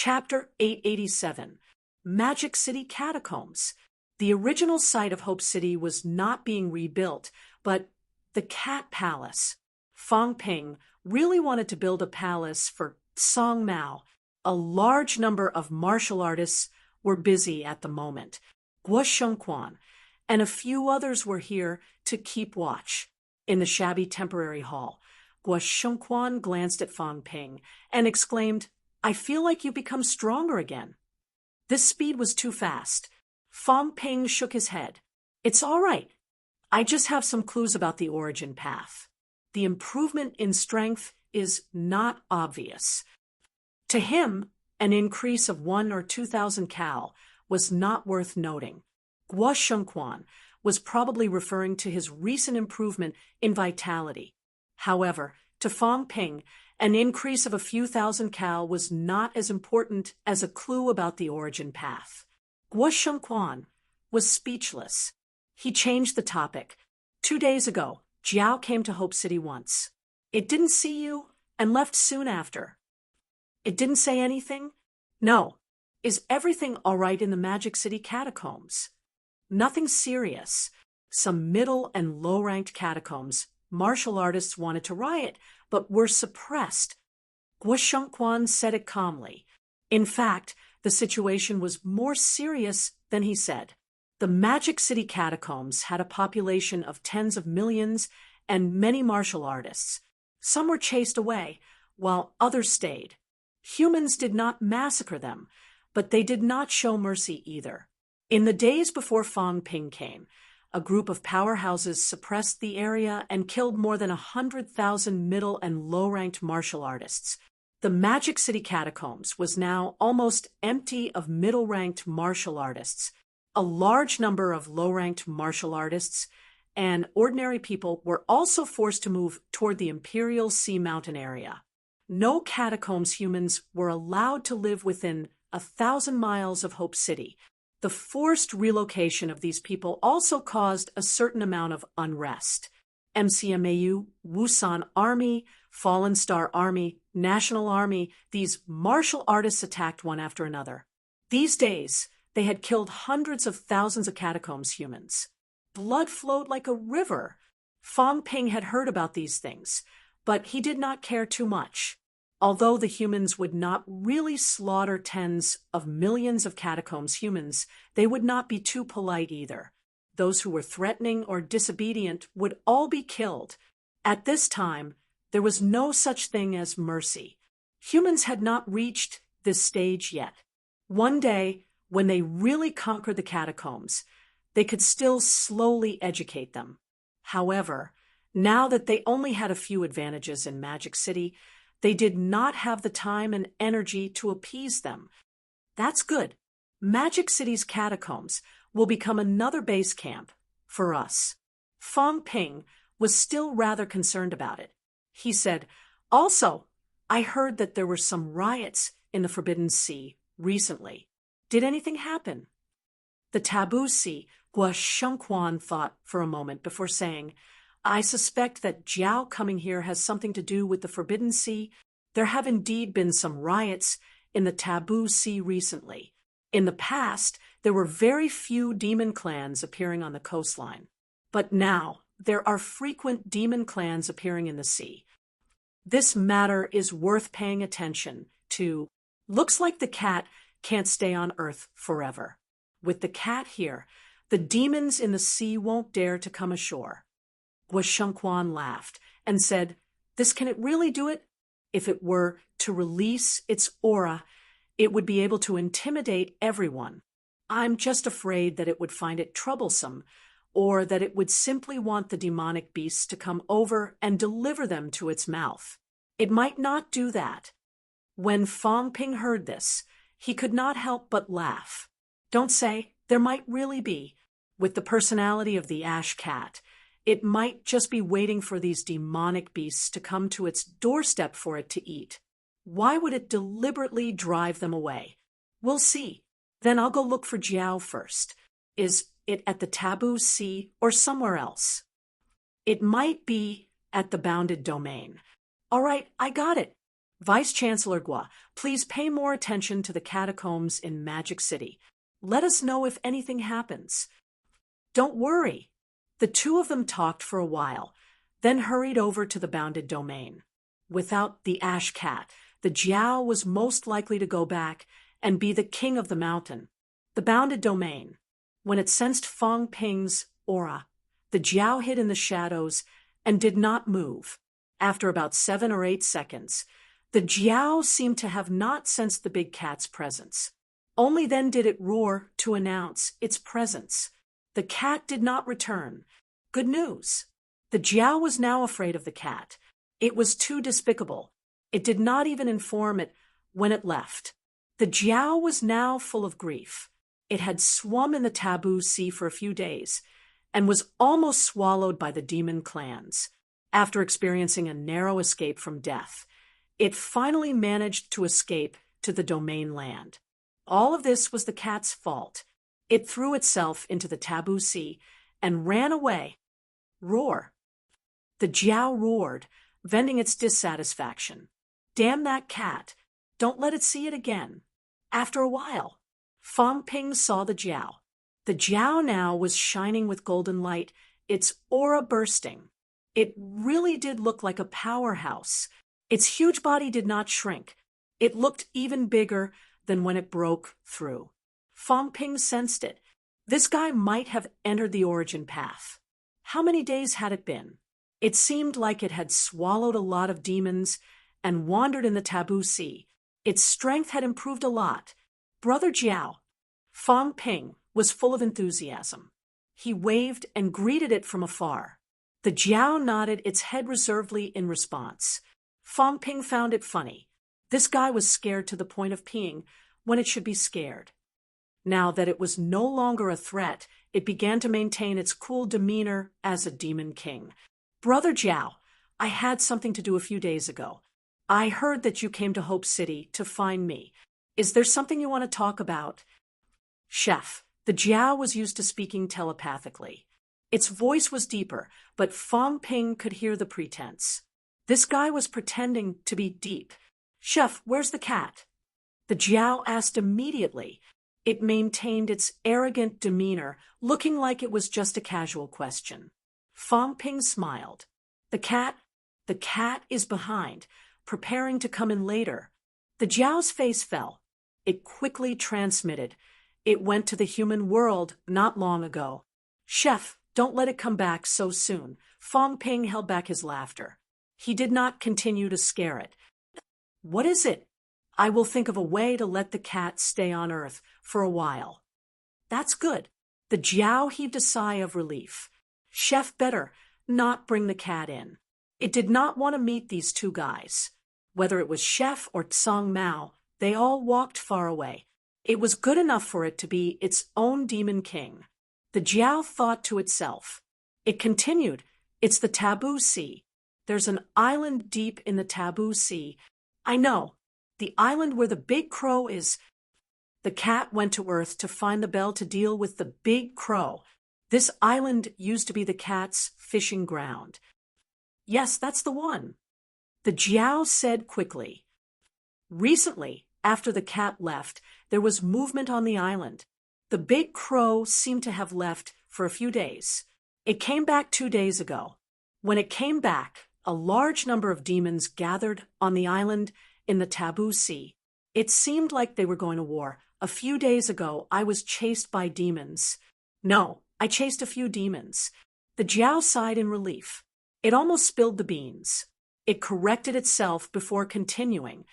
Chapter 887, Magic City Catacombs. The original site of Hope City was not being rebuilt, but the Cat Palace. Fang Ping really wanted to build a palace for Song Mao. A large number of martial artists were busy at the moment. Guo Shengquan and a few others were here to keep watch. In the shabby temporary hall, Guo Shengquan glanced at Fang Ping and exclaimed, "I feel like you've become stronger again." This speed was too fast. Fang Ping shook his head. "It's all right. I just have some clues about the origin path. The improvement in strength is not obvious." To him, an increase of 1 or 2,000 cal was not worth noting. Guo Shengquan was probably referring to his recent improvement in vitality. However, to Fang Ping, an increase of a few thousand cal was not as important as a clue about the origin path. Guo Shengquan was speechless. He changed the topic. 2 days ago, Jiao came to Hope City once. It didn't see you and left soon after. It didn't say anything? No. Is everything all right in the Magic City catacombs? Nothing serious. Some middle and low-ranked catacombs. Martial artists wanted to riot, but were suppressed. Guo Shengquan said it calmly. In fact, the situation was more serious than he said. The Magic City catacombs had a population of tens of millions and many martial artists. Some were chased away, while others stayed. Humans did not massacre them, but they did not show mercy either. In the days before Fang Ping came, a group of powerhouses suppressed the area and killed more than 100,000 middle and low-ranked martial artists. The Magic City catacombs was now almost empty of middle-ranked martial artists. A large number of low-ranked martial artists and ordinary people were also forced to move toward the Imperial Sea Mountain area. No catacombs humans were allowed to live within 1,000 miles of Hope City. The forced relocation of these people also caused a certain amount of unrest. MCMAU, Wusan Army, Fallen Star Army, National Army, these martial artists attacked one after another. These days, they had killed hundreds of thousands of catacombs humans. Blood flowed like a river. Fang Ping had heard about these things, but he did not care too much. Although the humans would not really slaughter tens of millions of catacombs humans, they would not be too polite either. Those who were threatening or disobedient would all be killed. At this time, there was no such thing as mercy. Humans had not reached this stage yet. One day, when they really conquered the catacombs, they could still slowly educate them. However, now that they only had a few advantages in Magic City, they did not have the time and energy to appease them. That's good. Magic City's catacombs will become another base camp for us. Fang Ping was still rather concerned about it. He said, "Also, I heard that there were some riots in the Forbidden Sea recently. Did anything happen?" The Taboo Sea, Guo Shengquan thought for a moment before saying, "I suspect that Jiao coming here has something to do with the Forbidden Sea. There have indeed been some riots in the Taboo Sea recently. In the past, there were very few demon clans appearing on the coastline. But now, there are frequent demon clans appearing in the sea. This matter is worth paying attention to. Looks like the cat can't stay on Earth forever. With the cat here, the demons in the sea won't dare to come ashore." Guo Shengquan laughed and said, "Can it really do it? If it were to release its aura, it would be able to intimidate everyone. I'm just afraid that it would find it troublesome, or that it would simply want the demonic beasts to come over and deliver them to its mouth. It might not do that." When Fang Ping heard this, he could not help but laugh. Don't say, there might really be. With the personality of the ash cat, it might just be waiting for these demonic beasts to come to its doorstep for it to eat. Why would it deliberately drive them away? We'll see. Then I'll go look for Jiao first. Is it at the Taboo Sea or somewhere else? It might be at the bounded domain. All right, I got it. Vice Chancellor Gua, please pay more attention to the catacombs in Magic City. Let us know if anything happens. Don't worry. The two of them talked for a while, then hurried over to the bounded domain. Without the ash cat, the Jiao was most likely to go back and be the king of the mountain. The bounded domain. When it sensed Fang Ping's aura, the Jiao hid in the shadows and did not move. After about 7 or 8 seconds, the Jiao seemed to have not sensed the big cat's presence. Only then did it roar to announce its presence. The cat did not return. Good news. The Jiao was now afraid of the cat. It was too despicable. It did not even inform it when it left. The Jiao was now full of grief. It had swum in the taboo sea for a few days and was almost swallowed by the demon clans. After experiencing a narrow escape from death, it finally managed to escape to the domain land. All of this was the cat's fault. It threw itself into the taboo sea and ran away. Roar. The Jiao roared, venting its dissatisfaction. Damn that cat. Don't let it see it again. After a while, Fang Ping saw the Jiao. The Jiao now was shining with golden light, its aura bursting. It really did look like a powerhouse. Its huge body did not shrink. It looked even bigger than when it broke through. Fang Ping sensed it. This guy might have entered the origin path. How many days had it been? It seemed like it had swallowed a lot of demons and wandered in the taboo sea. Its strength had improved a lot. Brother Jiao. Fang Ping was full of enthusiasm. He waved and greeted it from afar. The Jiao nodded its head reservedly in response. Fang Ping found it funny. This guy was scared to the point of peeing when it should be scared. Now that it was no longer a threat, it began to maintain its cool demeanor as a demon king. Brother Jiao, I had something to do a few days ago. I heard that you came to Hope City to find me. Is there something you want to talk about? Chef, the Jiao was used to speaking telepathically. Its voice was deeper, but Fang Ping could hear the pretense. This guy was pretending to be deep. Chef, where's the cat? The Jiao asked immediately. It maintained its arrogant demeanor, looking like it was just a casual question. Fang Ping smiled. The cat is behind, preparing to come in later. The Jiao's face fell. It quickly transmitted. It went to the human world not long ago. Chef, don't let it come back so soon. Fang Ping held back his laughter. He did not continue to scare it. What is it? I will think of a way to let the cat stay on Earth for a while. That's good. The Jiao heaved a sigh of relief. Chef better not bring the cat in. It did not want to meet these two guys. Whether it was Chef or Tsang Mao, they all walked far away. It was good enough for it to be its own demon king. The Jiao thought to itself. It continued, it's the taboo sea. There's an island deep in the taboo sea. I know. The island where the big crow is. The cat went to Earth to find the bell to deal with the big crow. This island used to be the cat's fishing ground. Yes, that's the one. The Jiao said quickly. Recently, after the cat left, there was movement on the island. The big crow seemed to have left for a few days. It came back 2 days ago. When it came back, a large number of demons gathered on the island in the taboo sea. It seemed like they were going to war. A few days ago, I was chased by demons. No, I chased a few demons. The Jiao sighed in relief. It almost spilled the beans. It corrected itself before continuing.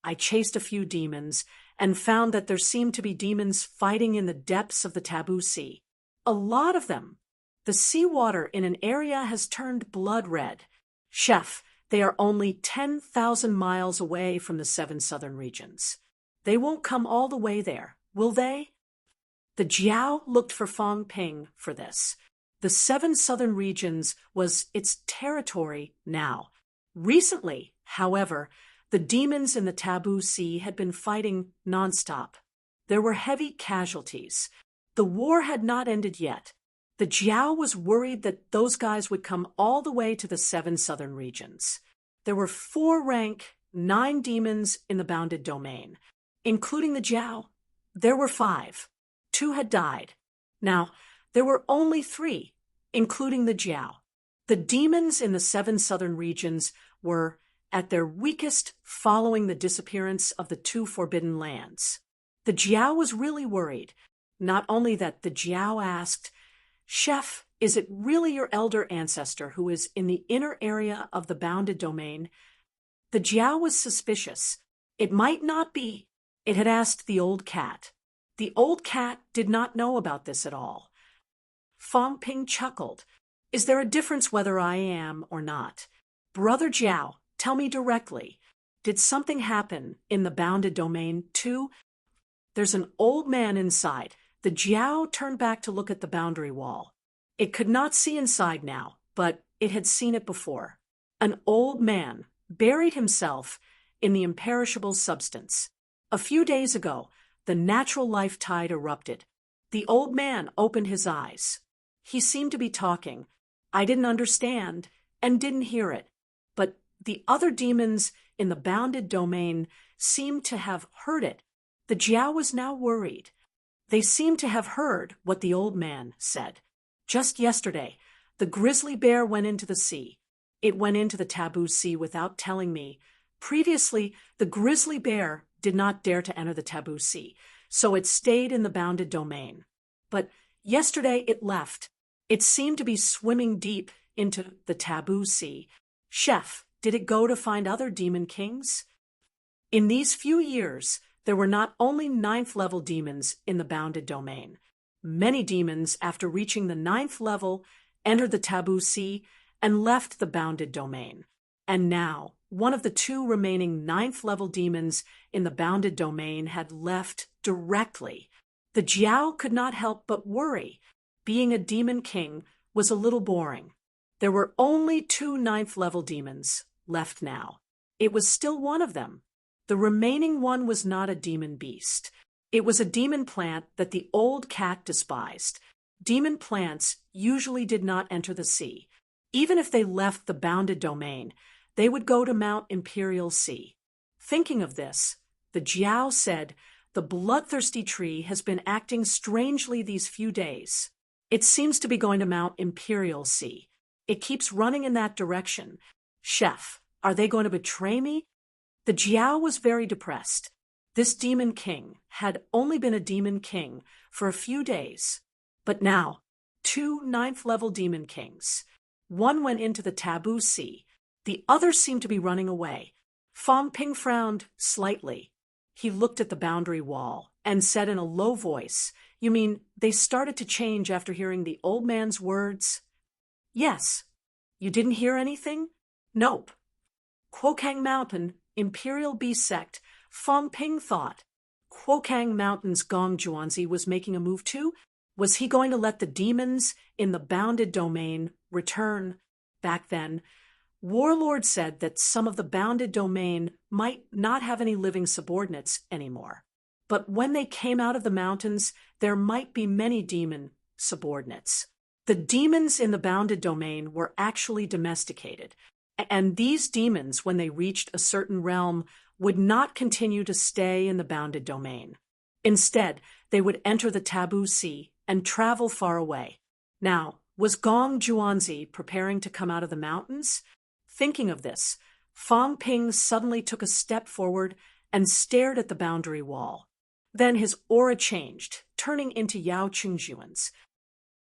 I chased a few demons and found that there seemed to be demons fighting in the depths of the taboo sea. A lot of them. The seawater in an area has turned blood red. Chef, they are only 10,000 miles away from the 7 southern regions. They won't come all the way there, will they? The Jiao looked for Fang Ping for this. The 7 southern regions was its territory now. Recently, however, the demons in the taboo sea had been fighting nonstop. There were heavy casualties. The war had not ended yet. The Jiao was worried that those guys would come all the way to the 7 southern regions. There were 4 rank 9 demons in the bounded domain, including the Jiao. There were 5. 2 had died. Now, there were only 3, including the Jiao. The demons in the 7 southern regions were at their weakest following the disappearance of the 2 forbidden lands. The Jiao was really worried. Not only that, the Jiao asked, "Chef, is it really your elder ancestor who is in the inner area of the bounded domain?" The Jiao was suspicious. It might not be. It had asked the old cat. The old cat did not know about this at all. Fong Ping chuckled. "Is there a difference whether I am or not? Brother Jiao, tell me directly. Did something happen in the bounded domain too?" "There's an old man inside." The Jiao turned back to look at the boundary wall. It could not see inside now, but it had seen it before. An old man buried himself in the imperishable substance. A few days ago, the natural life tide erupted. The old man opened his eyes. He seemed to be talking. I didn't understand and didn't hear it, but the other demons in the bounded domain seemed to have heard it. The Jiao was now worried. They seemed to have heard what the old man said. "Just yesterday, the grizzly bear went into the sea. It went into the taboo sea without telling me. Previously, the grizzly bear did not dare to enter the taboo sea, so it stayed in the bounded domain. But yesterday it left. It seemed to be swimming deep into the taboo sea. Chef, did it go to find other demon kings?" In these few years, there were not only 9th level demons in the bounded domain. Many demons, after reaching the 9th level, entered the taboo sea and left the bounded domain. And now, one of the 2 remaining 9th level demons in the bounded domain had left directly. The Jiao could not help but worry. Being a demon king was a little boring. There were only 2 9th level demons left now. It was still one of them. The remaining one was not a demon beast. It was a demon plant that the old cat despised. Demon plants usually did not enter the sea. Even if they left the bounded domain, they would go to Mount Imperial Sea. Thinking of this, the Jiao said, "The bloodthirsty tree has been acting strangely these few days. It seems to be going to Mount Imperial Sea. It keeps running in that direction. Chef, are they going to betray me?" The Jiao was very depressed. This demon king had only been a demon king for a few days. But now, 2 9th level demon kings. One went into the taboo sea. The other seemed to be running away. Fong Ping frowned slightly. He looked at the boundary wall and said in a low voice, "You mean they started to change after hearing the old man's words?" "Yes." "You didn't hear anything?" "Nope." Kwokang Mountain, Imperial Beast Sect, Fong Ping thought. Kwokang Mountain's Gong Juanzi was making a move too? Was he going to let the demons in the bounded domain return? Back then, Warlord said that some of the bounded domain might not have any living subordinates anymore. But when they came out of the mountains, there might be many demon subordinates. The demons in the bounded domain were actually domesticated, and these demons, when they reached a certain realm, would not continue to stay in the bounded domain. Instead, they would enter the taboo sea and travel far away. Now, was Gong Juanzi preparing to come out of the mountains? Thinking of this, Fong Ping suddenly took a step forward and stared at the boundary wall. Then his aura changed, turning into Yao Qingjuan's.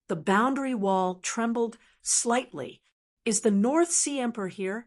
The boundary wall trembled slightly. "Is the North Sea Emperor here?"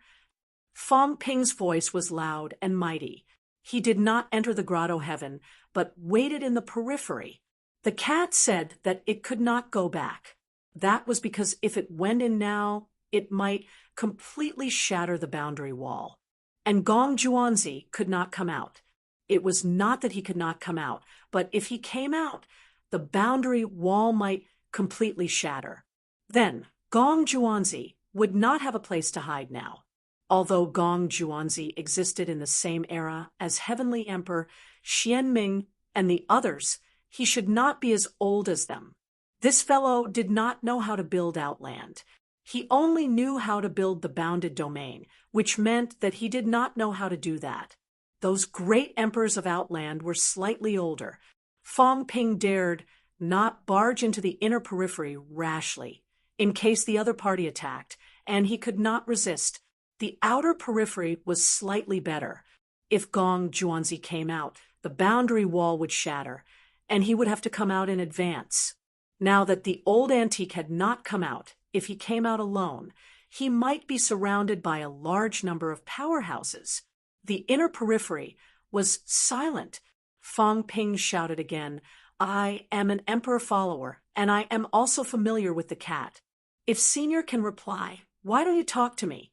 Fong Ping's voice was loud and mighty. He did not enter the grotto heaven, but waited in the periphery. The cat said that it could not go back. That was because if it went in now, it might completely shatter the boundary wall. And Gong Juanzi could not come out. It was not that he could not come out, but if he came out, the boundary wall might completely shatter. Then Gong Juanzi would not have a place to hide now. Although Gong Juanzi existed in the same era as Heavenly Emperor Xianming and the others, he should not be as old as them. This fellow did not know how to build Outland. He only knew how to build the bounded domain, which meant that he did not know how to do that. Those great emperors of Outland were slightly older. Fong Ping dared not barge into the inner periphery rashly, in case the other party attacked, and he could not resist. The outer periphery was slightly better. If Gong Juanzi came out, the boundary wall would shatter, and he would have to come out in advance. Now that the old antique had not come out, if he came out alone, he might be surrounded by a large number of powerhouses. The inner periphery was silent. Fong Ping shouted again, "I am an emperor follower, and I am also familiar with the cat. If Senior can reply, why don't you talk to me?"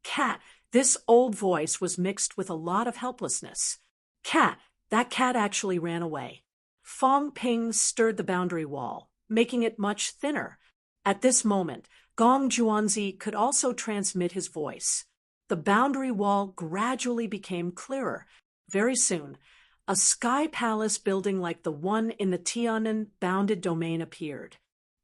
Cat, this old voice was mixed with a lot of helplessness. Cat, that cat actually ran away. Fong Ping stirred the boundary wall, making it much thinner. At this moment, Gong Juanzi could also transmit his voice. The boundary wall gradually became clearer. Very soon, a sky palace building like the one in the Tianan bounded domain appeared.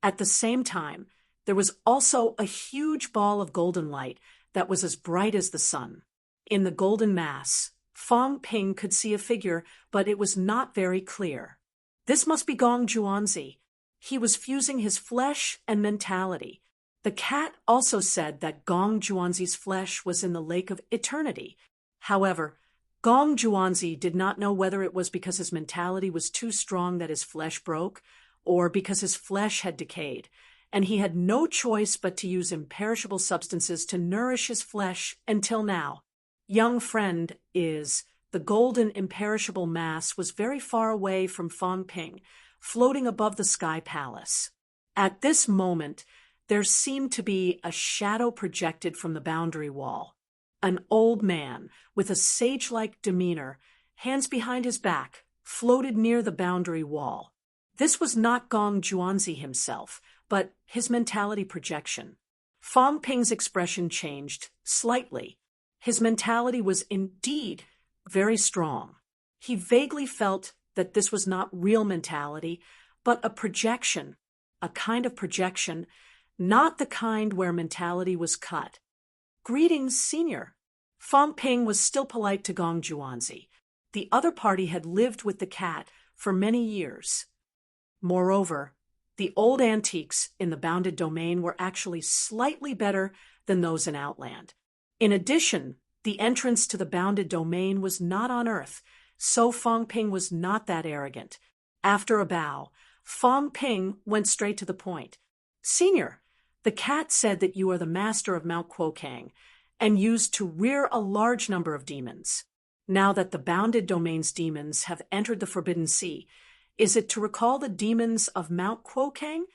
At the same time, there was also a huge ball of golden light that was as bright as the sun. In the golden mass, Fong Ping could see a figure, but it was not very clear. This must be Gong Juanzi. He was fusing his flesh and mentality. The cat also said that Gong Juanzi's flesh was in the lake of eternity. However, Gong Juanzi did not know whether it was because his mentality was too strong that his flesh broke, or because his flesh had decayed, and he had no choice but to use imperishable substances to nourish his flesh until now. Young friend, the golden imperishable mass was very far away from Fong Ping, floating above the sky palace. At this moment, there seemed to be a shadow projected from the boundary wall. An old man, with a sage-like demeanor, hands behind his back, floated near the boundary wall. This was not Gong Juanzi himself, but his mentality projection. Fong Ping's expression changed slightly. His mentality was indeed very strong. He vaguely felt that this was not real mentality, but a projection, a kind of projection, not the kind where mentality was cut. "Greetings, Senior." Fong Ping was still polite to Gong Juanzi. The other party had lived with the cat for many years. Moreover, the old antiques in the bounded domain were actually slightly better than those in Outland. In addition, the entrance to the bounded domain was not on Earth, so Fong Ping was not that arrogant. After a bow, Fong Ping went straight to the point. "Senior, the cat said that you are the master of Mount Kuokang and used to rear a large number of demons. Now that the bounded domain's demons have entered the Forbidden Sea, is it to recall the demons of Mount Kuokang?"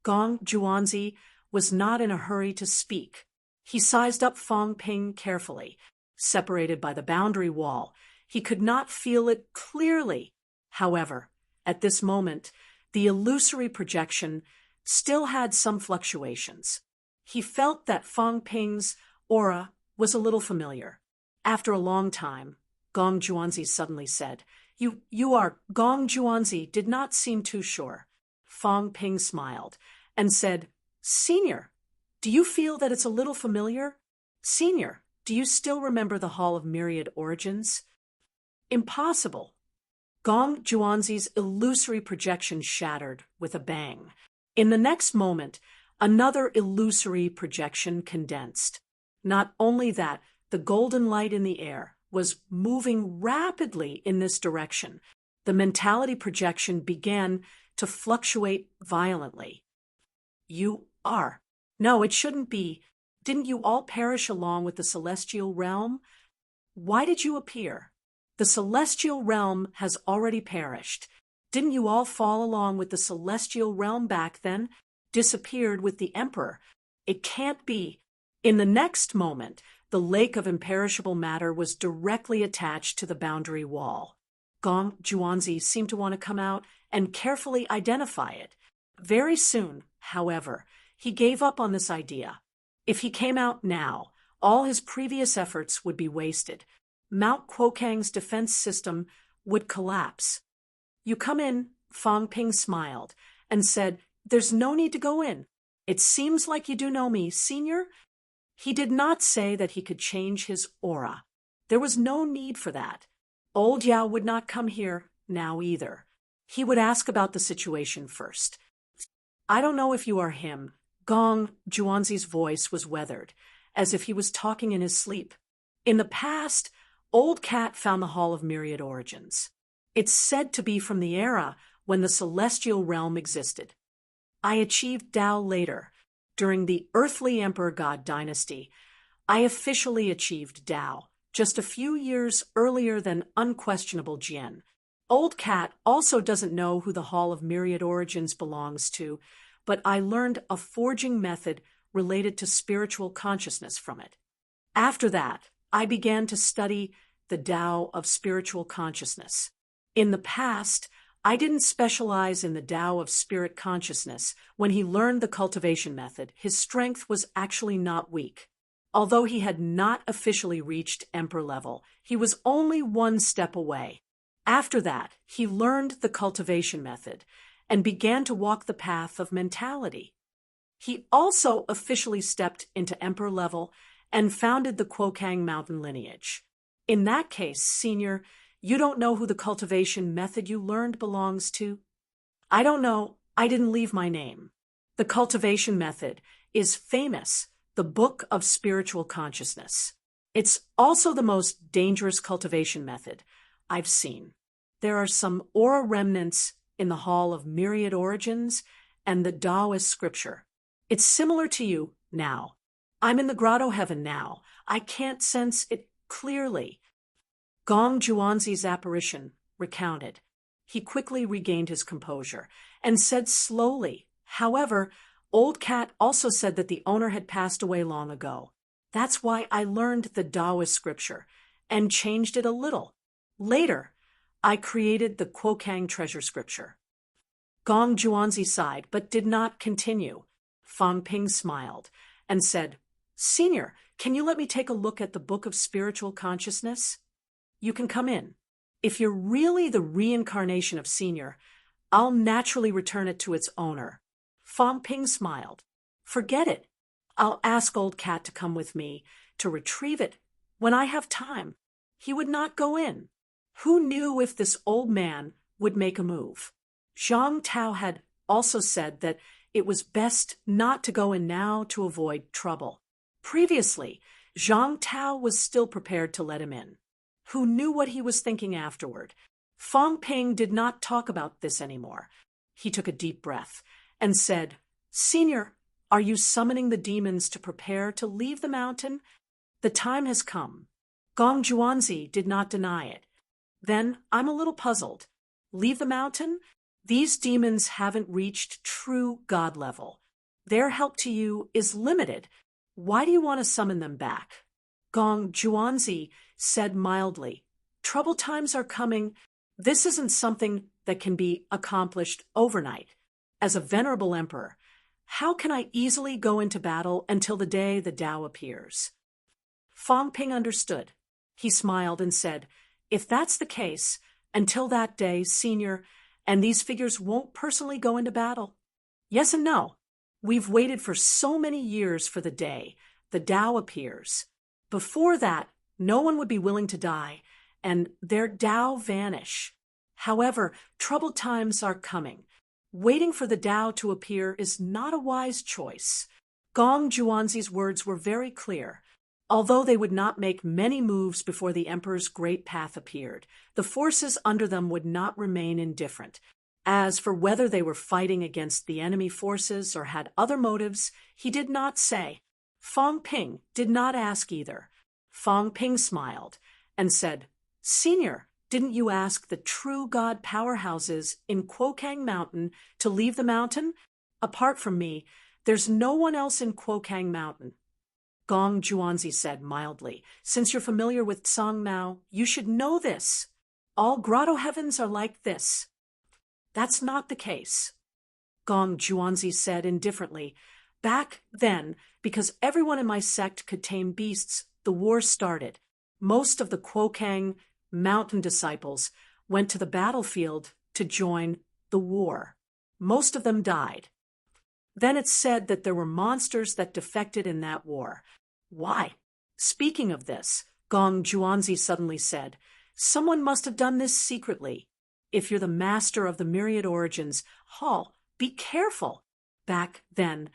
Gong Juanzi was not in a hurry to speak. He sized up Fong Ping carefully. Separated by the boundary wall, he could not feel it clearly. However, at this moment, the illusory projection still had some fluctuations. He felt that Fong Ping's aura was a little familiar. After a long time, Gong Juanzi suddenly said, You are." Gong Juanzi did not seem too sure. Fong Ping smiled and said, "Senior, do you feel that it's a little familiar? Senior, do you still remember the Hall of Myriad Origins?" "Impossible." Gong Juanzi's illusory projection shattered with a bang. In the next moment, another illusory projection condensed. Not only that, the golden light in the air was moving rapidly in this direction. The mentality projection began to fluctuate violently. "You are. No, it shouldn't be. Didn't you all perish along with the celestial realm? Why did you appear? The celestial realm has already perished. Didn't you all fall along with the celestial realm back then? Disappeared with the emperor? It can't be." In the next moment, the lake of imperishable matter was directly attached to the boundary wall. Gong Juanzi seemed to want to come out and carefully identify it. Very soon, however, he gave up on this idea. If he came out now, all his previous efforts would be wasted. Mount Kuokang's defense system would collapse. "You come in," Fong Ping smiled and said, "There's no need to go in. It seems like you do know me, Senior. He did not say that he could change his aura. There was no need for that. Old Yao would not come here now either. He would ask about the situation first. I don't know if you are him. Gong Juanzi's voice was weathered, as if he was talking in his sleep. In the past, Old Cat found the Hall of Myriad Origins. It's said to be from the era when the celestial realm existed. I achieved Tao later. During the earthly Emperor God dynasty, I officially achieved Tao, just a few years earlier than unquestionable Jian. Old Cat also doesn't know who the Hall of Myriad Origins belongs to, but I learned a forging method related to spiritual consciousness from it. After that, I began to study the Tao of spiritual consciousness. In the past, I didn't specialize in the Tao of spirit consciousness. When he learned the cultivation method, his strength was actually not weak. Although he had not officially reached Emperor level, he was only one step away. After that, he learned the cultivation method and began to walk the path of mentality. He also officially stepped into Emperor level and founded the Kuokang mountain lineage. In that case, Senior, you don't know who the cultivation method you learned belongs to? I don't know. I didn't leave my name. The cultivation method is famous, the Book of Spiritual Consciousness. It's also the most dangerous cultivation method I've seen. There are some aura remnants in the Hall of Myriad Origins and the Taoist scripture. It's similar to you now. I'm in the grotto heaven now. I can't sense it clearly. Gong Juanzi's apparition recounted. He quickly regained his composure and said slowly, however, Old Cat also said that the owner had passed away long ago. That's why I learned the Taoist scripture and changed it a little. Later, I created the Kuokang treasure scripture. Gong Juanzi sighed, but did not continue. Fang Ping smiled and said, Senior, can you let me take a look at the Book of Spiritual Consciousness? You can come in. If you're really the reincarnation of Senior, I'll naturally return it to its owner. Fang Ping smiled. Forget it. I'll ask Old Cat to come with me to retrieve it when I have time. He would not go in. Who knew if this old man would make a move? Zhang Tao had also said that it was best not to go in now to avoid trouble. Previously, Zhang Tao was still prepared to let him in. Who knew what he was thinking afterward? Fang Ping did not talk about this anymore. He took a deep breath and said, Senior, are you summoning the demons to prepare to leave the mountain? The time has come. Gong Juanzi did not deny it. Then I'm a little puzzled. Leave the mountain? These demons haven't reached true God level. Their help to you is limited. Why do you want to summon them back? Gong Juanzi said mildly, Troubled times are coming. This isn't something that can be accomplished overnight. As a venerable emperor, how can I easily go into battle until the day the Tao appears? Fang Ping understood. He smiled and said, If that's the case, until that day, Senior, and these figures won't personally go into battle. Yes and no. We've waited for so many years for the day the Tao appears. Before that, no one would be willing to die, and their Tao vanish. However, troubled times are coming. Waiting for the Tao to appear is not a wise choice. Gong Juanzi's words were very clear. Although they would not make many moves before the Emperor's great path appeared, the forces under them would not remain indifferent. As for whether they were fighting against the enemy forces or had other motives, he did not say. Fang Ping did not ask either. Fang Ping smiled and said, Senior, didn't you ask the true God powerhouses in Kuokang Mountain to leave the mountain? Apart from me, there's no one else in Kuokang Mountain. Gong Juanzi said mildly, Since you're familiar with Song Mao, you should know this. All grotto heavens are like this. That's not the case. Gong Juanzi said indifferently, Back then, because everyone in my sect could tame beasts, the war started. Most of the Kuokang mountain disciples went to the battlefield to join the war. Most of them died. Then it's said that there were monsters that defected in that war. Why? Speaking of this, Gong Juanzi suddenly said, someone must have done this secretly. If you're the master of the myriad origins, Hall, be careful. Back then,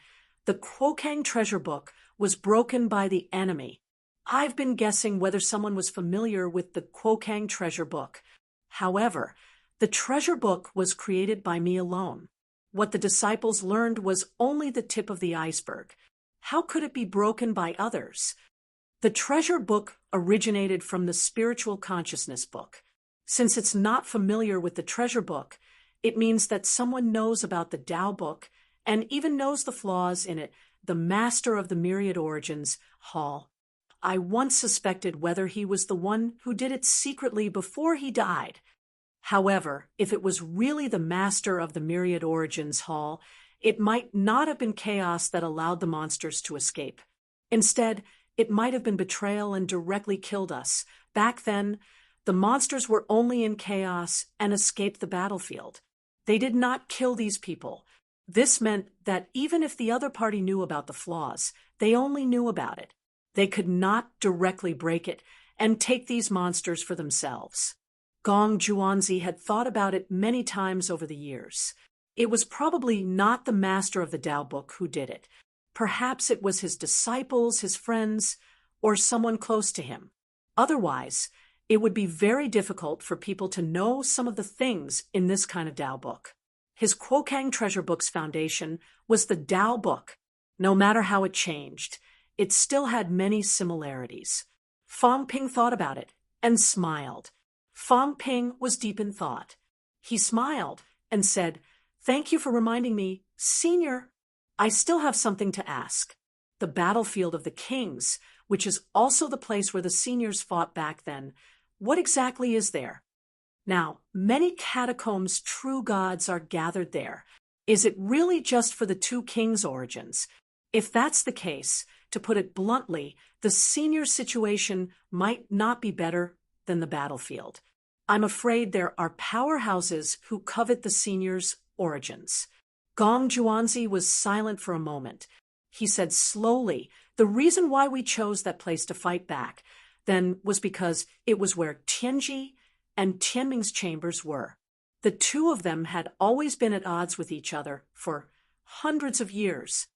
the Kwokang treasure book was broken by the enemy. I've been guessing whether someone was familiar with the Kwokang treasure book. However, the treasure book was created by me alone. What the disciples learned was only the tip of the iceberg. How could it be broken by others? The treasure book originated from the spiritual consciousness book. Since it's not familiar with the treasure book, it means that someone knows about the Tao book and even knows the flaws in it, the master of the myriad origins, Hall. I once suspected whether he was the one who did it secretly before he died. However, if it was really the master of the myriad origins, Hall, it might not have been chaos that allowed the monsters to escape. Instead, it might have been betrayal and directly killed us. Back then, the monsters were only in chaos and escaped the battlefield. They did not kill these people. This meant that even if the other party knew about the flaws, they only knew about it. They could not directly break it and take these monsters for themselves. Gong Juanzi had thought about it many times over the years. It was probably not the master of the Tao book who did it. Perhaps it was his disciples, his friends, or someone close to him. Otherwise, it would be very difficult for people to know some of the things in this kind of Tao book. His Kwokang treasure book's foundation was the Tao book. No matter how it changed, it still had many similarities. Fang Ping thought about it and smiled. Fang Ping was deep in thought. He smiled and said, "Thank you for reminding me, Senior. I still have something to ask. The battlefield of the kings, which is also the place where the seniors fought back then, what exactly is there? Now, many catacombs true gods are gathered there. Is it really just for the two kings' origins? If that's the case, to put it bluntly, the senior situation might not be better than the battlefield. I'm afraid there are powerhouses who covet the seniors' origins." Gong Juanzi was silent for a moment. He said slowly, "The reason why we chose that place to fight back then was because it was where Tianji and Tianming's chambers were. The two of them had always been at odds with each other for hundreds of years.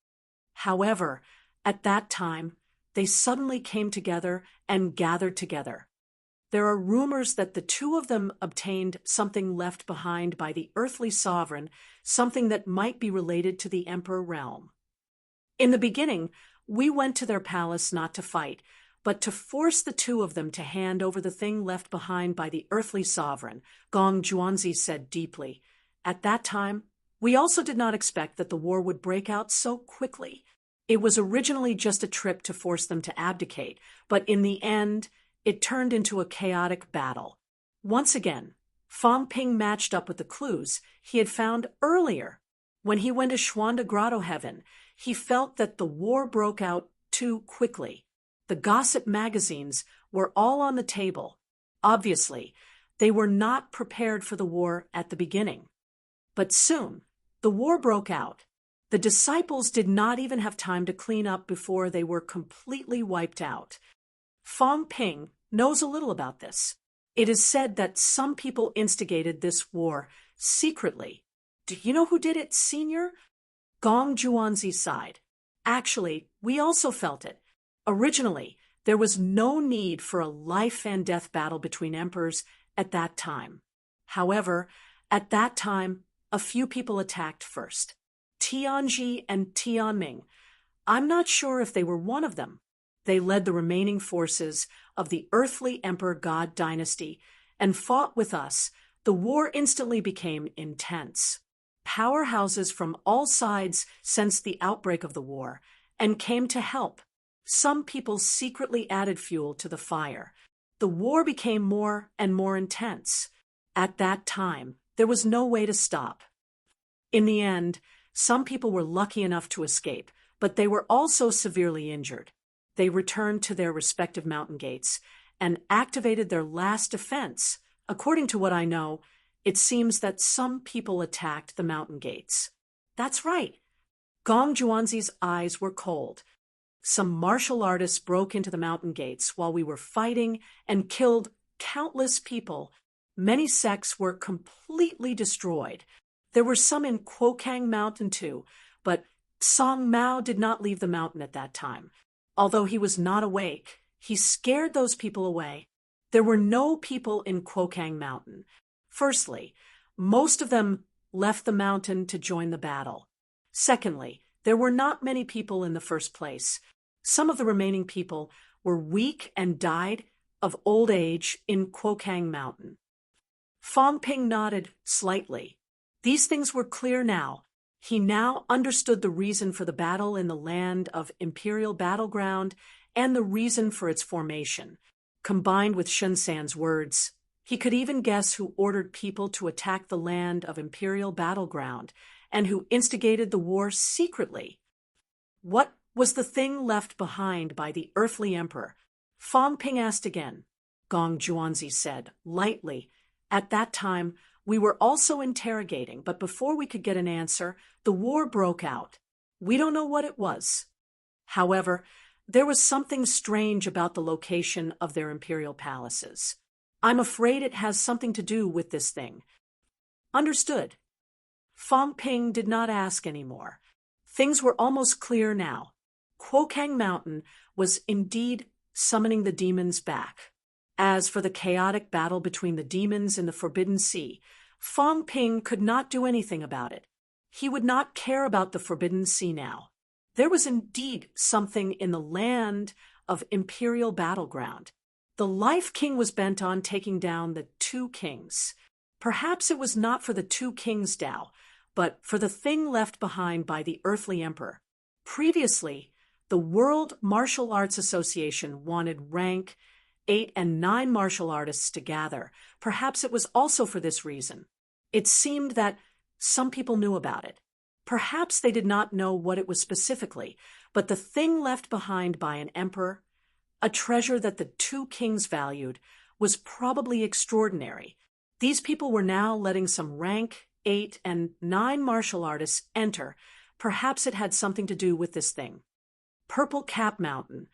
However, at that time, they suddenly came together and gathered together. There are rumors that the two of them obtained something left behind by the earthly sovereign, something that might be related to the emperor realm. In the beginning, we went to their palace not to fight, but to force the two of them to hand over the thing left behind by the earthly sovereign," Gong Juanzi said deeply. "At that time, we also did not expect that the war would break out so quickly. It was originally just a trip to force them to abdicate, but in the end, it turned into a chaotic battle." Once again, Fang Ping matched up with the clues he had found earlier. When he went to Xuanda Grotto Heaven, he felt that the war broke out too quickly. The gossip magazines were all on the table. Obviously, they were not prepared for the war at the beginning. But soon, the war broke out. The disciples did not even have time to clean up before they were completely wiped out. Fang Ping knows a little about this. It is said that some people instigated this war secretly. "Do you know who did it, Senior?" Gong Juanzi sighed. "Actually, we also felt it. Originally, there was no need for a life and death battle between emperors at that time. However, at that time, a few people attacked first. Tianji and Tianming. I'm not sure if they were one of them. They led the remaining forces of the earthly emperor god dynasty and fought with us. The war instantly became intense. Powerhouses from all sides sensed the outbreak of the war and came to help. Some people secretly added fuel to the fire. The war became more and more intense. At that time, there was no way to stop. In the end, some people were lucky enough to escape, but they were also severely injured. They returned to their respective mountain gates and activated their last defense. According to what I know, it seems that some people attacked the mountain gates." "That's right." Gong Juanzi's eyes were cold. Some martial artists broke into the mountain gates while we were fighting and killed countless people. Many sects were completely destroyed. There were some in Kwokang Mountain too, but Song Mao did not leave the mountain at that time. Although he was not awake, he scared those people away. There were no people in Kwokang Mountain. Firstly, most of them left the mountain to join the battle. Secondly, there were not many people in the first place. Some of the remaining people were weak and died of old age in Kwokang Mountain. Fong Ping nodded slightly. These things were clear now. He now understood the reason for the battle in the land of Imperial Battleground and the reason for its formation. Combined with Shunsan's words, he could even guess who ordered people to attack the land of Imperial Battleground and who instigated the war secretly. What was the thing left behind by the earthly emperor? Fong Ping asked again. Gong Juanzi said, lightly. At that time, we were also interrogating, but before we could get an answer, the war broke out. We don't know what it was. However, there was something strange about the location of their imperial palaces. I'm afraid it has something to do with this thing. Understood. Fong Ping did not ask any more. Things were almost clear now. Kwokang Mountain was indeed summoning the demons back. As for the chaotic battle between the demons in the Forbidden Sea, Fong Ping could not do anything about it. He would not care about the Forbidden Sea now. There was indeed something in the land of Imperial Battleground. The Life King was bent on taking down the two kings. Perhaps it was not for the two kings' Tao, but for the thing left behind by the earthly emperor. Previously, the World Martial Arts Association wanted rank 8 and 9 martial artists to gather. Perhaps it was also for this reason. It seemed that some people knew about it. Perhaps they did not know what it was specifically, but the thing left behind by an emperor, a treasure that the two kings valued, was probably extraordinary. These people were now letting some rank 8 and 9 martial artists enter. Perhaps it had something to do with this thing. Purple Cap Mountain,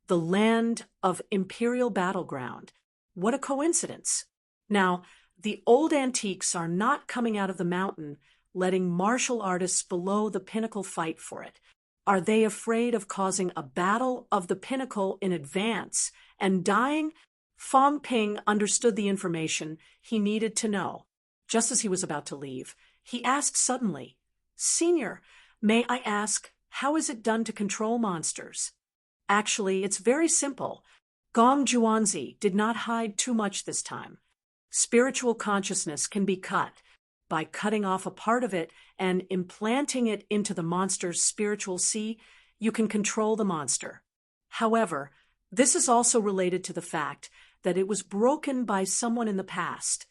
the land of Imperial Battleground. What a coincidence. Now, the old antiques are not coming out of the mountain, letting martial artists below the pinnacle fight for it. Are they afraid of causing a battle of the pinnacle in advance and dying? Fong Ping understood the information he needed to know. Just as he was about to leave, he asked suddenly, Senior, may I ask, how is it done to control monsters? Actually, it's very simple. Gong Juanzi did not hide too much this time. Spiritual consciousness can be cut. By cutting off a part of it and implanting it into the monster's spiritual sea, you can control the monster. However, this is also related to the fact that it was broken by someone in the past.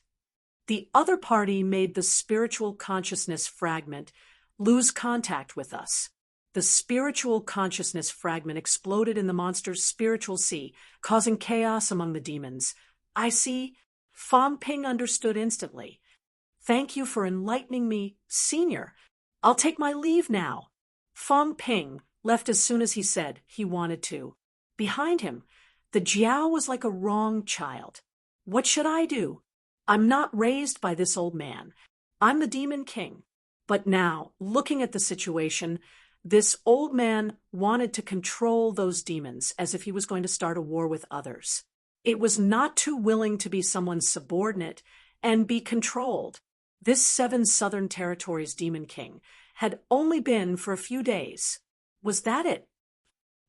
The other party made the spiritual consciousness fragment lose contact with us. The spiritual consciousness fragment exploded in the monster's spiritual sea, causing chaos among the demons. I see. Fong Ping understood instantly. Thank you for enlightening me, Senior. I'll take my leave now. Fong Ping left as soon as he said he wanted to. Behind him, the Jiao was like a wrong child. What should I do? I'm not raised by this old man. I'm the Demon King. But now, looking at the situation, this old man wanted to control those demons as if he was going to start a war with others. It was not too willing to be someone's subordinate and be controlled. This 7 Southern Territories Demon King had only been for a few days. Was that it?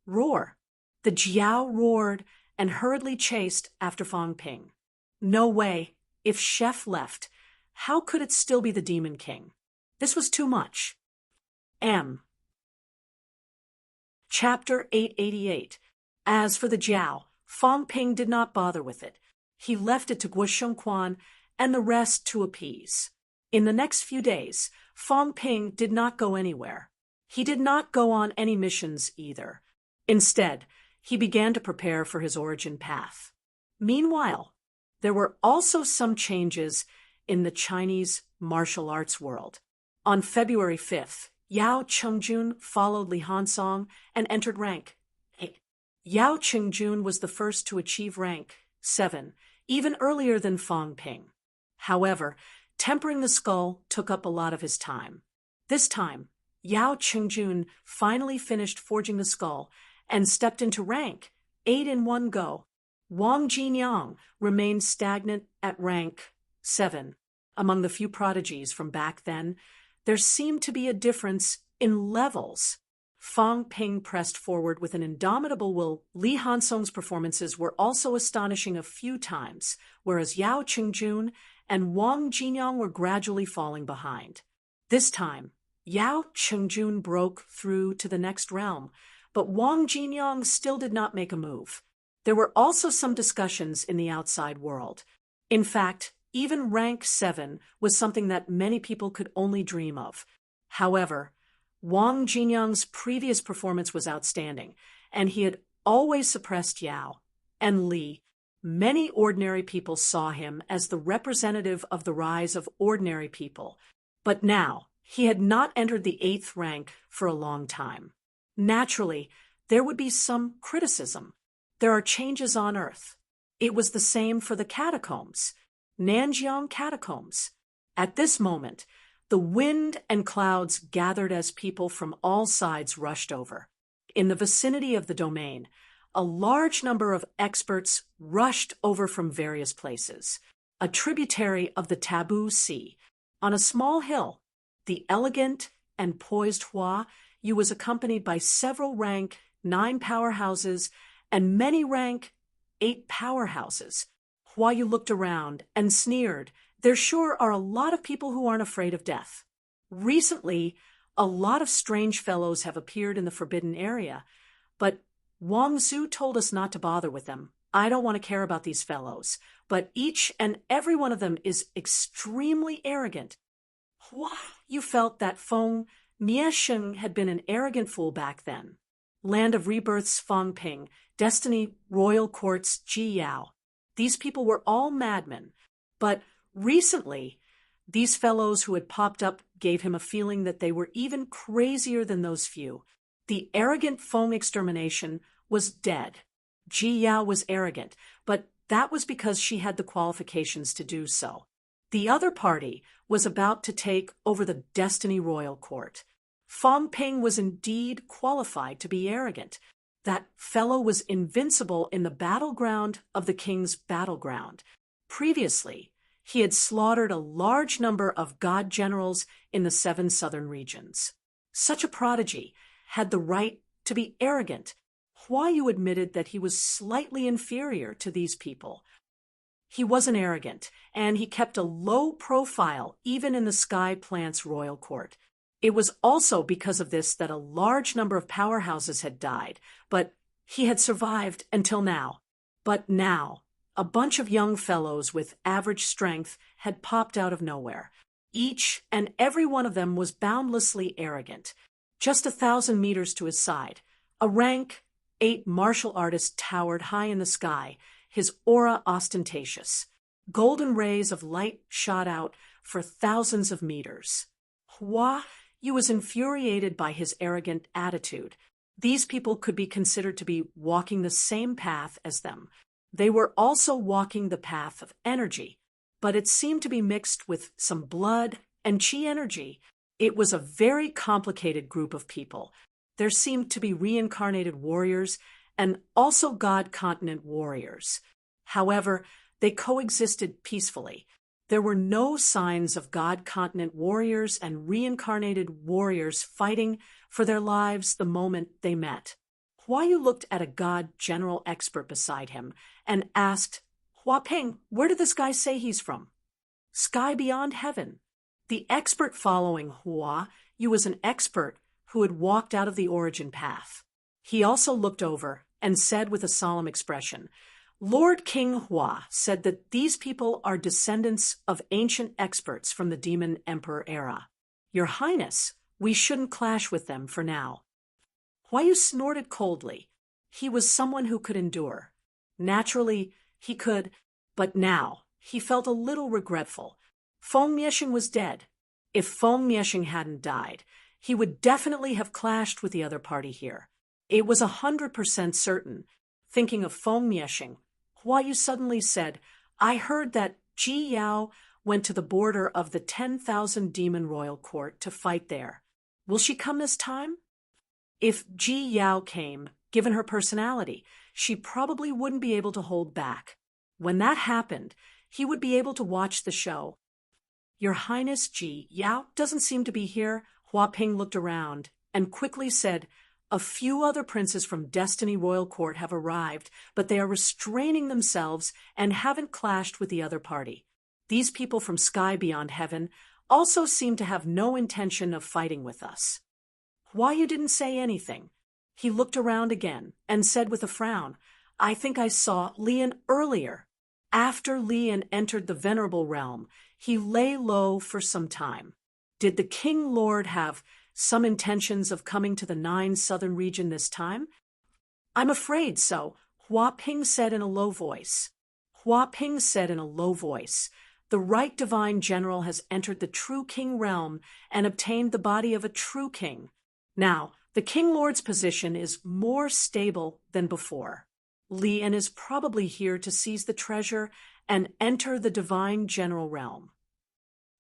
Roar. The Jiao roared and hurriedly chased after Fong Ping. No way. If Chef left, how could it still be the Demon King? This was too much. Chapter 888. As for the Jiao, Fong Ping did not bother with it. He left it to Guo Quan and the rest to appease. In the next few days, Fong Ping did not go anywhere. He did not go on any missions either. Instead, he began to prepare for his origin path. Meanwhile, there were also some changes in the Chinese martial arts world. On February 5th, Yao Chengjun followed Li Hansong and entered rank 8. Yao Chengjun was the first to achieve rank 7, even earlier than Fang Ping. However, tempering the skull took up a lot of his time. This time, Yao Chengjun finally finished forging the skull and stepped into rank 8 in one go. Wang Jinyang remained stagnant at rank 7. Among the few prodigies from back then, there seemed to be a difference in levels. Fang Ping pressed forward with an indomitable will. Li Hansong's performances were also astonishing a few times, whereas Yao Chengjun and Wang Jinyang were gradually falling behind. This time, Yao Chengjun broke through to the next realm, but Wang Jinyang still did not make a move. There were also some discussions in the outside world. In fact, even rank 7 was something that many people could only dream of. However, Wang Jinyang's previous performance was outstanding, and he had always suppressed Yao and Li. Many ordinary people saw him as the representative of the rise of ordinary people, but now he had not entered the 8th rank for a long time. Naturally, there would be some criticism. There are changes on Earth. It was the same for the catacombs, Nanjiang catacombs. At this moment, the wind and clouds gathered as people from all sides rushed over. In the vicinity of the domain, a large number of experts rushed over from various places. A tributary of the Taboo Sea, on a small hill, the elegant and poised Hua Yu was accompanied by several rank 9 powerhouses and many rank 8 powerhouses. Hua Yu looked around and sneered. There sure are a lot of people who aren't afraid of death. Recently, a lot of strange fellows have appeared in the forbidden area, but Wang Zhu told us not to bother with them. I don't want to care about these fellows, but each and every one of them is extremely arrogant. Hua Yu felt that Feng Miesheng had been an arrogant fool back then. Land of Rebirth's Fang Ping, Destiny Royal Court's Ji Yao. These people were all madmen, but recently, these fellows who had popped up gave him a feeling that they were even crazier than those few. The arrogant Feng extermination was dead. Ji Yao was arrogant, but that was because she had the qualifications to do so. The other party was about to take over the Destiny Royal Court. Fang Ping was indeed qualified to be arrogant. That fellow was invincible in the battleground of the king's battleground. Previously, he had slaughtered a large number of god generals in the 7 southern regions. Such a prodigy had the right to be arrogant. Hua Yu admitted that he was slightly inferior to these people. He wasn't arrogant, and he kept a low profile even in the Sky Plant's royal court. It was also because of this that a large number of powerhouses had died, but he had survived until now. But now, a bunch of young fellows with average strength had popped out of nowhere. Each and every one of them was boundlessly arrogant. Just 1,000 meters to his side, a rank 8 martial artist towered high in the sky, his aura ostentatious. Golden rays of light shot out for thousands of meters. Hua Yu was infuriated by his arrogant attitude. These people could be considered to be walking the same path as them. They were also walking the path of energy, but it seemed to be mixed with some blood and chi energy. It was a very complicated group of people. There seemed to be reincarnated warriors and also God continent warriors. However, they coexisted peacefully. There were no signs of God continent warriors and reincarnated warriors fighting for their lives the moment they met. Hua Yu looked at a God general expert beside him and asked, Hua Ping, where did this guy say he's from? Sky beyond heaven. The expert following Hua Yu was an expert who had walked out of the origin path. He also looked over and said with a solemn expression, Lord King Hua said that these people are descendants of ancient experts from the Demon Emperor era. Your Highness, we shouldn't clash with them for now. Hua Yu snorted coldly. He was someone who could endure. Naturally, he could, but now he felt a little regretful. Feng Miesheng was dead. If Feng Miesheng hadn't died, He would definitely have clashed with the other party here. It was 100% certain. Thinking of Feng Mieshing, Hua Yu suddenly said, I heard that Ji Yao went to the border of the 10,000 demon royal court to fight there. Will she come this time? If Ji Yao came, given her personality, she probably wouldn't be able to hold back. When that happened, he would be able to watch the show. Your Highness, Ji Yao doesn't seem to be here. Hua Ping looked around and quickly said, a few other princes from Destiny Royal Court have arrived, but they are restraining themselves and haven't clashed with the other party. These people from Sky Beyond Heaven also seem to have no intention of fighting with us. Hua Yu didn't say anything. He looked around again and said with a frown, I think I saw Lian earlier. After Lian entered the Venerable Realm, he lay low for some time. Did the King Lord have some intentions of coming to the 9 southern region this time? I'm afraid so, Hua Ping said in a low voice. Hua Ping said in a low voice, the right divine general has entered the true king realm and obtained the body of a true king. Now, the King Lord's position is more stable than before. Lian is probably here to seize the treasure and enter the divine general realm.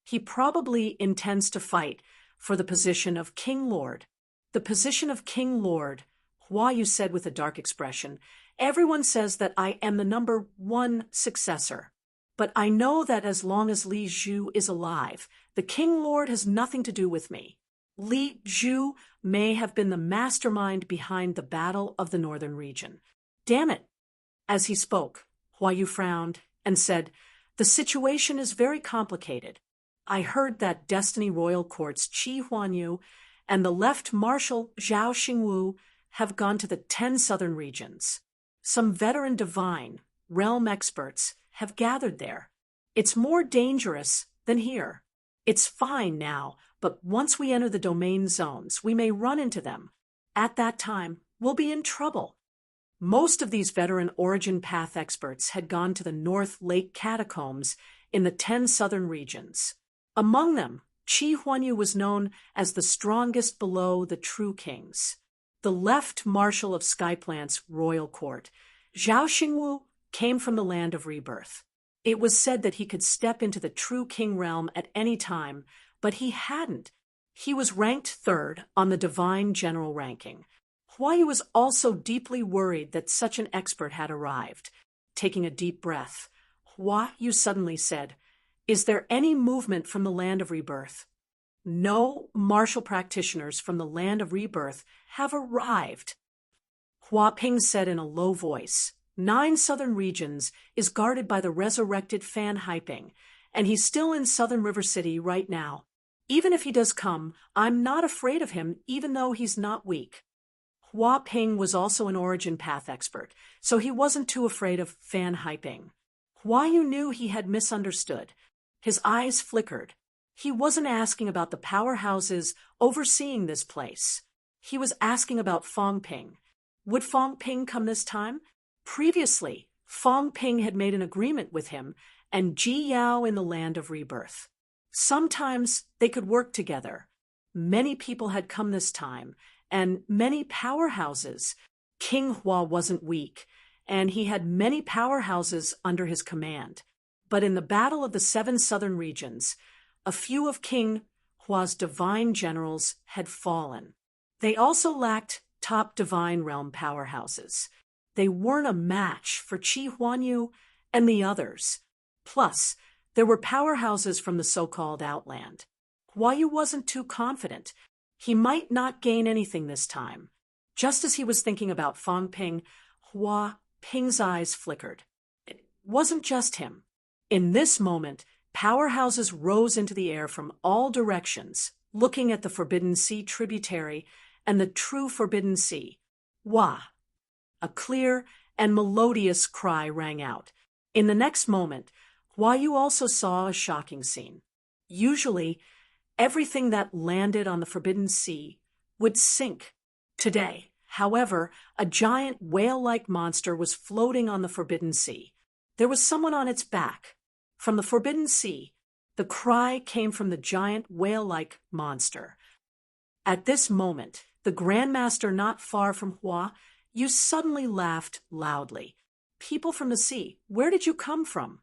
He probably intends to fight for the position of King Lord. The position of King Lord, Hua Yu said with a dark expression, everyone says that I am the number 1 successor. But I know that as long as Li Zhu is alive, the King Lord has nothing to do with me. Li Zhu may have been the mastermind behind the Battle of the Northern Region. Damn it! As he spoke, Hua Yu frowned and said, the situation is very complicated. I heard that Destiny Royal Court's Qi Huanyu and the left Marshal Zhao Xingwu have gone to the 10 southern regions. Some veteran divine, realm experts have gathered there. It's more dangerous than here. It's fine now, but once we enter the domain zones, we may run into them. At that time, we'll be in trouble. Most of these veteran origin path experts had gone to the North Lake catacombs in the 10 southern regions. Among them, Qi Huanyu was known as the strongest below the true kings. The left marshal of Skyplant's royal court, Zhao Xingwu, came from the land of rebirth. It was said that he could step into the true king realm at any time, but he hadn't. He was ranked 3rd on the divine general ranking. Hua Yu was also deeply worried that such an expert had arrived. Taking a deep breath, Hua Yu suddenly said, is there any movement from the land of rebirth? No martial practitioners from the land of rebirth have arrived. Hua Ping said in a low voice, 9 southern regions is guarded by the resurrected Fan Haiping, and he's still in southern River City right now. Even if he does come, I'm not afraid of him, even though he's not weak. Hua Ping was also an origin path expert, so he wasn't too afraid of Fan Haiping. Hua Yu knew he had misunderstood. His eyes flickered. He wasn't asking about the powerhouses overseeing this place. He was asking about Fong Ping. Would Fong Ping come this time? Previously, Fong Ping had made an agreement with him and Ji Yao in the land of rebirth. Sometimes they could work together. Many people had come this time, and many powerhouses. King Hua wasn't weak, and he had many powerhouses under his command. But in the Battle of the 7 southern regions, a few of King Hua's divine generals had fallen. They also lacked top divine realm powerhouses. They weren't a match for Qi Huanyu and the others. Plus, there were powerhouses from the so-called Outland. Hua Yu wasn't too confident. He might not gain anything this time. Just as he was thinking about Fong Ping, Hua Ping's eyes flickered. It wasn't just him. In this moment, powerhouses rose into the air from all directions, looking at the Forbidden Sea tributary and the true Forbidden Sea. Wah! A clear and melodious cry rang out. In the next moment, Hua Yu also saw a shocking scene. Usually, everything that landed on the Forbidden Sea would sink. Today, however, a giant whale-like monster was floating on the Forbidden Sea. There was someone on its back. From the Forbidden Sea, the cry came from the giant whale-like monster. At this moment, the Grandmaster not far from Hua, you suddenly laughed loudly. People from the sea, where did you come from?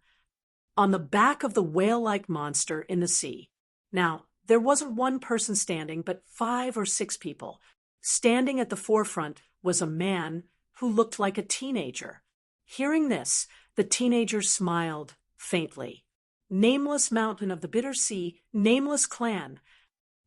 On the back of the whale-like monster in the sea. Now, there wasn't one person standing, but 5 or 6 people. Standing at the forefront was a man who looked like a teenager. Hearing this, the teenager smiled faintly. Nameless mountain of the bitter sea, nameless clan.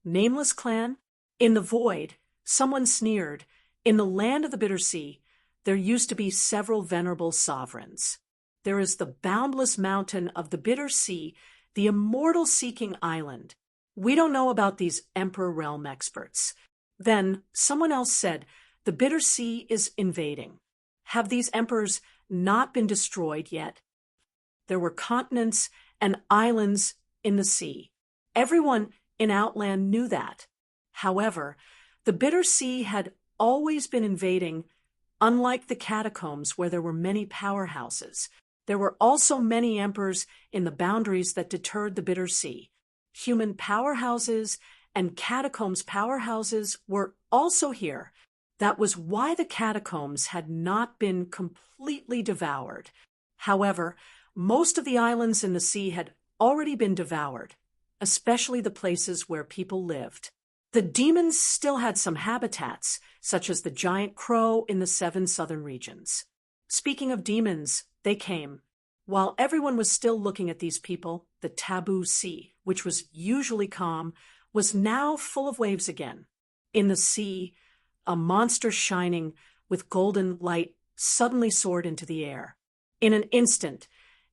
Nameless clan? In the void, someone sneered. In the land of the bitter sea, there used to be several venerable sovereigns. There is the boundless mountain of the bitter sea, the immortal-seeking island. We don't know about these Emperor Realm experts. Then someone else said, the bitter sea is invading. Have these emperors not been destroyed yet? There were continents and islands in the sea. Everyone in Outland knew that. However, the bitter sea had always been invading. Unlike the catacombs where there were many powerhouses, there were also many emperors in the boundaries that deterred the bitter sea. Human powerhouses and catacombs powerhouses were also here. That was why the catacombs had not been completely devoured. However, most of the islands in the sea had already been devoured, especially the places where people lived. The demons still had some habitats, such as the giant crow in the 7 southern regions. Speaking of demons, they came. While everyone was still looking at these people, the taboo sea, which was usually calm, was now full of waves again. In the sea, a monster shining with golden light suddenly soared into the air. In an instant,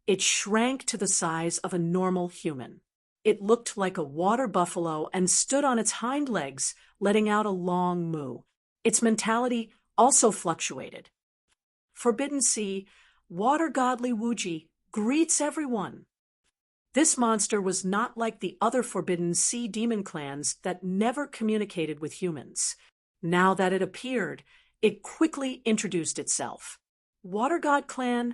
it shrank to the size of a normal human. It looked like a water buffalo and stood on its hind legs, letting out a long moo. Its mentality also fluctuated. Forbidden Sea, water godly Wuji, greets everyone. This monster was not like the other Forbidden Sea demon clans that never communicated with humans. Now that it appeared, it quickly introduced itself. Water God Clan.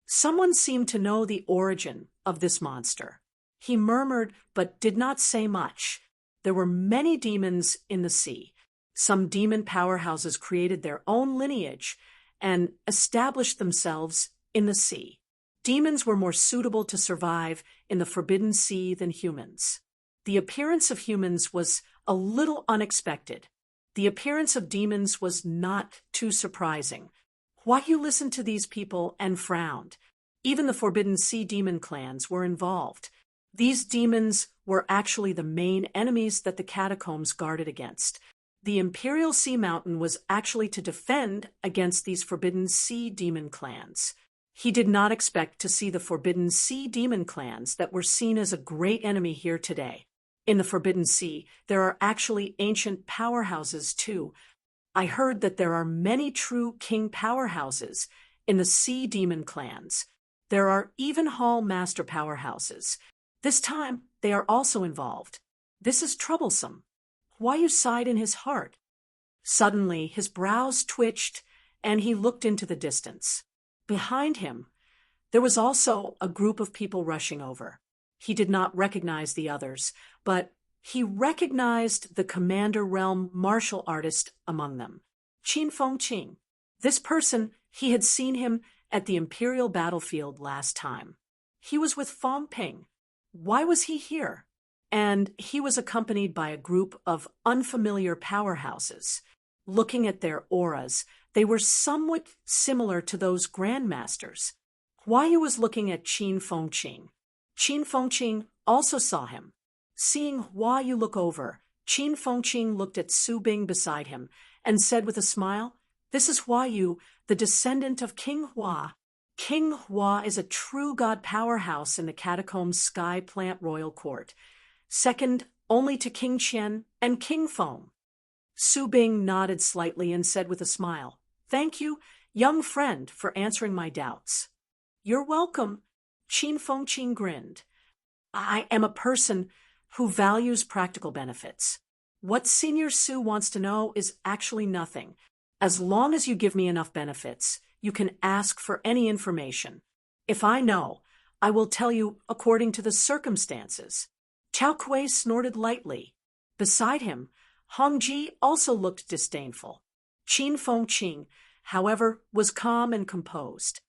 Someone seemed to know the origin of this monster. He murmured but did not say much. There were many demons in the sea. Some demon powerhouses created their own lineage and established themselves in the sea. Demons were more suitable to survive in the Forbidden Sea than humans. The appearance of humans was a little unexpected. The appearance of demons was not too surprising. Why you listened to these people and frowned? Even the Forbidden Sea demon clans were involved. These demons were actually the main enemies that the catacombs guarded against. The Imperial Sea Mountain was actually to defend against these Forbidden Sea demon clans. He did not expect to see the Forbidden Sea demon clans that were seen as a great enemy here today. In the Forbidden Sea, there are actually ancient powerhouses too. I heard that there are many true king powerhouses in the sea demon clans. There are even hall master powerhouses. This time, they are also involved. This is troublesome. Why you sighed in his heart? Suddenly, his brows twitched, and he looked into the distance. Behind him, there was also a group of people rushing over. He did not recognize the others, but he recognized the Commander Realm martial artist among them, Qin Fengqing. This person, he had seen him at the Imperial battlefield last time. He was with Fong Ping. Why was he here? And he was accompanied by a group of unfamiliar powerhouses. Looking at their auras, they were somewhat similar to those grandmasters. Huayu was looking at Qin Fengqing. Qin Fengqing also saw him. Seeing Huayu look over, Qin Fengqing looked at Su Bing beside him and said with a smile, "This is Huayu, the descendant of King Hua. King Hua is a true god powerhouse in the Catacombs Sky Plant Royal Court, second only to King Qian and King Feng." Su Bing nodded slightly and said with a smile, "Thank you, young friend, for answering my doubts." "You're welcome," Qin Fengqing grinned. "I am a person who values practical benefits. What Senior Su wants to know is actually nothing. As long as you give me enough benefits, you can ask for any information. If I know, I will tell you according to the circumstances." Chao Kuei snorted lightly. Beside him, Hongji also looked disdainful. Qin Fengqing, however, was calm and composed.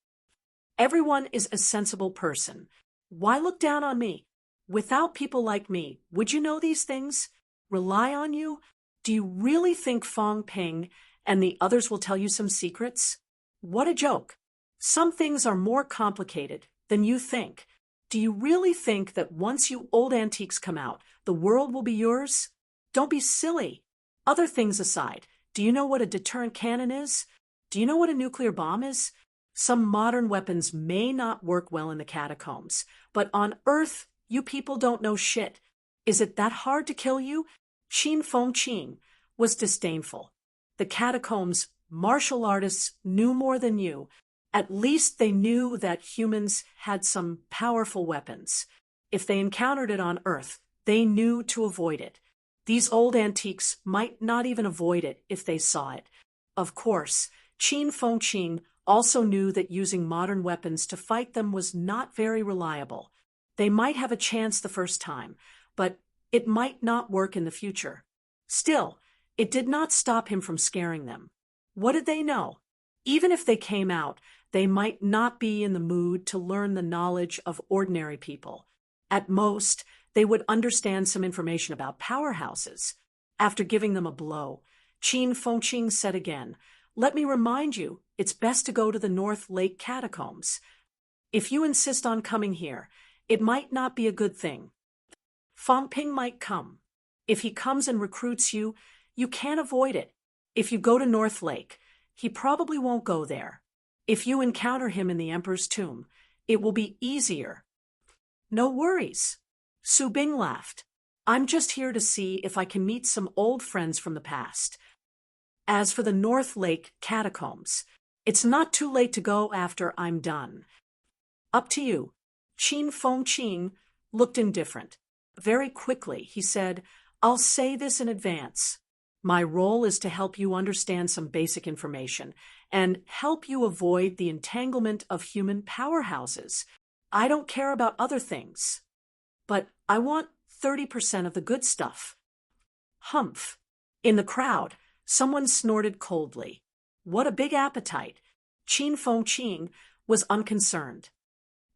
Everyone is a sensible person. Why look down on me? Without people like me, would you know these things? Rely on you? Do you really think Fang Ping and the others will tell you some secrets? What a joke. Some things are more complicated than you think. Do you really think that once you old antiques come out, the world will be yours? Don't be silly. Other things aside, do you know what a deterrent cannon is? Do you know what a nuclear bomb is? Some modern weapons may not work well in the catacombs, but on Earth, you people don't know shit. Is it that hard to kill you? Qin Fengqing was disdainful. The catacombs, martial artists knew more than you. At least they knew that humans had some powerful weapons. If they encountered it on Earth, they knew to avoid it. These old antiques might not even avoid it if they saw it. Of course, Qin Fengqing also knew that using modern weapons to fight them was not very reliable. They might have a chance the first time, but it might not work in the future. Still, it did not stop him from scaring them. What did they know? Even if they came out, they might not be in the mood to learn the knowledge of ordinary people. At most, they would understand some information about powerhouses. After giving them a blow, Qin Fengqing said again, "Let me remind you, it's best to go to the North Lake Catacombs. If you insist on coming here, it might not be a good thing. Fang Ping might come. If he comes and recruits you, you can't avoid it. If you go to North Lake, he probably won't go there. If you encounter him in the Emperor's tomb, it will be easier." "No worries." Su Bing laughed. "I'm just here to see if I can meet some old friends from the past. As for the North Lake Catacombs, it's not too late to go after I'm done. Up to you." Qin Fengqing looked indifferent. Very quickly, he said, "I'll say this in advance. My role is to help you understand some basic information and help you avoid the entanglement of human powerhouses. I don't care about other things, but I want 30% of the good stuff." Humph. In the crowd, someone snorted coldly. What a big appetite. Qin Fengqing was unconcerned.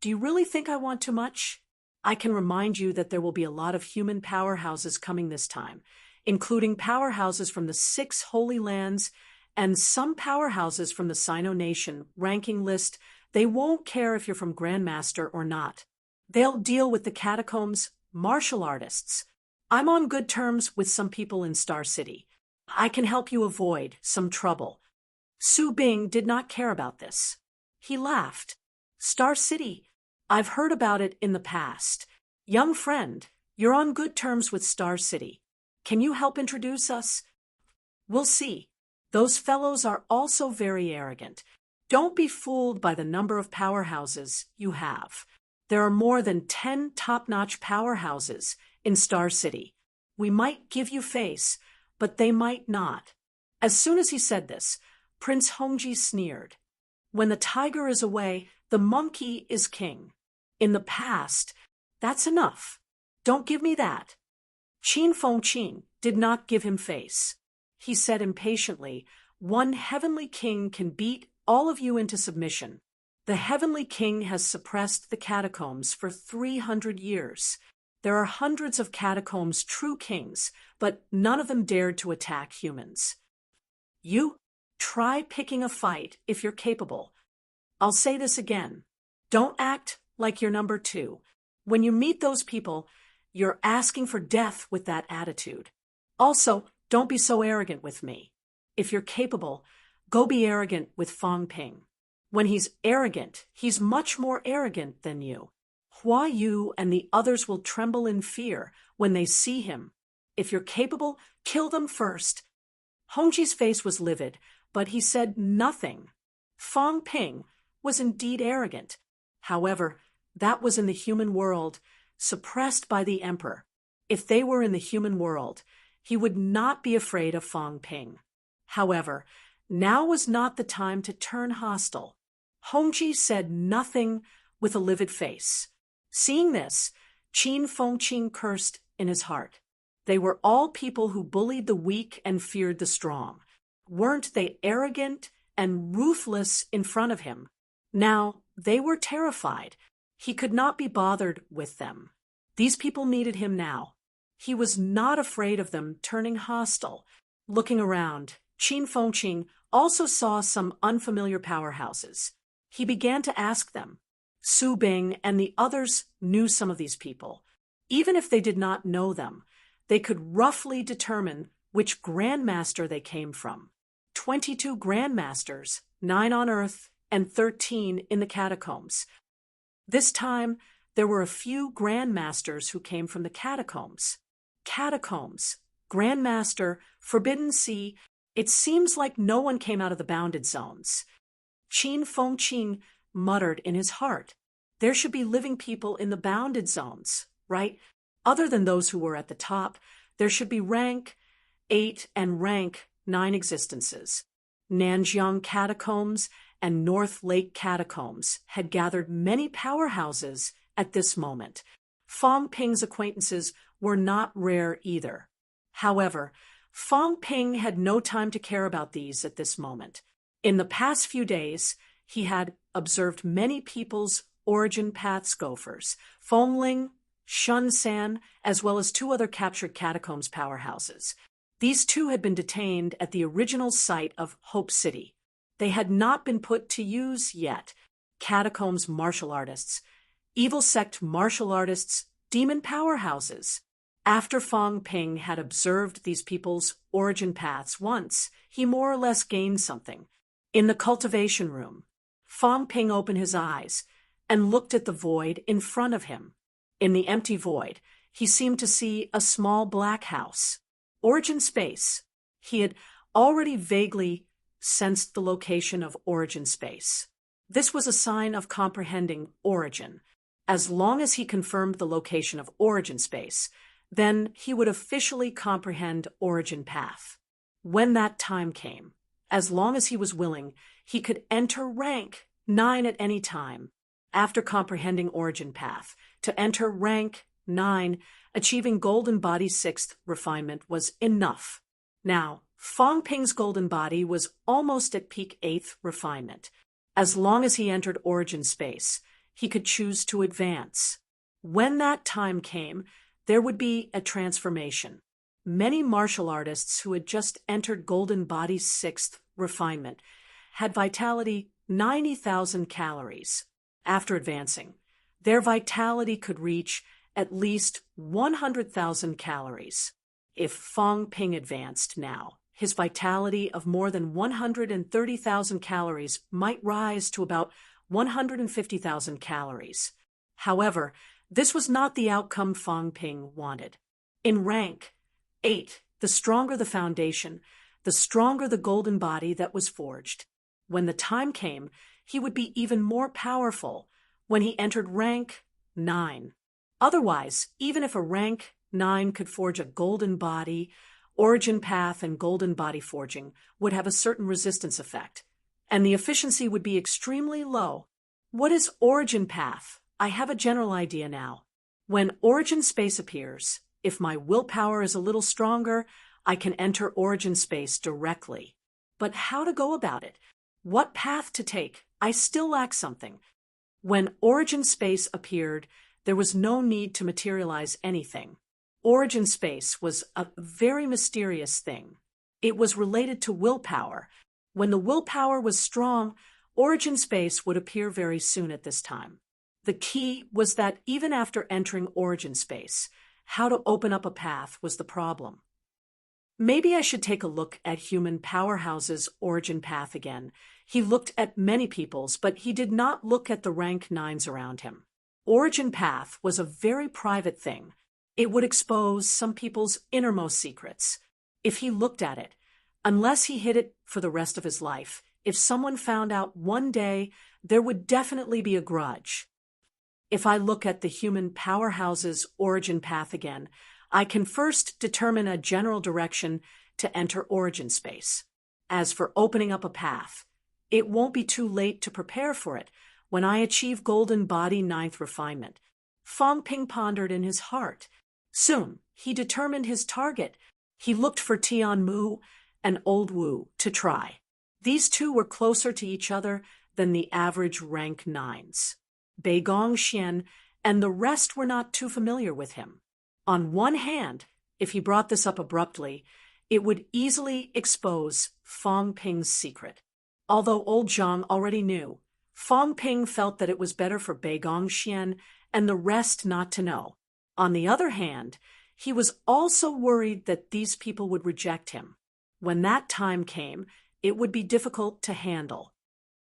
"Do you really think I want too much? I can remind you that there will be a lot of human powerhouses coming this time, including powerhouses from the 6 Holy Lands and some powerhouses from the Sino Nation ranking list. They won't care if you're from Grandmaster or not. They'll deal with the catacombs, martial artists. I'm on good terms with some people in Star City. I can help you avoid some trouble." Su Bing did not care about this. He laughed. "Star City, I've heard about it in the past. Young friend, you're on good terms with Star City. Can you help introduce us?" "We'll see. Those fellows are also very arrogant. Don't be fooled by the number of powerhouses you have. There are more than 10 top-notch powerhouses in Star City. We might give you face, but they might not." As soon as he said this, Prince Hongji sneered. "When the tiger is away, the monkey is king. In the past, that's enough. Don't give me that." Qin Fengqing did not give him face. He said impatiently, "One heavenly king can beat all of you into submission. The heavenly king has suppressed the catacombs for 300 years. There are hundreds of catacombs' true kings, but none of them dared to attack humans. You try picking a fight if you're capable. I'll say this again. Don't act like you're number 2. When you meet those people, you're asking for death with that attitude. Also, don't be so arrogant with me. If you're capable, go be arrogant with Fang Ping. When he's arrogant, he's much more arrogant than you. Hua Yu and the others will tremble in fear when they see him. If you're capable, kill them first." Hongji's face was livid, but he said nothing. Fang Ping was indeed arrogant. However, that was in the human world, suppressed by the emperor. If they were in the human world, he would not be afraid of Fang Ping. However, now was not the time to turn hostile. Hongji said nothing with a livid face. Seeing this, Qin Fengqing cursed in his heart. They were all people who bullied the weak and feared the strong. Weren't they arrogant and ruthless in front of him? Now, they were terrified. He could not be bothered with them. These people needed him now. He was not afraid of them turning hostile. Looking around, Qin Fengqing also saw some unfamiliar powerhouses. He began to ask them. Su Bing and the others knew some of these people. Even if they did not know them, they could roughly determine which grandmaster they came from. 22 grandmasters, 9 on Earth and 13 in the catacombs. This time, there were a few grandmasters who came from the catacombs. Catacombs, Grandmaster, Forbidden Sea, it seems like no one came out of the bounded zones. Qin Fengqing muttered in his heart, there should be living people in the bounded zones, right? Other than those who were at the top, there should be rank 8 and rank 9 existences. Nanjiang Catacombs and North Lake Catacombs had gathered many powerhouses at this moment. Fang Ping's acquaintances were not rare either. However, Fang Ping had no time to care about these at this moment. In the past few days, he had observed many people's origin paths gophers, Fengling, Shunsan, as well as 2 other captured catacombs powerhouses. These 2 had been detained at the original site of Hope City. They had not been put to use yet. Catacombs martial artists, evil sect martial artists, demon powerhouses. After Fang Ping had observed these people's origin paths once, he more or less gained something. In the cultivation room, Fang Ping opened his eyes and looked at the void in front of him. In the empty void, he seemed to see a small black house. Origin space. He had already vaguely sensed the location of origin space. This was a sign of comprehending origin. As long as he confirmed the location of origin space, then he would officially comprehend origin path. When that time came, as long as he was willing, he could enter rank 9 at any time. After comprehending origin path, to enter rank 9, achieving golden body 6th refinement was enough. Now, Fang Ping's golden body was almost at peak 8th refinement. As long as he entered origin space, he could choose to advance. When that time came, there would be a transformation. Many martial artists who had just entered golden body 6th refinement had vitality 90,000 calories. After advancing, their vitality could reach at least 100,000 calories. If Fang Ping advanced now, his vitality of more than 130,000 calories might rise to about 150,000 calories. However, this was not the outcome Fang Ping wanted. In rank 8, the stronger the foundation, the stronger the golden body that was forged. When the time came, he would be even more powerful when he entered rank 9. Otherwise, even if a rank 9 could forge a golden body, origin path and golden body forging would have a certain resistance effect, and the efficiency would be extremely low. What is origin path? I have a general idea now. When origin space appears, if my willpower is a little stronger, I can enter origin space directly. But how to go about it? What path to take? I still lack something. When origin space appeared, there was no need to materialize anything. Origin space was a very mysterious thing. It was related to willpower. When the willpower was strong, origin space would appear very soon at this time. The key was that even after entering origin space, how to open up a path was the problem. Maybe I should take a look at human powerhouse's origin path again. He looked at many people's, but he did not look at the rank 9s around him. Origin path was a very private thing. It would expose some people's innermost secrets. If he looked at it, unless he hid it for the rest of his life, if someone found out one day, there would definitely be a grudge. If I look at the human powerhouse's origin path again, I can first determine a general direction to enter origin space. As for opening up a path, it won't be too late to prepare for it when I achieve golden body 9th refinement. Fang Ping pondered in his heart. Soon, he determined his target. He looked for Tian Mu and Old Wu to try. These two were closer to each other than the average rank 9s. Bei Gongxian and the rest were not too familiar with him. On one hand, if he brought this up abruptly, it would easily expose Fang Ping's secret. Although old Zhang already knew, Fang Ping felt that it was better for Bei Gongxian and the rest not to know. On the other hand, he was also worried that these people would reject him. When that time came, it would be difficult to handle.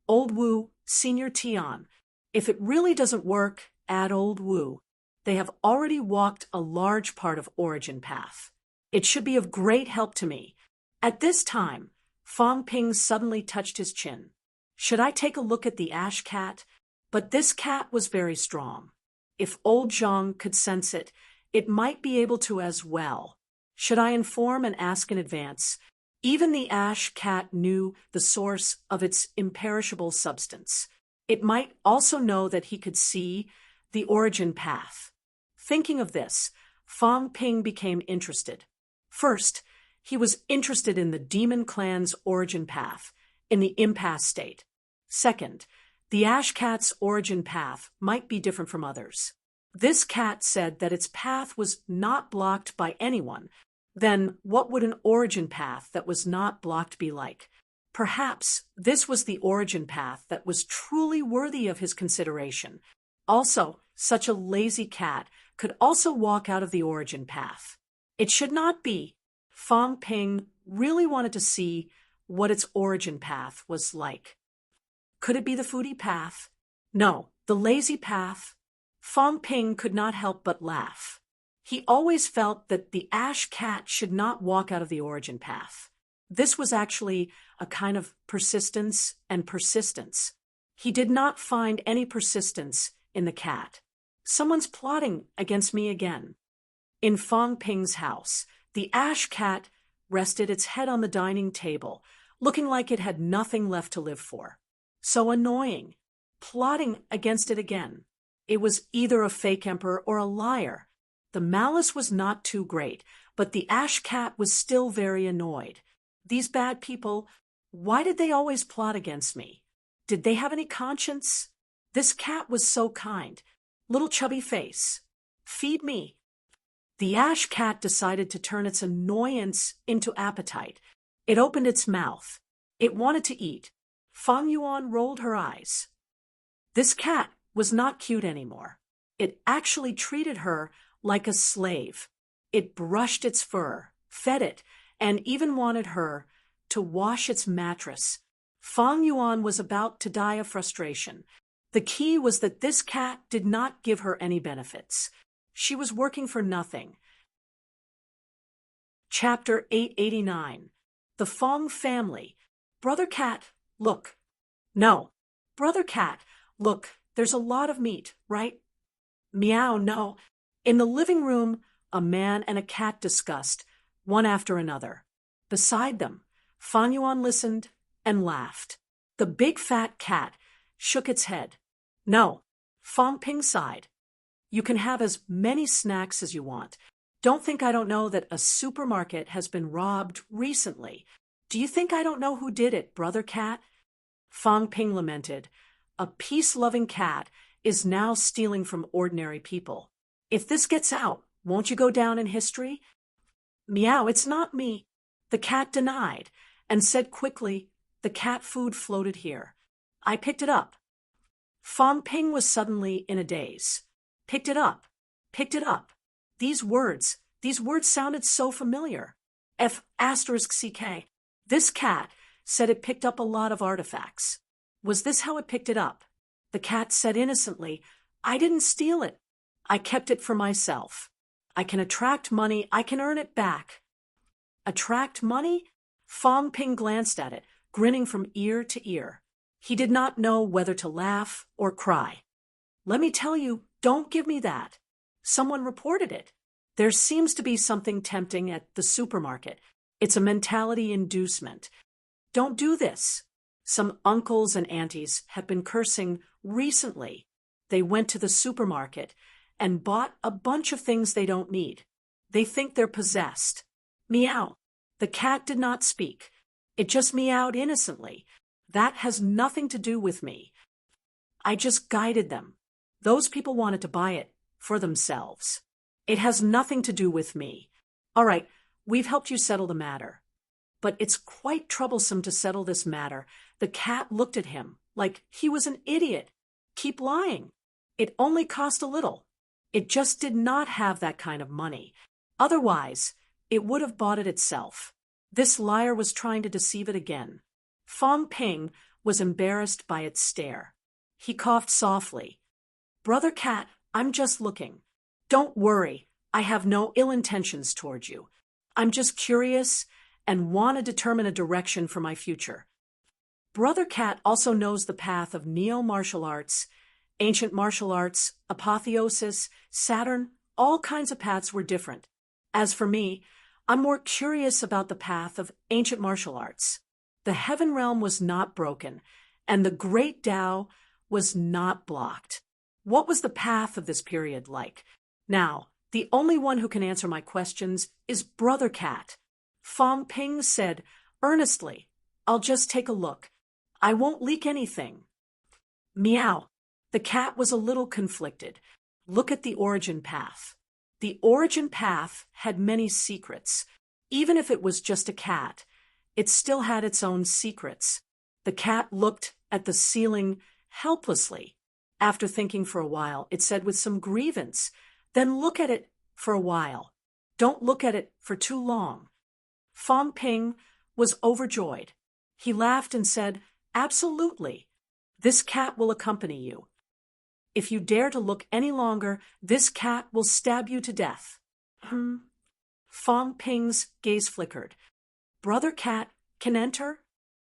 Old Wu, Senior Tian, if it really doesn't work, add Old Wu. They have already walked a large part of Origin Path. It should be of great help to me. At this time, Fang Ping suddenly touched his chin. Should I take a look at the ash cat? But this cat was very strong. If old Zhang could sense it, it might be able to as well. Should I inform and ask in advance? Even the ash cat knew the source of its imperishable substance. It might also know that he could see the origin path. Thinking of this, Fang Ping became interested. First, he was interested in the demon clan's origin path, in the impasse state. Second, the ash cat's origin path might be different from others. This cat said that its path was not blocked by anyone. Then what would an origin path that was not blocked be like? Perhaps this was the origin path that was truly worthy of his consideration. Also, such a lazy cat could also walk out of the origin path. It should not be. Fang Ping really wanted to see what its origin path was like. Could it be the foodie path? No, the lazy path. Fang Ping could not help but laugh. He always felt that the ash cat should not walk out of the origin path. This was actually a kind of persistence and persistence. He did not find any persistence in the cat. Someone's plotting against me again. In Fang Ping's house, the ash cat rested its head on the dining table, looking like it had nothing left to live for. So annoying. Plotting against it again. It was either a fake emperor or a liar. The malice was not too great, but the ash cat was still very annoyed. These bad people, why did they always plot against me? Did they have any conscience? This cat was so kind. Little chubby face. Feed me. The ash cat decided to turn its annoyance into appetite. It opened its mouth. It wanted to eat. Fang Yuan rolled her eyes. This cat was not cute anymore. It actually treated her like a slave. It brushed its fur, fed it, and even wanted her to wash its mattress. Fang Yuan was about to die of frustration. The key was that this cat did not give her any benefits. She was working for nothing. Chapter 889. The Fang Family. Brother Cat, look. No. Brother Cat, look, there's a lot of meat, right? Meow, no. In the living room, a man and a cat discussed, one after another. Beside them, Fang Yuan listened and laughed. The big fat cat shook its head. No. Fang Ping sighed. You can have as many snacks as you want. Don't think I don't know that a supermarket has been robbed recently. Do you think I don't know who did it, Brother Cat? Fang Ping lamented. A peace-loving cat is now stealing from ordinary people. If this gets out, won't you go down in history? Meow, it's not me. The cat denied and said quickly, the cat food floated here. I picked it up. Fang Ping was suddenly in a daze. Picked it up. Picked it up. These words sounded so familiar. F***CK. This cat said it picked up a lot of artifacts. Was this how it picked it up? The cat said innocently, I didn't steal it. I kept it for myself. I can attract money. I can earn it back. Attract money? Fang Ping glanced at it, grinning from ear to ear. He did not know whether to laugh or cry. Let me tell you, don't give me that. Someone reported it. There seems to be something tempting at the supermarket. It's a mentality inducement. Don't do this. Some uncles and aunties have been cursing recently. They went to the supermarket and bought a bunch of things they don't need. They think they're possessed. Meow. The cat did not speak. It just meowed innocently. That has nothing to do with me. I just guided them. Those people wanted to buy it for themselves. It has nothing to do with me. All right, we've helped you settle the matter. But it's quite troublesome to settle this matter. The cat looked at him like he was an idiot. Keep lying. It only cost a little. It just did not have that kind of money. Otherwise, it would have bought it itself. This liar was trying to deceive it again. Fong Ping was embarrassed by its stare. He coughed softly. Brother Cat, I'm just looking. Don't worry, I have no ill intentions toward you. I'm just curious and want to determine a direction for my future. Brother Cat also knows the path of neo-martial arts, ancient martial arts, apotheosis, Saturn, all kinds of paths were different. As for me, I'm more curious about the path of ancient martial arts. The heaven realm was not broken, and the great Tao was not blocked. What was the path of this period like? Now, the only one who can answer my questions is Brother Cat. Fong Ping said earnestly, I'll just take a look. I won't leak anything. Meow. The cat was a little conflicted. Look at the origin path. The origin path had many secrets. Even if it was just a cat, it still had its own secrets. The cat looked at the ceiling helplessly. After thinking for a while, it said with some grievance, Then look at it for a while. Don't look at it for too long. Fong Ping was overjoyed. He laughed and said, Absolutely. This cat will accompany you. If you dare to look any longer, this cat will stab you to death. Fong Ping's gaze flickered. Brother Cat can enter?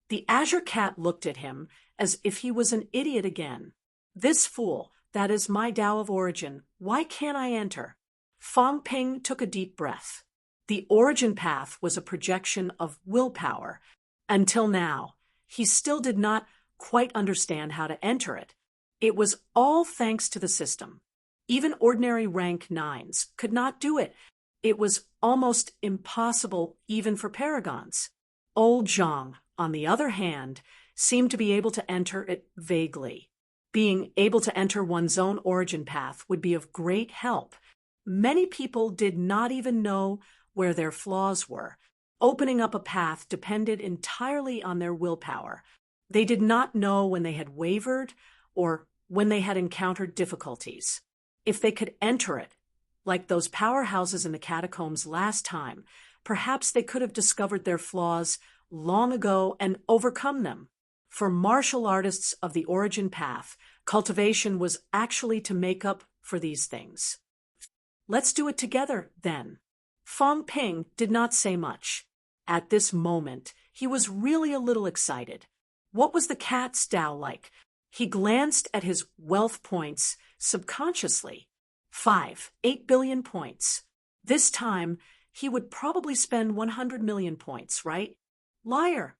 The Azure Cat looked at him as if he was an idiot again. This fool, that is my Tao of origin. Why can't I enter? Fong Ping took a deep breath. The origin path was a projection of willpower. Until now, he still did not quite understand how to enter it. It was all thanks to the system. Even ordinary rank 9s could not do it. It was almost impossible even for paragons. Old Zhang, on the other hand, seemed to be able to enter it vaguely. Being able to enter one's own origin path would be of great help. Many people did not even know where their flaws were. Opening up a path depended entirely on their willpower. They did not know when they had wavered or when they had encountered difficulties. If they could enter it, like those powerhouses in the catacombs last time, perhaps they could have discovered their flaws long ago and overcome them. For martial artists of the origin path, cultivation was actually to make up for these things. Let's do it together, then. Fong Ping did not say much. At this moment, he was really a little excited. What was the cat's Tao like? He glanced at his wealth points subconsciously. 8 billion points. This time, he would probably spend 100 million points, right? Liar!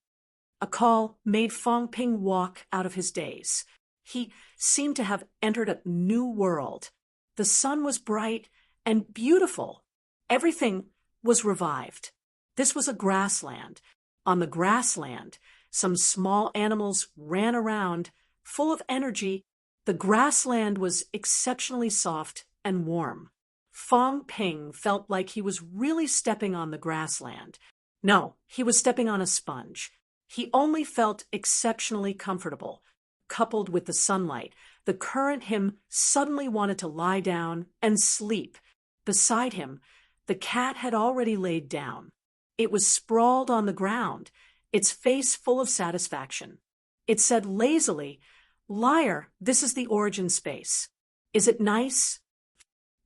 A call made Fong Ping walk out of his daze. He seemed to have entered a new world. The sun was bright and beautiful. Everything was revived. This was a grassland. On the grassland, some small animals ran around, full of energy. The grassland was exceptionally soft and warm. Fong Ping felt like he was really stepping on the grassland. No, he was stepping on a sponge. He only felt exceptionally comfortable. Coupled with the sunlight, the current him suddenly wanted to lie down and sleep. Beside him, the cat had already laid down. It was sprawled on the ground, its face full of satisfaction. It said lazily, Liar, this is the origin space. Is it nice?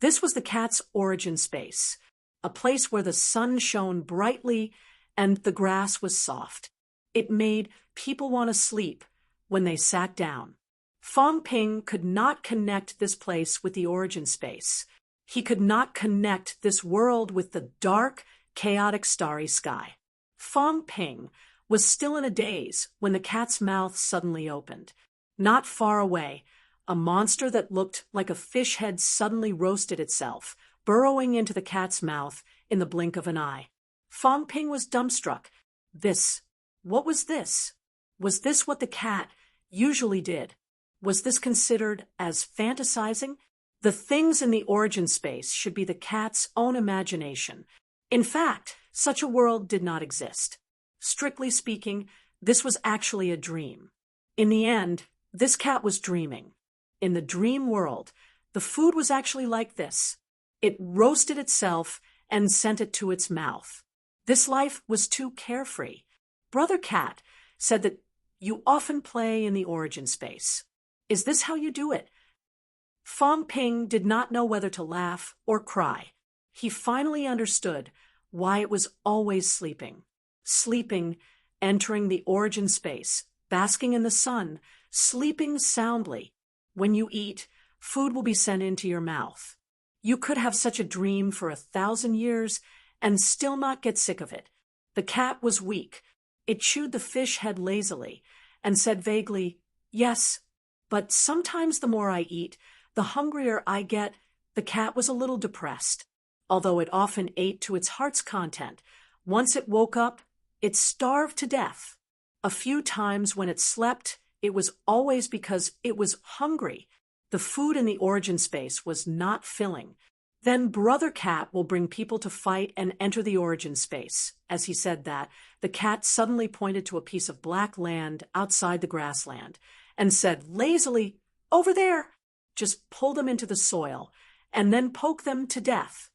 This was the cat's origin space, a place where the sun shone brightly and the grass was soft. It made people want to sleep when they sat down. Fong Ping could not connect this place with the origin space. He could not connect this world with the dark, chaotic, starry sky. Fong Ping was still in a daze when the cat's mouth suddenly opened. Not far away, a monster that looked like a fish head suddenly roasted itself, burrowing into the cat's mouth in the blink of an eye. Fong Ping was dumbstruck. What was this? Was this what the cat usually did? Was this considered as fantasizing? The things in the origin space should be the cat's own imagination. In fact, such a world did not exist. Strictly speaking, this was actually a dream. In the end, this cat was dreaming. In the dream world, the food was actually like this. It roasted itself and sent it to its mouth. This life was too carefree. Brother Cat said that you often play in the origin space. Is this how you do it? Fong Ping did not know whether to laugh or cry. He finally understood why it was always sleeping. Sleeping, entering the origin space, basking in the sun, sleeping soundly. When you eat, food will be sent into your mouth. You could have such a dream for 1,000 years and still not get sick of it. The cat was weak. It chewed the fish head lazily and said vaguely, "Yes, but sometimes the more I eat, the hungrier I get." The cat was a little depressed. Although it often ate to its heart's content, once it woke up, it starved to death. A few times when it slept, it was always because it was hungry. The food in the origin space was not filling. Then Brother Cat will bring people to fight and enter the origin space. As he said that, the cat suddenly pointed to a piece of black land outside the grassland and said lazily, "Over there!" Just pull them into the soil and then poke them to death.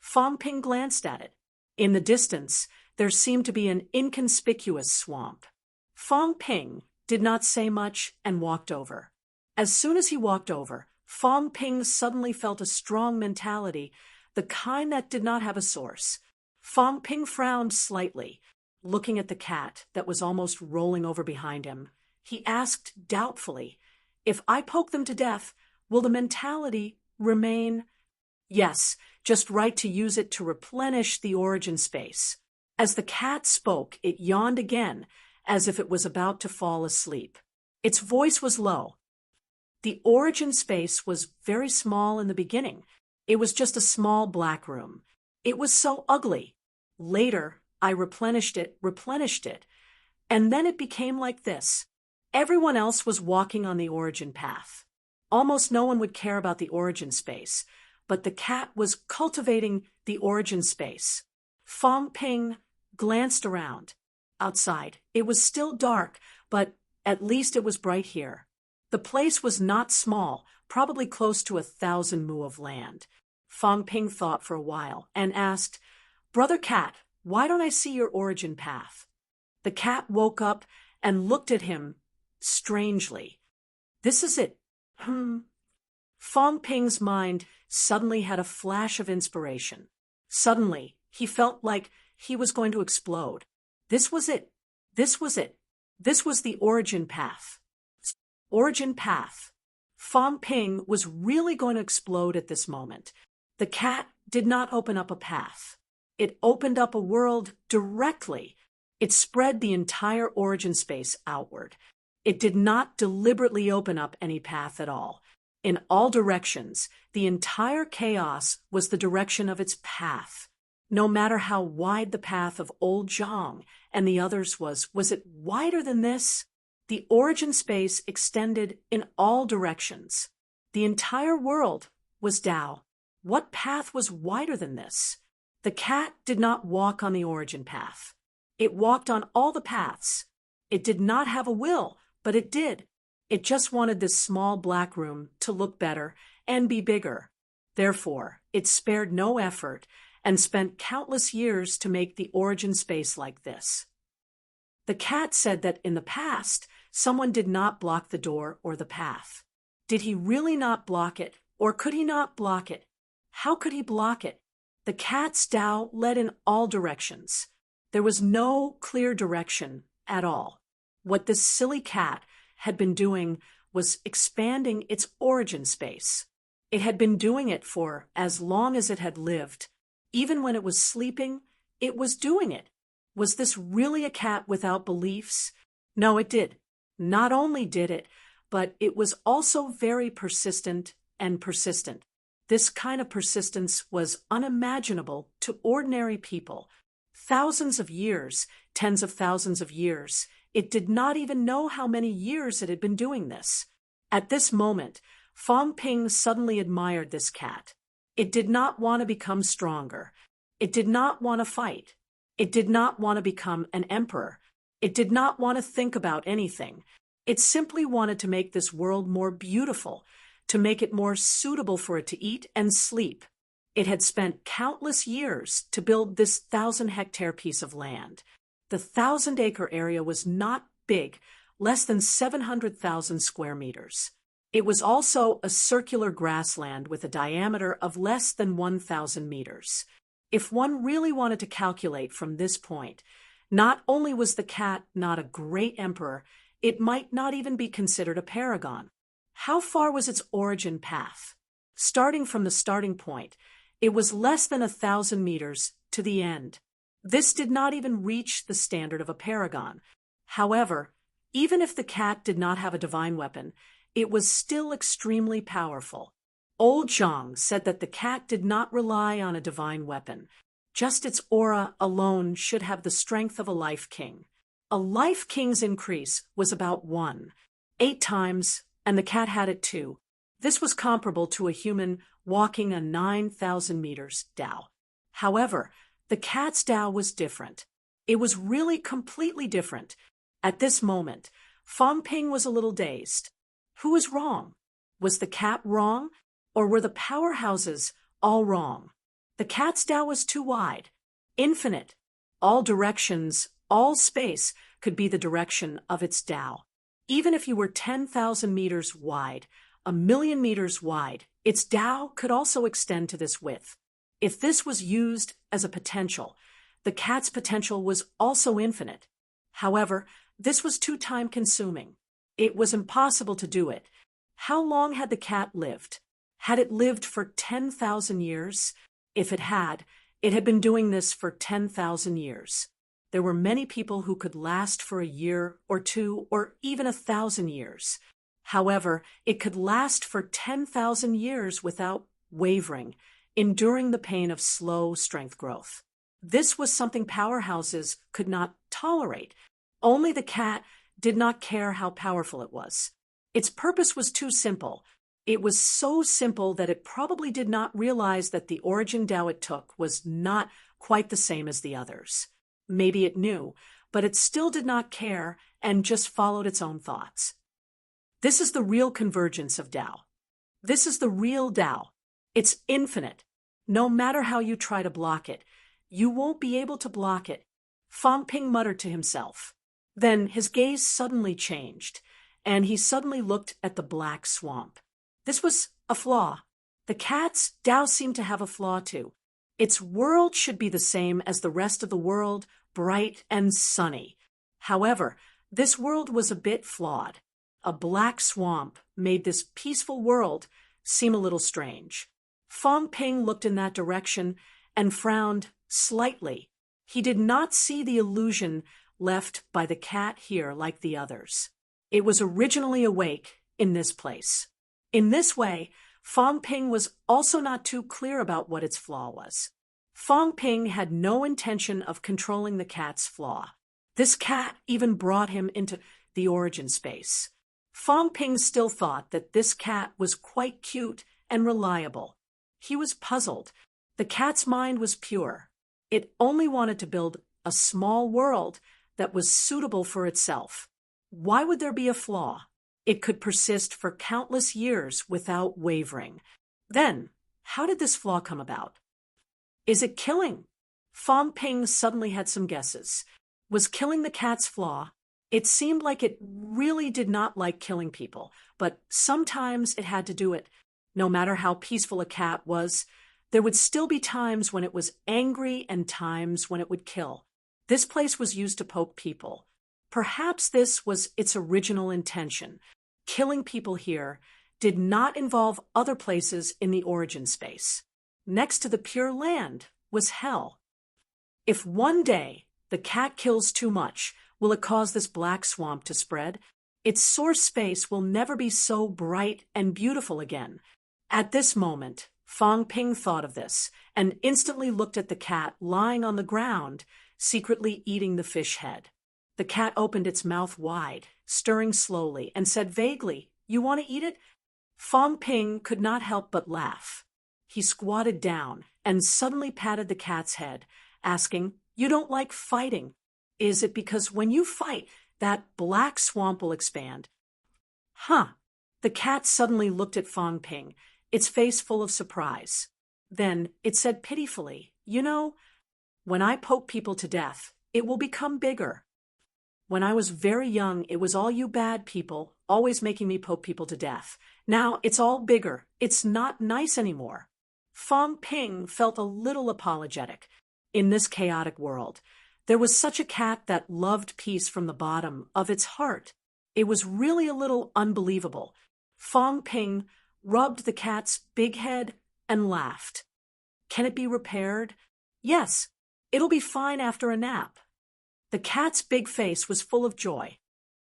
Fong Ping glanced at it. In the distance, there seemed to be an inconspicuous swamp. Fong Ping did not say much and walked over. As soon as he walked over, Fong Ping suddenly felt a strong mentality, the kind that did not have a source. Fong Ping frowned slightly, looking at the cat that was almost rolling over behind him. He asked doubtfully, "If I poke them to death, will the mentality remain?" "Yes, just right to use it to replenish the origin space." As the cat spoke, it yawned again, as if it was about to fall asleep. Its voice was low. The origin space was very small in the beginning. It was just a small black room. It was so ugly. Later, I replenished it, and then it became like this. Everyone else was walking on the origin path. Almost no one would care about the origin space, but the cat was cultivating the origin space. Fong Ping glanced around. Outside, it was still dark, but at least it was bright here. The place was not small, probably close to 1,000 mu of land. Fong Ping thought for a while and asked, "Brother Cat, why don't I see your origin path?" The cat woke up and looked at him strangely. "This is it." Fong Ping's mind suddenly had a flash of inspiration. Suddenly, he felt like he was going to explode. This was it. This was it. This was the origin path. Origin path. Fong Ping was really going to explode at this moment. The cat did not open up a path. It opened up a world directly. It spread the entire origin space outward. It did not deliberately open up any path at all. In all directions, the entire chaos was the direction of its path. No matter how wide the path of Old Zhang and the others was it wider than this? The origin space extended in all directions. The entire world was Tao. What path was wider than this? The cat did not walk on the origin path. It walked on all the paths. It did not have a will, but it did. It just wanted this small black room to look better and be bigger. Therefore, it spared no effort and spent countless years to make the origin space like this. The cat said that in the past, someone did not block the door or the path. Did he really not block it, or could he not block it? How could he block it? The cat's Tao led in all directions. There was no clear direction at all. What this silly cat had been doing was expanding its origin space. It had been doing it for as long as it had lived. Even when it was sleeping, it was doing it. Was this really a cat without beliefs? No, it did. Not only did it, but it was also very persistent and persistent. This kind of persistence was unimaginable to ordinary people. Thousands of years, tens of thousands of years, it did not even know how many years it had been doing this. At this moment, Fong Ping suddenly admired this cat. It did not want to become stronger. It did not want to fight. It did not want to become an emperor. It did not want to think about anything. It simply wanted to make this world more beautiful, to make it more suitable for it to eat and sleep. It had spent countless years to build this 1,000-hectare piece of land. The 1,000-acre area was not big, less than 700,000 square meters. It was also a circular grassland with a diameter of less than 1,000 meters. If one really wanted to calculate from this point, not only was the cat not a great emperor, it might not even be considered a paragon. How far was its origin path? Starting from the starting point, it was less than 1,000 meters to the end. This did not even reach the standard of a paragon. However, even if the cat did not have a divine weapon, it was still extremely powerful. Old Zhang said that the cat did not rely on a divine weapon. Just its aura alone should have the strength of a life king. A life king's increase was about 8 times, and the cat had it too. This was comparable to a human walking a 9,000 meters Tao. However, the cat's Tao was different. It was really completely different. At this moment, Fong Ping was a little dazed. Who was wrong? Was the cat wrong, or were the powerhouses all wrong? The cat's Tao was too wide, infinite. All directions, all space could be the direction of its Tao. Even if you were 10,000 meters wide, 1,000,000 meters wide, its Tao could also extend to this width. If this was used as a potential, the cat's potential was also infinite. However, this was too time-consuming. It was impossible to do it. How long had the cat lived? Had it lived for 10,000 years? If it had been doing this for 10,000 years. There were many people who could last for a year or two or even 1,000 years. However, it could last for 10,000 years without wavering, enduring the pain of slow strength growth. This was something powerhouses could not tolerate. Only the cat did not care how powerful it was. Its purpose was too simple. It was so simple that it probably did not realize that the origin Tao it took was not quite the same as the others. Maybe it knew, but it still did not care and just followed its own thoughts. This is the real convergence of Tao. This is the real Tao. It's infinite. No matter how you try to block it, you won't be able to block it. Fong Ping muttered to himself. Then his gaze suddenly changed, and he suddenly looked at the black swamp. This was a flaw. The cat's Tao seemed to have a flaw too. Its world should be the same as the rest of the world, bright and sunny. However, this world was a bit flawed. A black swamp made this peaceful world seem a little strange. Fong Ping looked in that direction and frowned slightly. He did not see the illusion left by the cat here like the others. It was originally awake in this place. In this way, Fong Ping was also not too clear about what its flaw was. Fong Ping had no intention of controlling the cat's flaw. This cat even brought him into the origin space. Fong Ping still thought that this cat was quite cute and reliable. He was puzzled. The cat's mind was pure. It only wanted to build a small world that was suitable for itself. Why would there be a flaw? It could persist for countless years without wavering. Then, how did this flaw come about? Is it killing? Fong Ping suddenly had some guesses. Was killing the cat's flaw? It seemed like it really did not like killing people, but sometimes it had to do it. No matter how peaceful a cat was, there would still be times when it was angry and times when it would kill. This place was used to poke people. Perhaps this was its original intention. Killing people here did not involve other places in the origin space. Next to the pure land was hell. If one day the cat kills too much, will it cause this black swamp to spread? Its source space will never be so bright and beautiful again. At this moment, Fong Ping thought of this and instantly looked at the cat lying on the ground, secretly eating the fish head. The cat opened its mouth wide, stirring slowly, and said vaguely, "You want to eat it?" Fong Ping could not help but laugh. He squatted down and suddenly patted the cat's head, asking, "You don't like fighting. Is it because when you fight, that black swamp will expand?" Huh. The cat suddenly looked at Fong Ping, its face full of surprise. Then it said pitifully, "You know, when I poke people to death, it will become bigger. When I was very young, it was all you bad people, always making me poke people to death. Now it's all bigger. It's not nice anymore." Fong Ping felt a little apologetic. In this chaotic world, there was such a cat that loved peace from the bottom of its heart. It was really a little unbelievable. Fong Ping rubbed the cat's big head and laughed. "Can it be repaired?" "Yes, it'll be fine after a nap." The cat's big face was full of joy.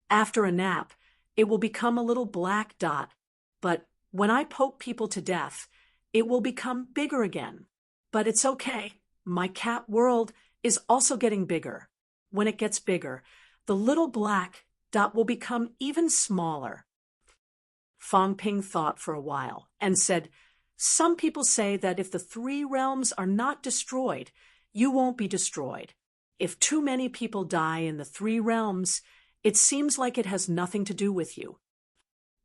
"After a nap, it will become a little black dot. But when I poke people to death, it will become bigger again. But it's okay. My cat world is also getting bigger. When it gets bigger, the little black dot will become even smaller." Fong Ping thought for a while and said, "Some people say that if the three realms are not destroyed, you won't be destroyed. If too many people die in the three realms, it seems like it has nothing to do with you.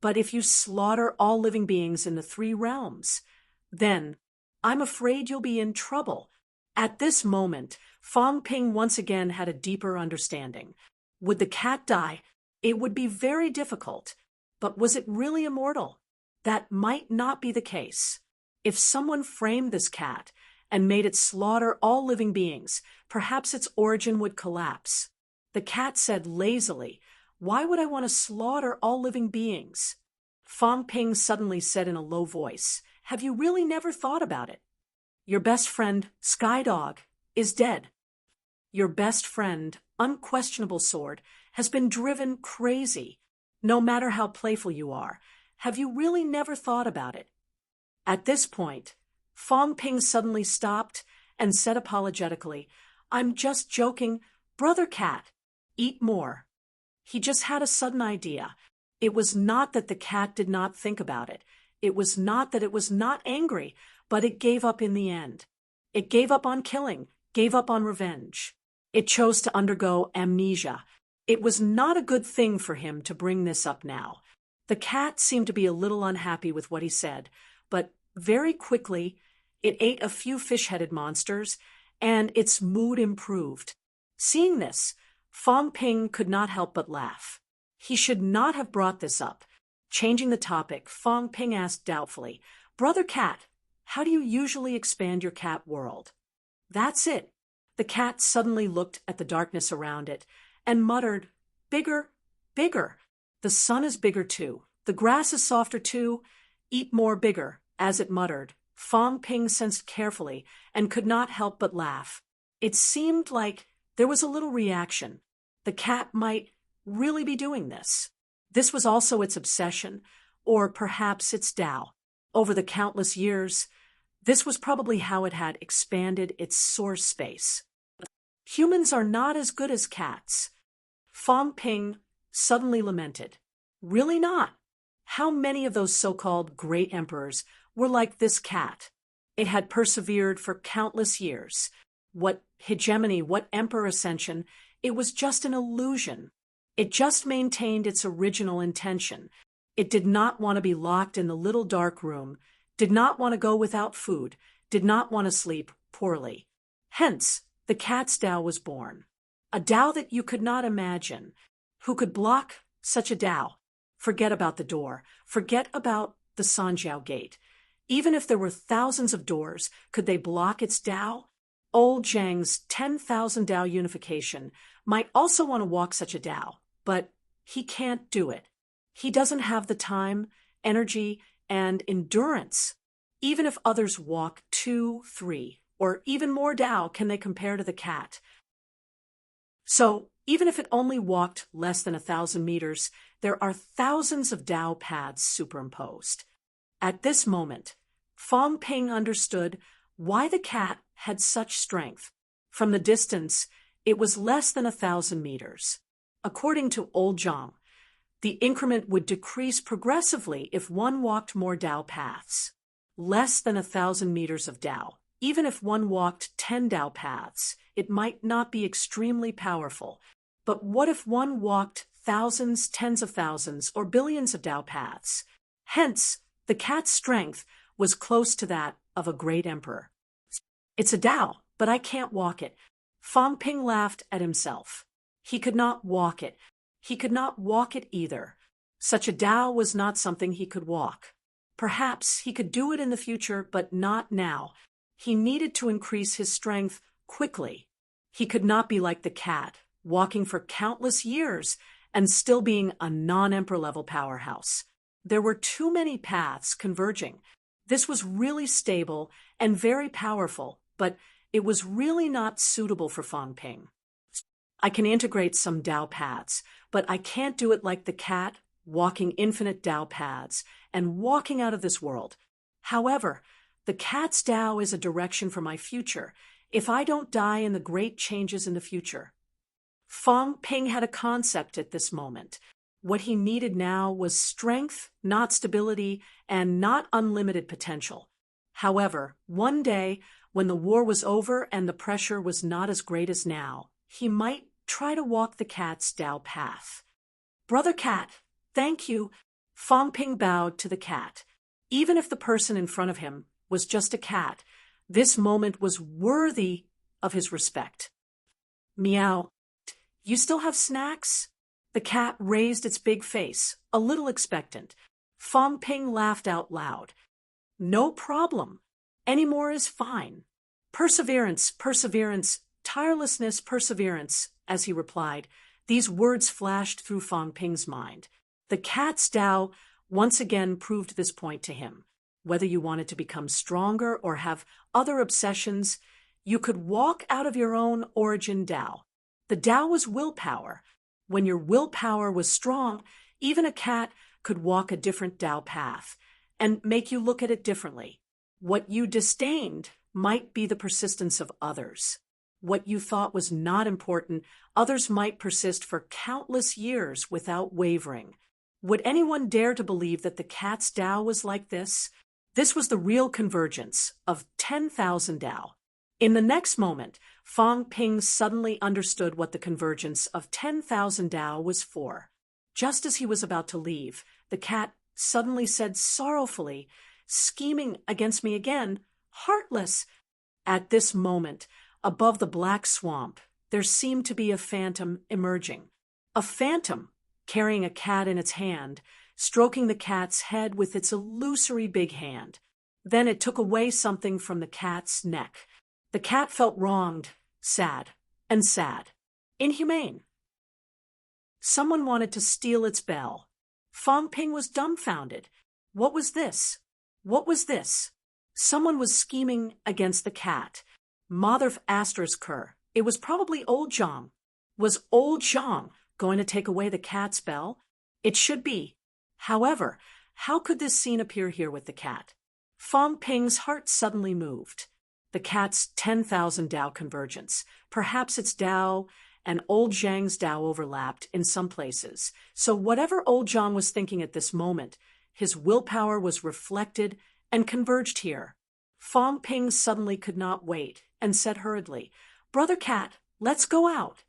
But if you slaughter all living beings in the three realms, then I'm afraid you'll be in trouble." At this moment, Fong Ping once again had a deeper understanding. Would the cat die? It would be very difficult. But was it really immortal? That might not be the case. If someone framed this cat and made it slaughter all living beings, perhaps its origin would collapse. The cat said lazily, "Why would I want to slaughter all living beings?" Fong Ping suddenly said in a low voice, "Have you really never thought about it? Your best friend, Sky Dog, is dead. Your best friend, Unquestionable Sword, has been driven crazy. No matter how playful you are, have you really never thought about it?" At this point, Fong Ping suddenly stopped and said apologetically, "I'm just joking. Brother Cat, eat more." He just had a sudden idea. It was not that the cat did not think about it. It was not that it was not angry, but it gave up in the end. It gave up on killing, gave up on revenge. It chose to undergo amnesia. It was not a good thing for him to bring this up now. The cat seemed to be a little unhappy with what he said, but very quickly it ate a few fish-headed monsters, and its mood improved. Seeing this, Fong Ping could not help but laugh. He should not have brought this up. Changing the topic, Fong Ping asked doubtfully, "Brother Cat, how do you usually expand your cat world?" "That's it." The cat suddenly looked at the darkness around it and muttered, "Bigger, bigger. The sun is bigger too. The grass is softer too. Eat more bigger." As it muttered, Fong Ping sensed carefully and could not help but laugh. It seemed like there was a little reaction. The cat might really be doing this. This was also its obsession, or perhaps its Tao. Over the countless years, this was probably how it had expanded its source space. Humans are not as good as cats. Fong Ping suddenly lamented. Really not. How many of those so-called great emperors were like this cat? It had persevered for countless years. What hegemony, what emperor ascension, it was just an illusion. It just maintained its original intention. It did not want to be locked in the little dark room, did not want to go without food, did not want to sleep poorly. Hence, the cat's Tao was born. A Tao that you could not imagine. Who could block such a Tao? Forget about the door. Forget about the Sanjiao Gate. Even if there were thousands of doors, could they block its Tao? Old Zhang's 10,000 Tao unification might also want to walk such a Tao, but he can't do it. He doesn't have the time, energy, and endurance. Even if others walk 2, 3, or even more Tao can they compare to the cat. So, even if it only walked less than 1,000 meters, there are thousands of Tao paths superimposed. At this moment, Fong Ping understood why the cat had such strength. From the distance, it was less than 1,000 meters. According to old Zhang, the increment would decrease progressively if one walked more Dao paths. Less than 1,000 meters of Dao. Even if one walked 10 Dao paths, it might not be extremely powerful. But what if one walked thousands, tens of thousands, or billions of Dao paths? Hence, the cat's strength was close to that of a great emperor. It's a Dao, but I can't walk it. Fong Ping laughed at himself. He could not walk it. He could not walk it either. Such a Dao was not something he could walk. Perhaps he could do it in the future, but not now. He needed to increase his strength quickly. He could not be like the cat, walking for countless years and still being a non-emperor level powerhouse. There were too many paths converging. This was really stable and very powerful, but it was really not suitable for Fong Ping. I can integrate some Dao paths, but I can't do it like the cat, walking infinite Dao paths and walking out of this world. However, the cat's Dao is a direction for my future, if I don't die in the great changes in the future. Fong Ping had a concept at this moment. What he needed now was strength, not stability, and not unlimited potential. However, one day, when the war was over and the pressure was not as great as now, he might try to walk the cat's Dao path. Brother Cat, thank you. Fong Ping bowed to the cat. Even if the person in front of him was just a cat, this moment was worthy of his respect. Meow. You still have snacks? The cat raised its big face, a little expectant. Fong Ping laughed out loud. No problem. Any more is fine. Perseverance, perseverance, tirelessness, perseverance, as he replied. These words flashed through Fong Ping's mind. The cat's Dao once again proved this point to him. Whether you wanted to become stronger or have other obsessions, you could walk out of your own origin Dao. The Dao was willpower. When your willpower was strong, even a cat could walk a different Dao path and make you look at it differently. What you disdained might be the persistence of others. What you thought was not important, others might persist for countless years without wavering. Would anyone dare to believe that the cat's Dao was like this? This was the real convergence of 10,000 Dao. In the next moment, Fong Ping suddenly understood what the convergence of 10,000 Dao was for. Just as he was about to leave, the cat suddenly said sorrowfully, "Scheming against me again, heartless." At this moment, above the black swamp, there seemed to be a phantom emerging. A phantom, carrying a cat in its hand, stroking the cat's head with its illusory big hand. Then it took away something from the cat's neck. The cat felt wronged, sad, inhumane. Someone wanted to steal its bell. Fong Ping was dumbfounded. What was this? What was this? Someone was scheming against the cat. Mother Aster's cur. It was probably old Zhang. Was old Zhang going to take away the cat's bell? It should be. However, how could this scene appear here with the cat? Fong Ping's heart suddenly moved. The cat's 10,000 Dao convergence. Perhaps its Dao and old Zhang's Dao overlapped in some places. So whatever old Zhang was thinking at this moment, his willpower was reflected and converged here. Fong Ping suddenly could not wait and said hurriedly, "Brother Cat, let's go out."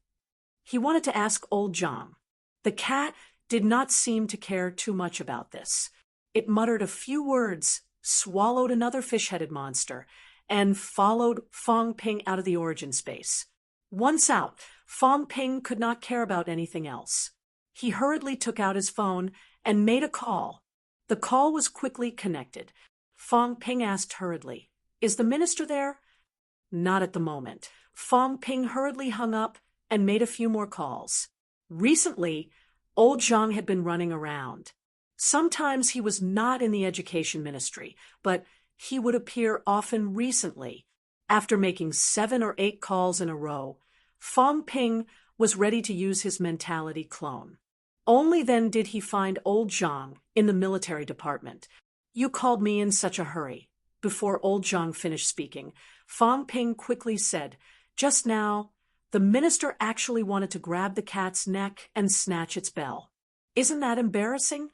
He wanted to ask old Zhang. The cat did not seem to care too much about this. It muttered a few words, swallowed another fish-headed monster, and followed Fong Ping out of the origin space. Once out, Fong Ping could not care about anything else. He hurriedly took out his phone and made a call. The call was quickly connected. Fong Ping asked hurriedly, "Is the minister there?" Not at the moment. Fong Ping hurriedly hung up and made a few more calls. Recently, old Zhang had been running around. Sometimes he was not in the education ministry, but he would appear often recently. After making 7 or 8 calls in a row, Fong Ping was ready to use his mentality clone. Only then did he find old Zhang in the military department. "You called me in such a hurry. Before old Zhang finished speaking, Fang Ping quickly said, "Just now, the minister actually wanted to grab the cat's neck and snatch its bell. Isn't that embarrassing?"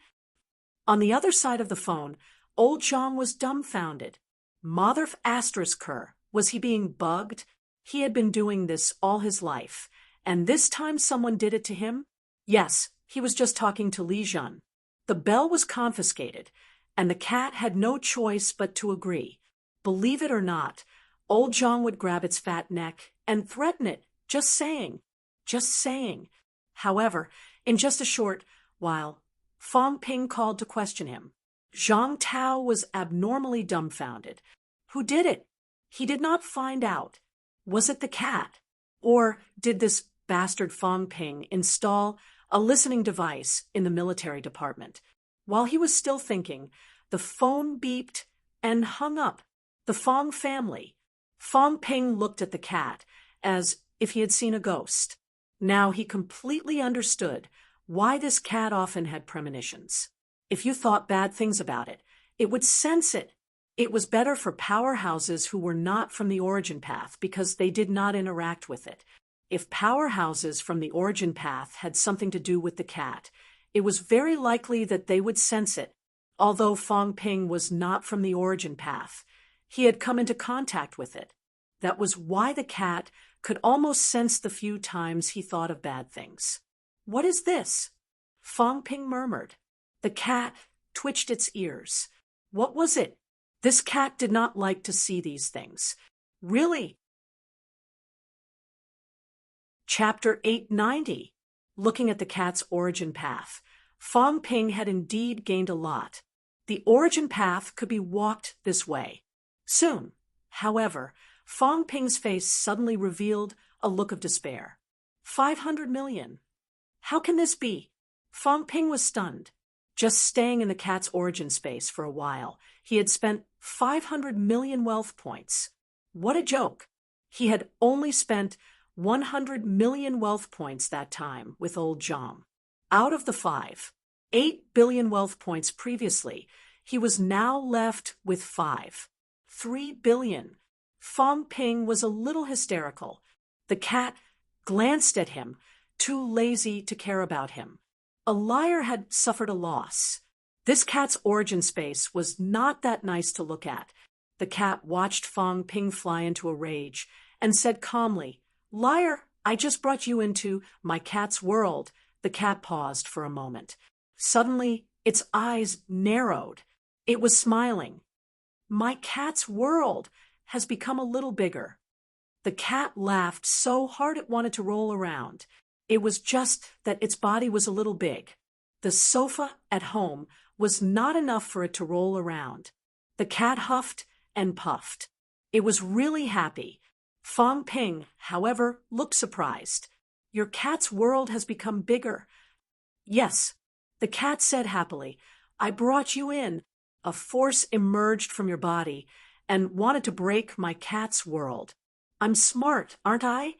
On the other side of the phone, old Zhang was dumbfounded. Mother asterisk her. Was he being bugged? He had been doing this all his life, and this time someone did it to him? Yes, he was just talking to Li Jun. The bell was confiscated, and the cat had no choice but to agree. Believe it or not, old Zhang would grab its fat neck and threaten it, just saying. However, in just a short while, Fang Ping called to question him. Zhang Tao was abnormally dumbfounded. Who did it? He did not find out. Was it the cat? Or did this bastard Fang Ping install a listening device in the military department? While he was still thinking, the phone beeped and hung up. The Fang family. Fang Ping looked at the cat as if he had seen a ghost. Now he completely understood why this cat often had premonitions. If you thought bad things about it, it would sense it. It was better for powerhouses who were not from the origin path because they did not interact with it. If powerhouses from the origin path had something to do with the cat, it was very likely that they would sense it. Although Fang Ping was not from the origin path, he had come into contact with it. That was why the cat could almost sense the few times he thought of bad things. "What is this?" Fang Ping murmured. The cat twitched its ears. What was it? This cat did not like to see these things. Really? Chapter 890. Looking at the cat's origin path. Fang Ping had indeed gained a lot. The origin path could be walked this way. Soon, however, Fang Ping's face suddenly revealed a look of despair. 500 million. How can this be? Fang Ping was stunned. Just staying in the cat's origin space for a while, he had spent 500 million wealth points. What a joke! He had only spent 100 million wealth points that time with old Zhang. Out of the 8 billion wealth points previously, he was now left with 3 billion. Fang Ping was a little hysterical. The cat glanced at him, too lazy to care about him. A liar had suffered a loss. This cat's origin space was not that nice to look at. The cat watched Fang Ping fly into a rage and said calmly, "Liar, I just brought you into my cat's world." The cat paused for a moment. Suddenly, its eyes narrowed. It was smiling. "My cat's world has become a little bigger." The cat laughed so hard it wanted to roll around. It was just that its body was a little big. The sofa at home was not enough for it to roll around. The cat huffed and puffed. It was really happy. Fang Ping, however, looked surprised. "Your cat's world has become bigger." "Yes," the cat said happily. "I brought you in. A force emerged from your body and wanted to break my cat's world. I'm smart, aren't I?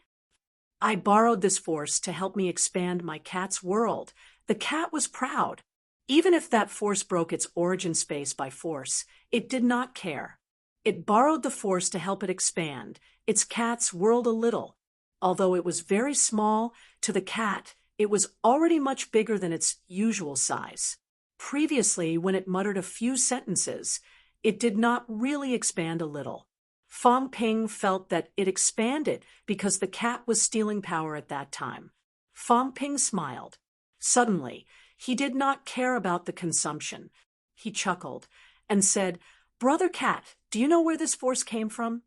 I borrowed this force to help me expand my cat's world." The cat was proud. Even if that force broke its origin space by force, it did not care. It borrowed the force to help it expand its cat's world a little. Although it was very small, to the cat, it was already much bigger than its usual size. Previously, when it muttered a few sentences, it did not really expand a little. Fang Ping felt that it expanded because the cat was stealing power at that time. Fang Ping smiled. Suddenly, he did not care about the consumption. He chuckled and said, "Brother Cat, do you know where this force came from?"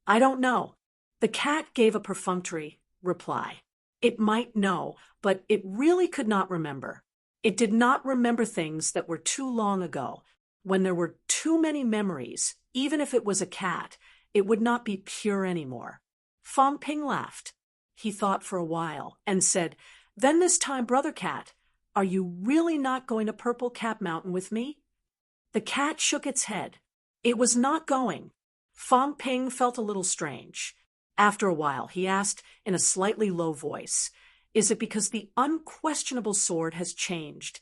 "I don't know." The cat gave a perfunctory reply. It might know, but it really could not remember. It did not remember things that were too long ago. When there were too many memories, even if it was a cat, it would not be pure anymore. Fang Ping laughed. He thought for a while and said, "Then this time, Brother Cat, are you really not going to Purple Cap Mountain with me?" The cat shook its head. It was not going. Fang Ping felt a little strange. After a while, he asked in a slightly low voice, "Is it because the unquestionable sword has changed?"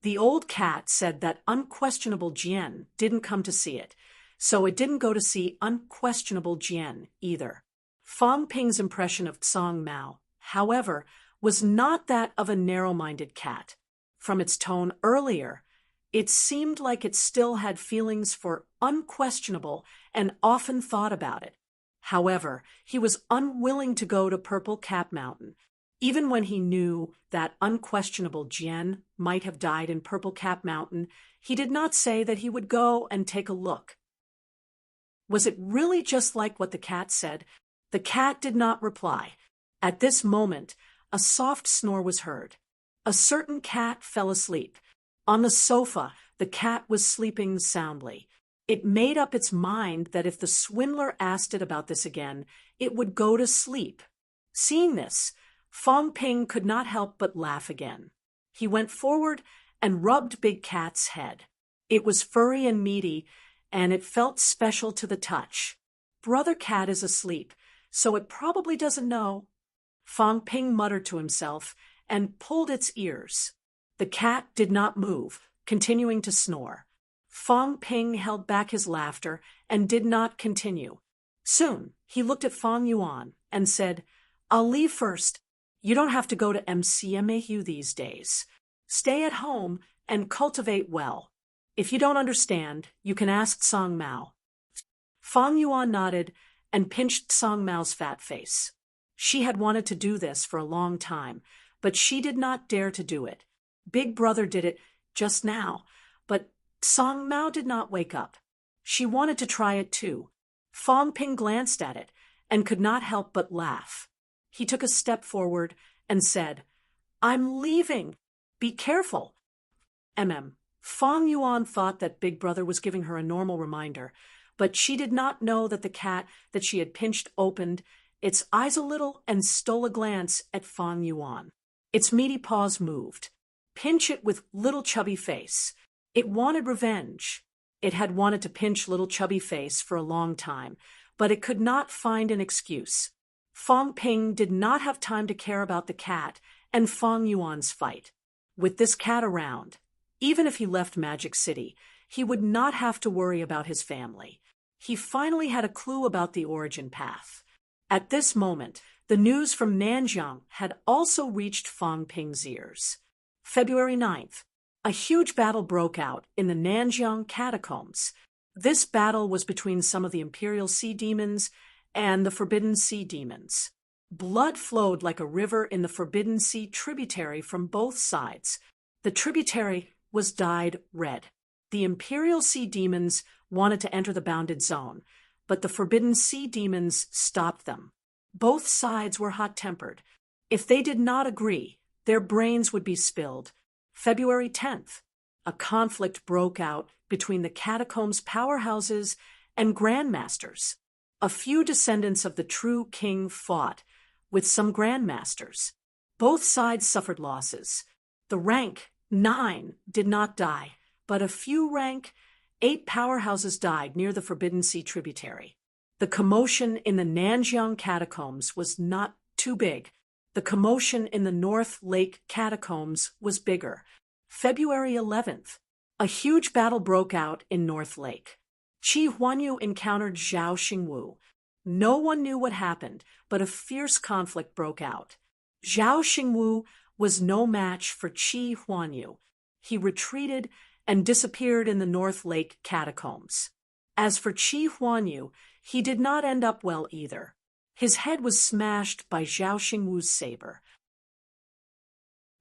The old cat said that unquestionable Jian didn't come to see it. so it didn't go to see unquestionable Jian either. Fang Ping's impression of Song Mao, however, was not that of a narrow-minded cat. From its tone earlier, it seemed like it still had feelings for unquestionable and often thought about it. However, he was unwilling to go to Purple Cap Mountain, even when he knew that unquestionable Jian might have died in Purple Cap Mountain. He did not say that he would go and take a look. Was it really just like what the cat said? The cat did not reply. At this moment, a soft snore was heard. A certain cat fell asleep. On the sofa, the cat was sleeping soundly. It made up its mind that if the swindler asked it about this again, it would go to sleep. Seeing this, Fang Ping could not help but laugh again. He went forward and rubbed Big Cat's head. It was furry and meaty, and it felt special to the touch. Brother Cat is asleep, so it probably doesn't know. Fang Ping muttered to himself and pulled its ears. The cat did not move, continuing to snore. Fang Ping held back his laughter and did not continue. Soon, he looked at Fang Yuan and said, "I'll leave first. You don't have to go to MCMAU these days. Stay at home and cultivate well. If you don't understand, you can ask Song Mao." Fang Yuan nodded and pinched Song Mao's fat face. She had wanted to do this for a long time, but she did not dare to do it. Big Brother did it just now, but Song Mao did not wake up. She wanted to try it too. Fang Ping glanced at it and could not help but laugh. He took a step forward and said, "I'm leaving. Be careful." Fang Yuan thought that Big Brother was giving her a normal reminder, but she did not know that the cat that she had pinched opened its eyes a little and stole a glance at Fang Yuan. Its meaty paws moved. Pinch it with little chubby face. It wanted revenge. It had wanted to pinch little chubby face for a long time, but it could not find an excuse. Fang Ping did not have time to care about the cat and Fang Yuan's fight. With this cat around, even if he left Magic City, he would not have to worry about his family. He finally had a clue about the origin path. At this moment, the news from Nanjiang had also reached Fang Ping's ears. February 9th, a huge battle broke out in the Nanjiang catacombs. This battle was between some of the Imperial Sea Demons and the Forbidden Sea Demons. Blood flowed like a river in the Forbidden Sea tributary from both sides. The tributary was dyed red. The Imperial Sea Demons wanted to enter the bounded zone, but the Forbidden Sea Demons stopped them. Both sides were hot-tempered. If they did not agree, their brains would be spilled. February 10th, a conflict broke out between the catacombs' powerhouses and grandmasters. A few descendants of the true king fought with some grandmasters. Both sides suffered losses. The rank 9 did not die, but a few rank 8 powerhouses died near the Forbidden Sea tributary. The commotion in the Nanjiang catacombs was not too big. The commotion in the North Lake catacombs was bigger. February 11th, a huge battle broke out in North Lake. Qi Huanyu encountered Zhao Xingwu. No one knew what happened, but a fierce conflict broke out. Zhao Xingwu was no match for Qi Huanyu. He retreated and disappeared in the North Lake catacombs. As for Qi Huanyu, he did not end up well either. His head was smashed by Zhao Xingwu's saber.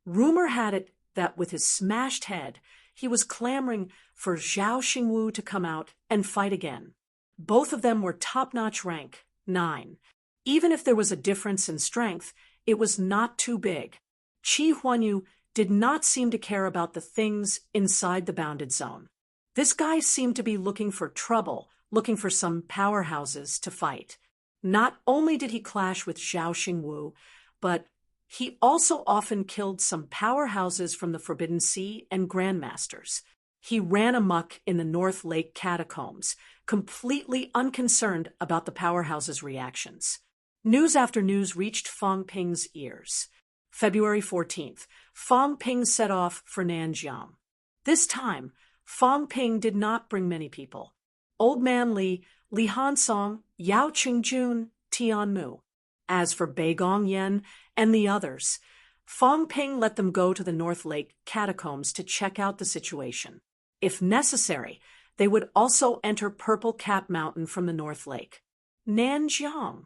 Rumor had it that with his smashed head, he was clamoring for Zhao Xingwu to come out and fight again. Both of them were top-notch rank 9. Even if there was a difference in strength, it was not too big. Qi Huanyu did not seem to care about the things inside the bounded zone. This guy seemed to be looking for trouble, looking for some powerhouses to fight. Not only did he clash with Zhao Xingwu, but he also often killed some powerhouses from the Forbidden Sea and grandmasters. He ran amok in the North Lake catacombs, completely unconcerned about the powerhouses' reactions. News after news reached Fang Ping's ears. February 14th, Fang Ping set off for Nanjiang. This time, Fang Ping did not bring many people. Old Man Li, Li Hansong, Yao Qingjun, Tianmu. As for Bei Gongyan and the others, Fong Ping let them go to the North Lake catacombs to check out the situation. If necessary, they would also enter Purple Cap Mountain from the North Lake. Nanjiang,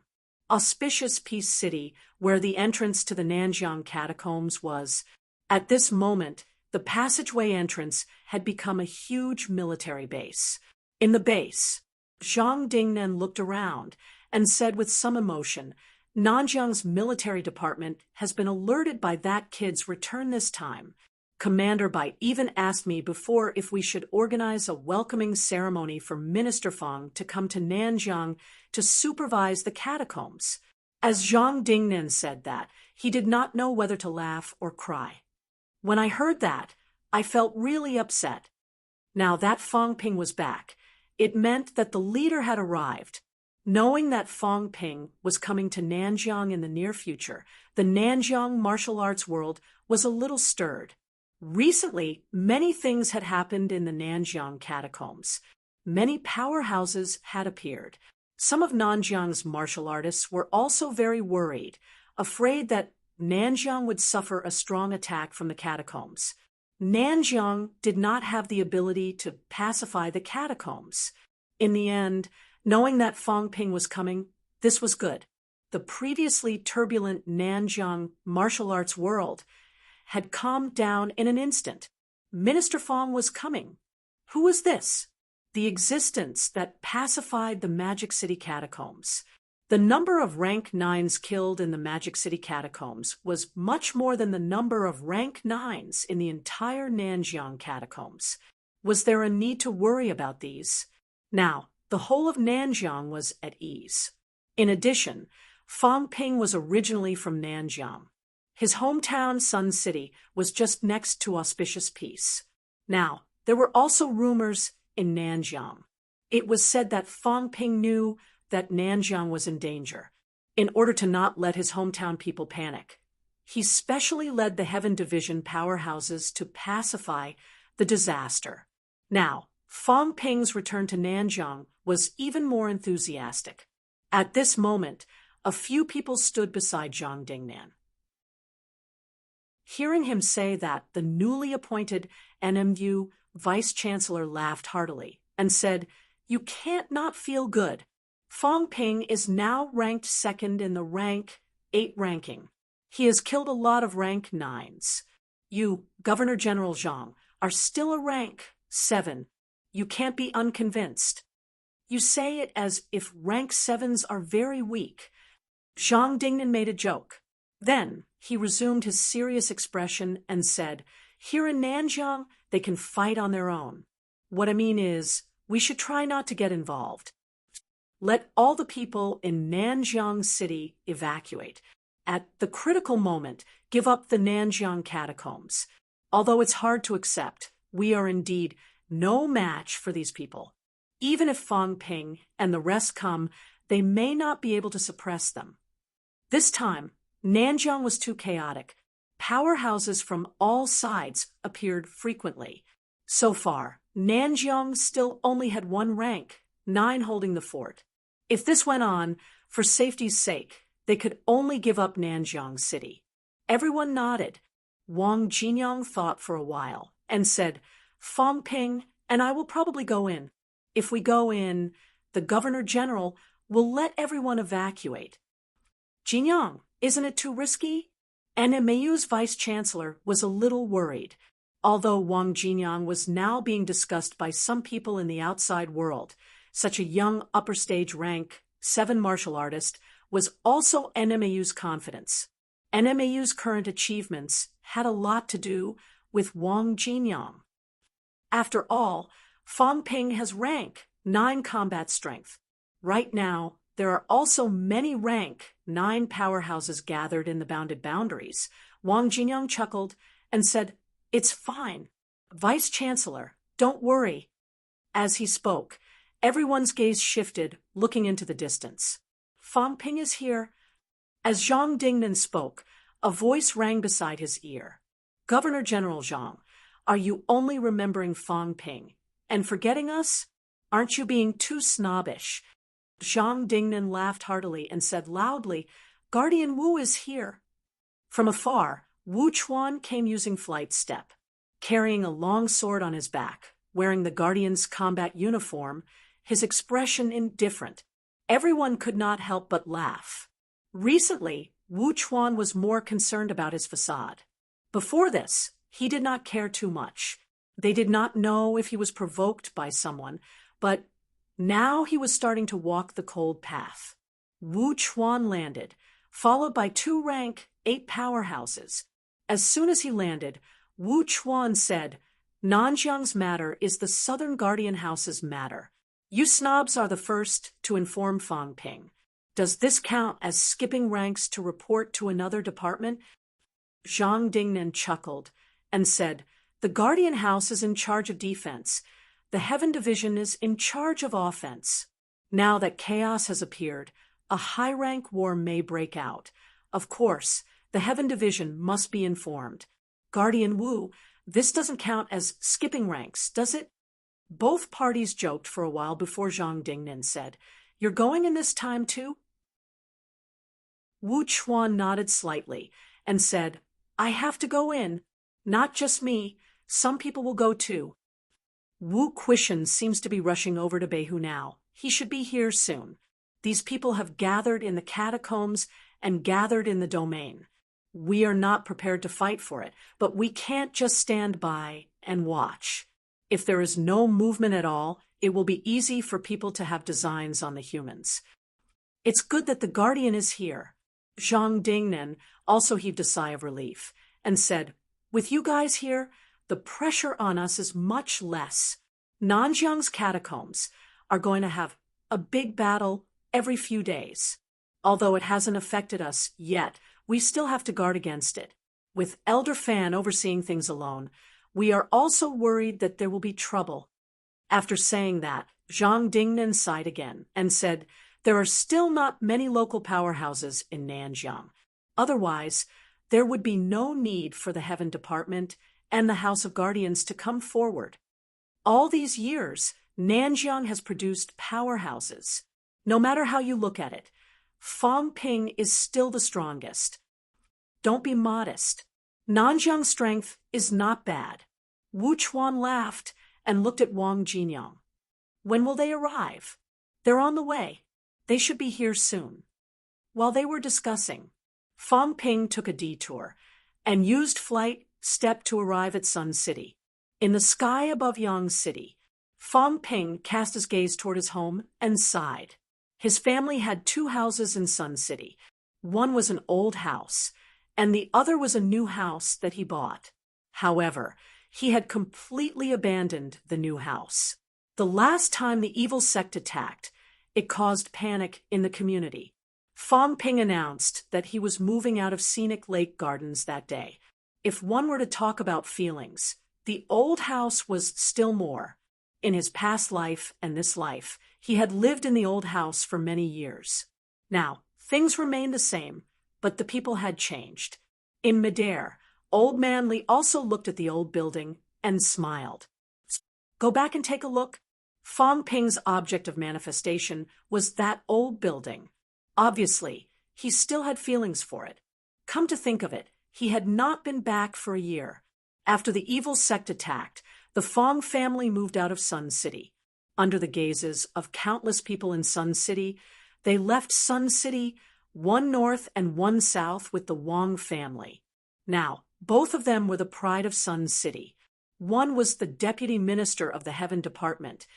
auspicious peace city where the entrance to the Nanjiang catacombs was. At this moment, the passageway entrance had become a huge military base. In the base, Zhang Dingnan looked around and said with some emotion, Nanjiang's military department has been alerted by that kid's return this time. Commander Bai even asked me before if we should organize a welcoming ceremony for Minister Fong to come to Nanjiang to supervise the catacombs. As Zhang Dingnan said that, he did not know whether to laugh or cry. When I heard that, I felt really upset. Now that Fong Ping was back, it meant that the leader had arrived. Knowing that Fong Ping was coming to Nanjiang in the near future, the Nanjiang martial arts world was a little stirred. Recently, many things had happened in the Nanjiang catacombs. Many powerhouses had appeared. Some of Nanjiang's martial artists were also very worried, afraid that Nanjiang would suffer a strong attack from the catacombs. Nanjiang did not have the ability to pacify the catacombs. In the end, knowing that Fong Ping was coming, this was good. The previously turbulent Nanjiang martial arts world had calmed down in an instant. Minister Fong was coming. Who was this? The existence that pacified the Magic City catacombs. The number of rank 9s killed in the Magic City catacombs was much more than the number of rank 9s in the entire Nanjiang catacombs. Was there a need to worry about these? Now, the whole of Nanjiang was at ease. In addition, Fong Ping was originally from Nanjiang. His hometown, Sun City, was just next to auspicious peace. Now, there were also rumors in Nanjiang. It was said that Fong Ping knew that Nanjiang was in danger. In order to not let his hometown people panic, he specially led the Heaven Division powerhouses to pacify the disaster. Now, Fong Ping's return to Nanjiang was even more enthusiastic. At this moment, a few people stood beside Zhang Dingnan. Hearing him say that, the newly appointed NMU vice-chancellor laughed heartily and said, "You can't not feel good. Fong Ping is now ranked second in the rank 8 ranking. He has killed a lot of rank 9s. You, Governor General Zhang, are still a rank 7. You can't be unconvinced. You say it as if rank 7s are very weak." Zhang Dingnan made a joke. Then he resumed his serious expression and said, "Here in Nanjiang, they can fight on their own. What I mean is, we should try not to get involved. Let all the people in Nanjiang City evacuate. At the critical moment, give up the Nanjiang catacombs. Although it's hard to accept, we are indeed no match for these people. Even if Fong Ping and the rest come, they may not be able to suppress them." This time, Nanjiang was too chaotic. Powerhouses from all sides appeared frequently. So far, Nanjiang still only had one rank, 9 holding the fort. If this went on, for safety's sake, they could only give up Nanjiang City. Everyone nodded. Wang Jinyang thought for a while and said, "Fong Ping and I will probably go in. If we go in, the Governor General will let everyone evacuate." "Jinyang, isn't it too risky?" NMAU's vice-chancellor was a little worried. Although Wang Jinyang was now being discussed by some people in the outside world, such a young upper-stage rank 7 martial artist was also NMAU's confidence. NMAU's current achievements had a lot to do with Wang Jinyang. After all, Fong Ping has rank 9 combat strength. Right now, there are also many rank 9 powerhouses gathered in the bounded boundaries. Wang Jinyang chuckled and said, "It's fine. Vice-Chancellor, don't worry." As he spoke, everyone's gaze shifted, looking into the distance. "Fong Ping is here." As Zhang Dingnan spoke, a voice rang beside his ear. "Governor General Zhang, are you only remembering Fong Ping and forgetting us? Aren't you being too snobbish? Zhang Dingnan laughed heartily and said loudly, Guardian Wu is here. From afar, Wu Chuan came using flight step, carrying a long sword on his back, wearing the Guardian's combat uniform, his expression indifferent. Everyone could not help but laugh. Recently, Wu Chuan was more concerned about his facade. Before this, he did not care too much. They did not know if he was provoked by someone, but now he was starting to walk the cold path. Wu Chuan landed, followed by 2 rank 8 powerhouses. As soon as he landed, Wu Chuan said, Nanjiang's matter is the Southern Guardian House's matter. You snobs are the first to inform Fang Ping. Does this count as skipping ranks to report to another department? Zhang Dingnan chuckled and said, The Guardian House is in charge of defense. The Heaven Division is in charge of offense. Now that chaos has appeared, a high-rank war may break out. Of course, the Heaven Division must be informed. Guardian Wu, this doesn't count as skipping ranks, does it? Both parties joked for a while before Zhang Dingnan said, You're going in this time too? Wu Chuan nodded slightly and said, I have to go in. Not just me. Some people will go too. Wu Quishan seems to be rushing over to Beihu now. He should be here soon. These people have gathered in the catacombs and gathered in the domain. We are not prepared to fight for it, but we can't just stand by and watch. If there is no movement at all, it will be easy for people to have designs on the humans. It's good that the Guardian is here. Zhang Dingnan also heaved a sigh of relief and said, With you guys here, the pressure on us is much less. Nanjiang's catacombs are going to have a big battle every few days. Although it hasn't affected us yet, we still have to guard against it. With Elder Fan overseeing things alone, we are also worried that there will be trouble. After saying that, Zhang Dingnan sighed again and said, There are still not many local powerhouses in Nanjiang. Otherwise, there would be no need for the Heaven Department and the House of Guardians to come forward. All these years, Nanjiang has produced powerhouses. No matter how you look at it, Fang Ping is still the strongest. Don't be modest. Nanjiang's strength is not bad. Wu Chuan laughed and looked at Wang Jinyang. When will they arrive? They're on the way. They should be here soon. While they were discussing, Fang Ping took a detour and used flight step to arrive at Sun City. In the sky above Yang City, Fang Ping cast his gaze toward his home and sighed. His family had 2 houses in Sun City. One was an old house, and the other was a new house that he bought. However, he had completely abandoned the new house. The last time the evil sect attacked, it caused panic in the community. Fang Ping announced that he was moving out of scenic lake gardens that day. If one were to talk about feelings, the old house was still more. In his past life and this life, he had lived in the old house for many years. Now, things remained the same, but the people had changed. In midair, Old Man Li also looked at the old building and smiled. Go back and take a look. Fang Ping's object of manifestation was that old building. Obviously, he still had feelings for it. Come to think of it, he had not been back for a year. After the evil sect attacked, the Fang family moved out of Sun City. Under the gazes of countless people in Sun City, they left Sun City, one north and one south, with the Wang family. Now, both of them were the pride of Sun City. One was the deputy minister of the Heaven Department.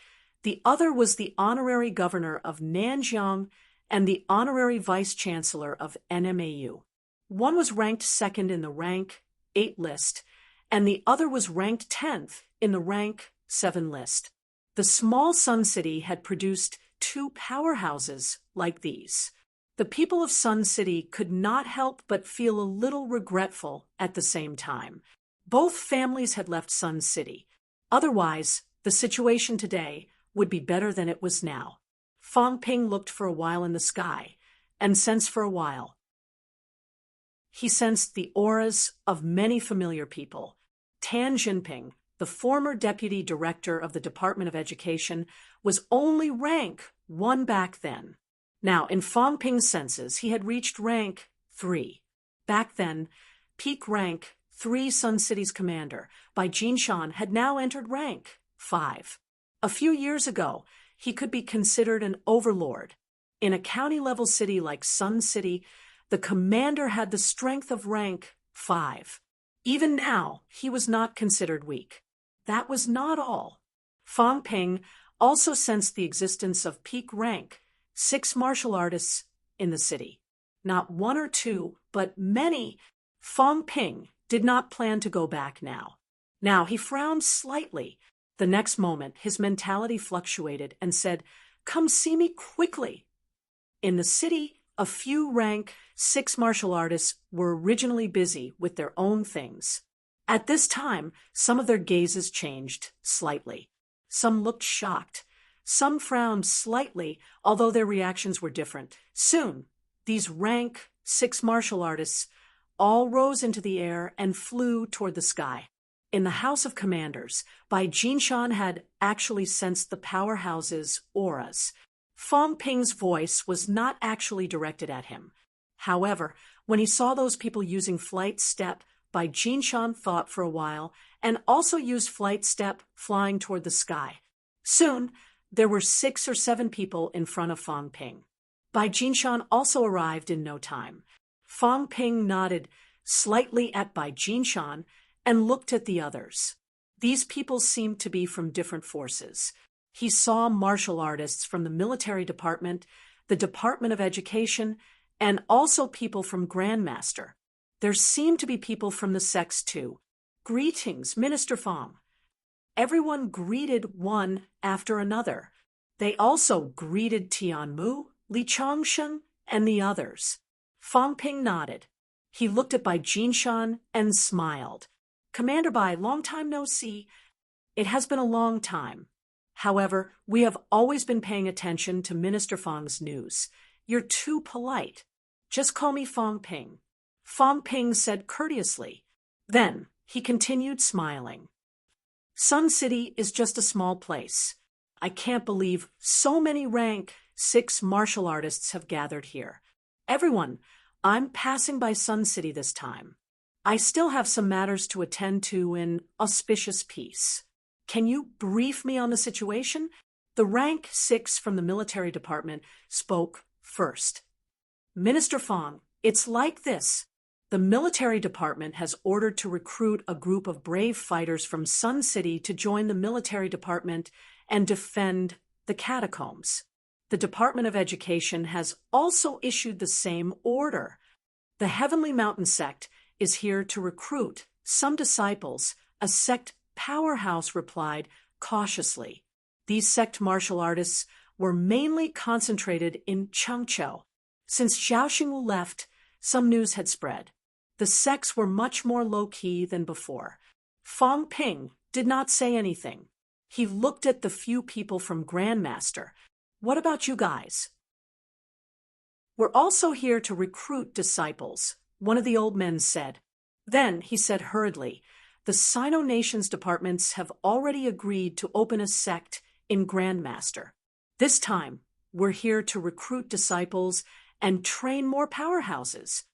The other was the honorary governor of Nanjiang and the honorary vice-chancellor of NMAU. One was ranked 2nd in the rank 8 list, and the other was ranked 10th in the rank 7 list. The small Sun City had produced 2 powerhouses like these. The people of Sun City could not help but feel a little regretful at the same time. Both families had left Sun City. Otherwise, the situation today would be better than it was now. Fang Ping looked for a while in the sky, and sensed for a while. He sensed the auras of many familiar people. Tan Jinping, the former deputy director of the Department of Education, was only rank 1 back then. Now, in Fong Ping's senses, he had reached rank 3. Back then, peak rank 3 Sun City's commander, Bai Jinshan, had now entered rank 5. A few years ago, he could be considered an overlord. In a county-level city like Sun City, the commander had the strength of rank 5. Even now, he was not considered weak. That was not all. Fong Ping also sensed the existence of peak rank 6 martial artists in the city. Not 1 or 2, but many. Fong Ping did not plan to go back now. Now he frowned slightly. The next moment, his mentality fluctuated and said, "Come see me quickly." In the city, a few rank 6 martial artists were originally busy with their own things. At this time, some of their gazes changed slightly. Some looked shocked. Some frowned slightly, although their reactions were different. Soon, these rank 6 martial artists all rose into the air and flew toward the sky. In the House of Commanders, Bai Jinshan had actually sensed the powerhouse's auras. Fong Ping's voice was not actually directed at him. However, when he saw those people using flight step, Bai Jinshan thought for a while and also used flight step, flying toward the sky. Soon, there were 6 or 7 people in front of Fong Ping. Bai Jinshan also arrived in no time. Fong Ping nodded slightly at Bai Jinshan and looked at the others. These people seemed to be from different forces. He saw martial artists from the military department, the Department of Education, and also people from Grandmaster. There seemed to be people from the sects too. "Greetings, Minister Fong." Everyone greeted one after another. They also greeted Tianmu, Li Changsheng, and the others. Fong Ping nodded. He looked at Bai Jinshan and smiled. "Commander Bai, long time no see." "It has been a long time. However, we have always been paying attention to Minister Fong's news. You're too polite. Just call me Fong Ping." Fong Ping said courteously. Then he continued smiling. "Sun City is just a small place. I can't believe so many rank 6 martial artists have gathered here. Everyone, I'm passing by Sun City this time. I still have some matters to attend to in auspicious peace. Can you brief me on the situation?" The rank 6 from the military department spoke first. "Minister Fong, it's like this. The military department has ordered to recruit a group of brave fighters from Sun City to join the military department and defend the catacombs. The Department of Education has also issued the same order. The Heavenly Mountain sect is here to recruit some disciples," a sect powerhouse replied cautiously. These sect martial artists were mainly concentrated in Chengzhou. Since Zhao Xingwu left, some news had spread. The sects were much more low-key than before. Fong Ping did not say anything. He looked at the few people from Grandmaster. "What about you guys?" "We're also here to recruit disciples," one of the old men said. Then he said hurriedly, "The Sino Nations departments have already agreed to open a sect in Grandmaster. This time, we're here to recruit disciples and train more powerhouses."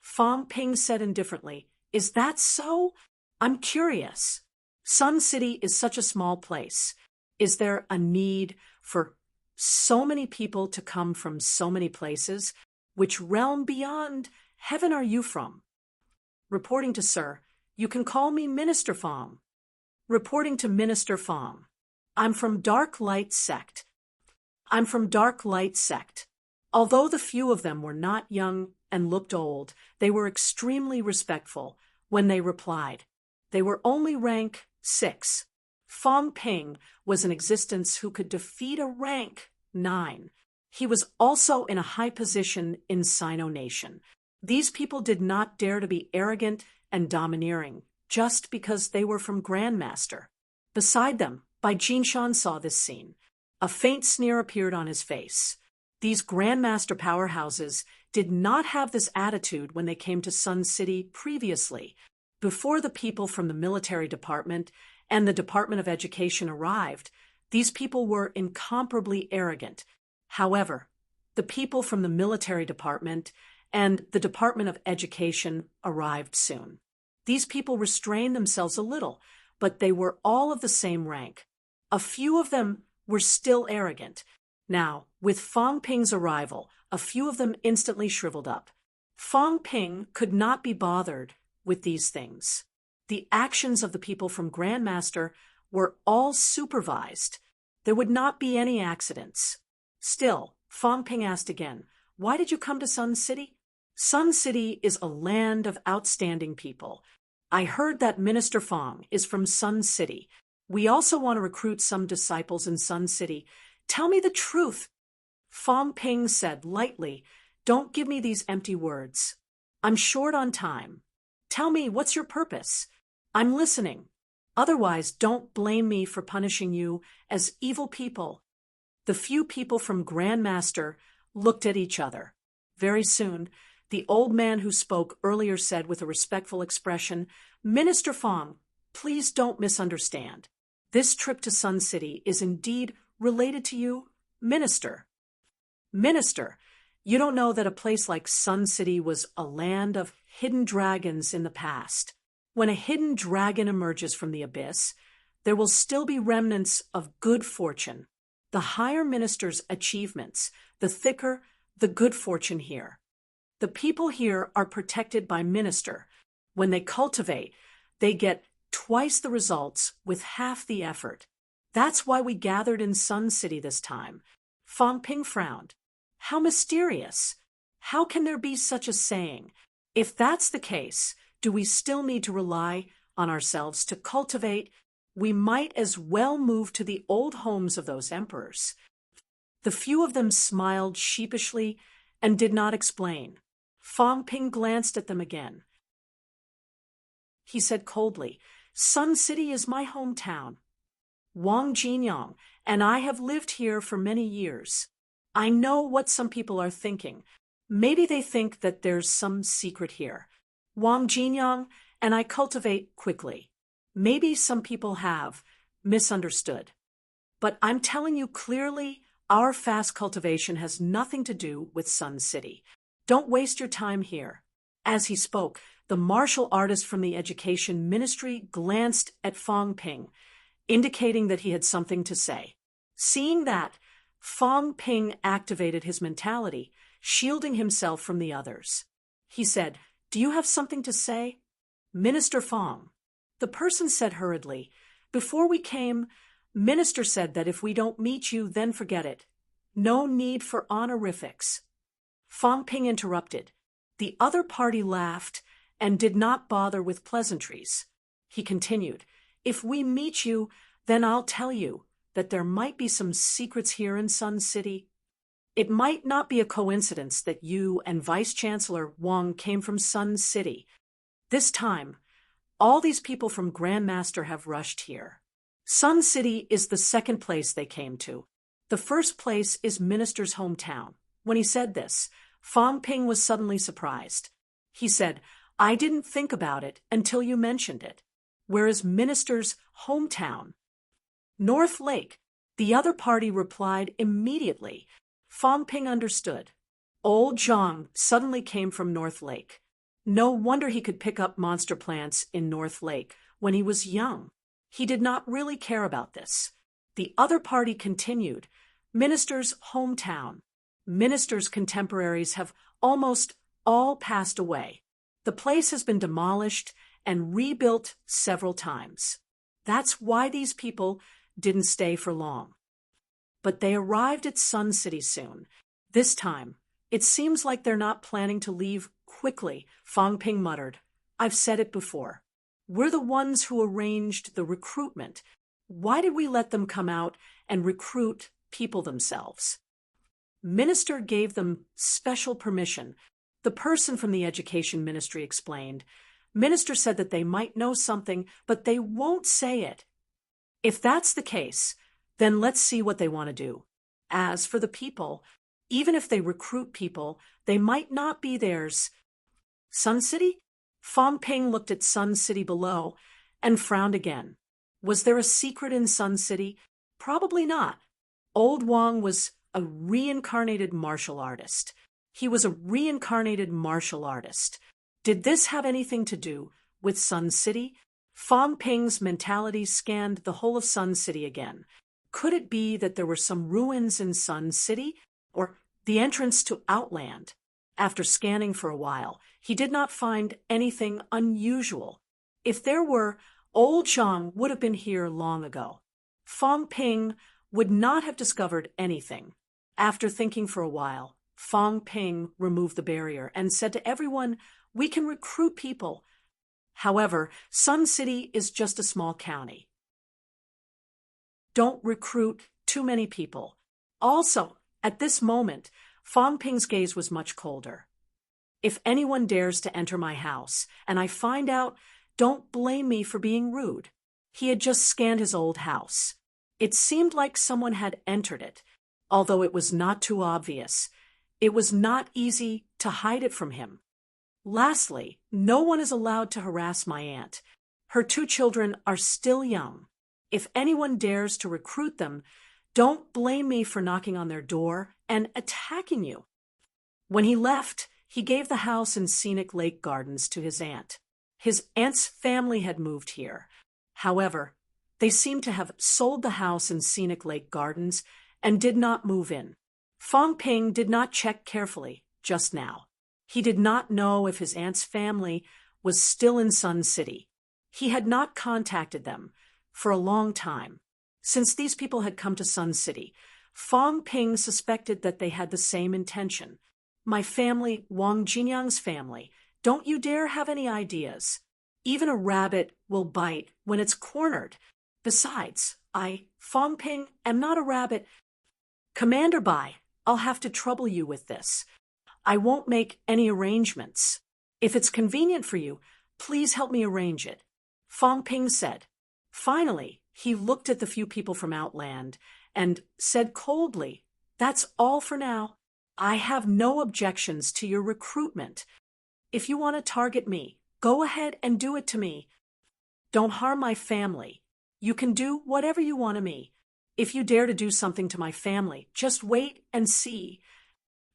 Fong Ping said indifferently, "Is that so? I'm curious. Sun City is such a small place. Is there a need for so many people to come from so many places? Which realm beyond heaven are you from?" "Reporting to Sir. You can call me Minister Fong." "Reporting to Minister Fong. I'm from Dark Light Sect." "I'm from Dark Light Sect." Although the few of them were not young and looked old, they were extremely respectful when they replied. They were only rank 6. Fong Ping was in existence who could defeat a rank 9. He was also in a high position in Sino Nation. These people did not dare to be arrogant and domineering just because they were from Grandmaster. Beside them, Bai Jinshan saw this scene. A faint sneer appeared on his face. These Grandmaster powerhouses did not have this attitude when they came to Sun City previously, before the people from the military department and the Department of Education arrived, these people were incomparably arrogant. However, the people from the military department and the Department of Education arrived soon. These people restrained themselves a little, but they were all of the same rank. A few of them were still arrogant. Now, with Fong Ping's arrival, a few of them instantly shriveled up. Fong Ping could not be bothered with these things. The actions of the people from Grandmaster were all supervised. There would not be any accidents. Still, Fong Ping asked again, "Why did you come to Sun City?" "Sun City is a land of outstanding people. I heard that Minister Fong is from Sun City. We also want to recruit some disciples in Sun City. Tell me the truth." Fong Ping said lightly, "Don't give me these empty words. I'm short on time. Tell me, what's your purpose? I'm listening. Otherwise, don't blame me for punishing you as evil people." The few people from Grandmaster looked at each other. Very soon, the old man who spoke earlier said with a respectful expression, "Minister Fong, please don't misunderstand. This trip to Sun City is indeed related to you, Minister. Minister, you don't know that a place like Sun City was a land of hidden dragons in the past. When a hidden dragon emerges from the abyss, there will still be remnants of good fortune. The higher Minister's achievements, the thicker the good fortune here. The people here are protected by Minister. When they cultivate, they get twice the results with half the effort. That's why we gathered in Sun City this time." Fong Ping frowned. "How mysterious. How can there be such a saying? If that's the case, do we still need to rely on ourselves to cultivate? We might as well move to the old homes of those emperors." The few of them smiled sheepishly and did not explain. Fong Ping glanced at them again. He said coldly, "Sun City is my hometown. Wang Jinyang and I have lived here for many years. I know what some people are thinking. Maybe they think that there's some secret here. Wang Jinyang and I cultivate quickly. Maybe some people have misunderstood. But I'm telling you clearly, our fast cultivation has nothing to do with Sun City. Don't waste your time here." As he spoke, the martial artist from the Education Ministry glanced at Fong Ping, indicating that he had something to say. Seeing that, Fong Ping activated his mentality, shielding himself from the others. He said, "Do you have something to say?" "Minister Fong." The person said hurriedly, "Before we came, Minister said that if we don't meet you, then forget it. No need for honorifics." Fong Ping interrupted. The other party laughed and did not bother with pleasantries. He continued, "If we meet you, then I'll tell you that there might be some secrets here in Sun City. It might not be a coincidence that you and Vice-Chancellor Wang came from Sun City. This time, all these people from Grandmaster have rushed here. Sun City is the second place they came to. The first place is Minister's hometown." When he said this, Fong Ping was suddenly surprised. He said, "I didn't think about it until you mentioned it. Where is Minister's hometown?" "North Lake." The other party replied immediately. Fong Ping understood. Old Zhang suddenly came from North Lake. No wonder he could pick up monster plants in North Lake when he was young. He did not really care about this. The other party continued. Minister's hometown. Minister's contemporaries have almost all passed away. The place has been demolished and rebuilt several times. That's why these people didn't stay for long. But they arrived at Sun City soon. This time, it seems like they're not planning to leave quickly, Fong Ping muttered. "I've said it before. We're the ones who arranged the recruitment. Why did we let them come out and recruit people themselves?" Minister gave them special permission. The person from the Education Ministry explained. Minister said that they might know something, but they won't say it. If that's the case, then let's see what they want to do. As for the people, even if they recruit people, they might not be theirs. Sun City? Fong Ping looked at Sun City below and frowned again. Was there a secret in Sun City? Probably not. Old Wang was a reincarnated martial artist. He was a reincarnated martial artist. Did this have anything to do with Sun City? Fang Ping's mentality scanned the whole of Sun City again. Could it be that there were some ruins in Sun City, or the entrance to Outland? After scanning for a while, he did not find anything unusual. If there were, Old Zhang would have been here long ago. Fang Ping would not have discovered anything. After thinking for a while, Fang Ping removed the barrier and said to everyone, "We can recruit people." However, Sun City is just a small county. Don't recruit too many people. Also, at this moment, Fang Ping's gaze was much colder. If anyone dares to enter my house, and I find out, don't blame me for being rude. He had just scanned his old house. It seemed like someone had entered it, although it was not too obvious. It was not easy to hide it from him. Lastly, no one is allowed to harass my aunt. Her 2 children are still young. If anyone dares to recruit them, don't blame me for knocking on their door and attacking you. When he left, he gave the house in Scenic Lake Gardens to his aunt. His aunt's family had moved here. However, they seemed to have sold the house in Scenic Lake Gardens and did not move in. Fang Ping did not check carefully just now. He did not know if his aunt's family was still in Sun City. He had not contacted them for a long time. Since these people had come to Sun City, Fang Ping suspected that they had the same intention. "My family, Wang Jinyang's family, don't you dare have any ideas. Even a rabbit will bite when it's cornered. Besides, Fang Ping, am not a rabbit. Commander Bai, I'll have to trouble you with this. I won't make any arrangements. If it's convenient for you, please help me arrange it," Fang Ping said. Finally, he looked at the few people from Outland and said coldly, "That's all for now. I have no objections to your recruitment. If you want to target me, go ahead and do it to me. Don't harm my family. You can do whatever you want to me. If you dare to do something to my family, just wait and see."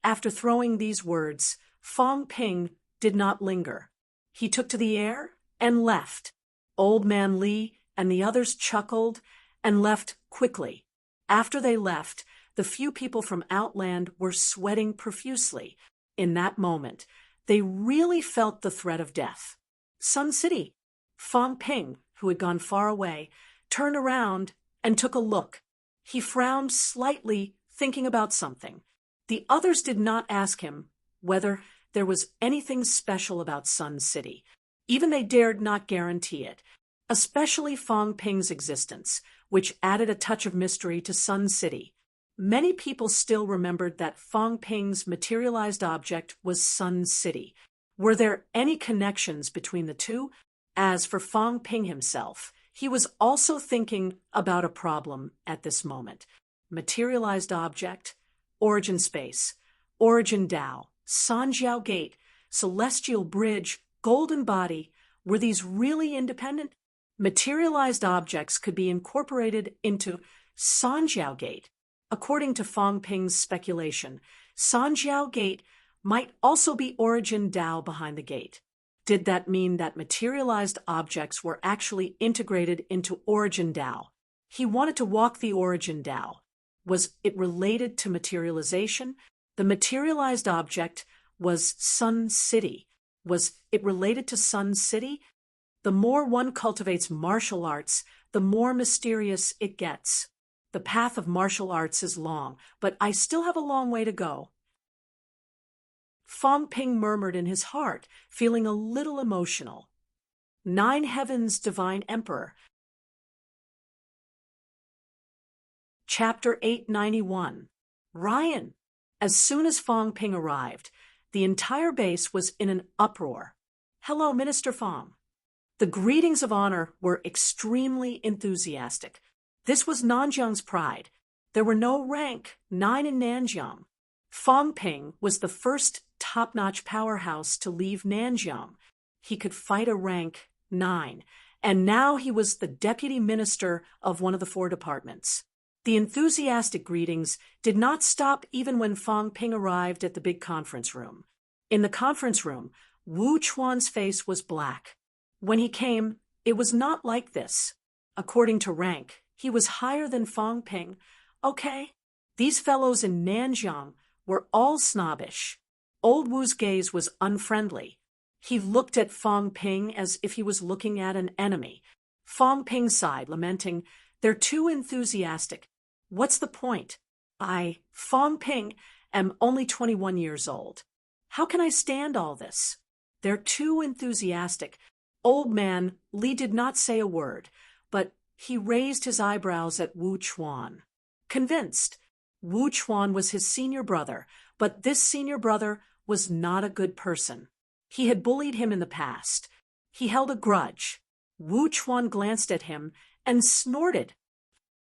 After throwing these words, Fang Ping did not linger. He took to the air and left. Old Man Li and the others chuckled and left quickly. After they left, the few people from Outland were sweating profusely. In that moment, they really felt the threat of death. Sun City. Fang Ping, who had gone far away, turned around and took a look. He frowned slightly, thinking about something. The others did not ask him whether there was anything special about Sun City. Even they dared not guarantee it, especially Fang Ping's existence, which added a touch of mystery to Sun City. Many people still remembered that Fang Ping's materialized object was Sun City. Were there any connections between the two? As for Fang Ping himself, he was also thinking about a problem at this moment. Materialized object, origin space, origin Tao, Sanjiao Gate, celestial bridge, golden body. Were these really independent? Materialized objects could be incorporated into Sanjiao Gate. According to Fang Ping's speculation, Sanjiao Gate might also be origin Tao behind the gate. Did that mean that materialized objects were actually integrated into origin Tao? He wanted to walk the origin Tao. Was it related to materialization? The materialized object was Sun City. Was it related to Sun City? The more one cultivates martial arts, the more mysterious it gets. The path of martial arts is long, but I still have a long way to go. Fang Ping murmured in his heart, feeling a little emotional. 9 Heavens, Divine Emperor. Chapter 891. Ryan. As soon as Fang Ping arrived, the entire base was in an uproar. "Hello, Minister Fang." The greetings of honor were extremely enthusiastic. This was Nanjiang's pride. There were no rank 9 in Nanjiang. Fang Ping was the first top-notch powerhouse to leave Nanjiang. He could fight a rank 9, and now he was the deputy minister of one of the 4 departments. The enthusiastic greetings did not stop even when Fang Ping arrived at the big conference room. In the conference room, Wu Chuan's face was black. When he came, it was not like this. According to rank, he was higher than Fang Ping. Okay. These fellows in Nanjiang were all snobbish. Old Wu's gaze was unfriendly. He looked at Fang Ping as if he was looking at an enemy. Fang Ping sighed, lamenting, "They're too enthusiastic. What's the point? Fang Ping, am only 21 years old. How can I stand all this? They're too enthusiastic." Old man Li did not say a word, but he raised his eyebrows at Wu Chuan. Convinced, Wu Chuan was his senior brother, but this senior brother was not a good person. He had bullied him in the past. He held a grudge. Wu Chuan glanced at him and snorted.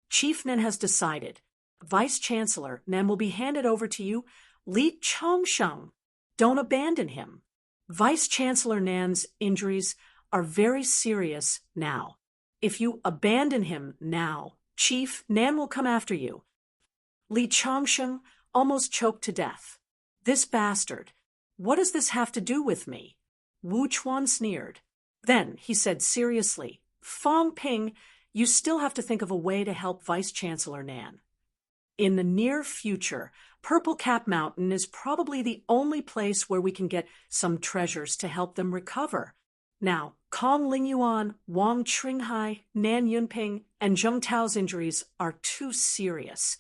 "Chief Nen has decided. Vice Chancellor Nen will be handed over to you, Li Chongsheng. Don't abandon him. Vice Chancellor Nan's injuries are very serious now. If you abandon him now, Chief Nan will come after you." Li Chongsheng almost choked to death. "This bastard. What does this have to do with me?" Wu Chuan sneered. Then he said seriously, "Fang Ping, you still have to think of a way to help Vice Chancellor Nan. In the near future, Purple Cap Mountain is probably the only place where we can get some treasures to help them recover. Now, Kong Lingyuan, Wang Qinghai, Nan Yunping, and Zheng Tao's injuries are too serious.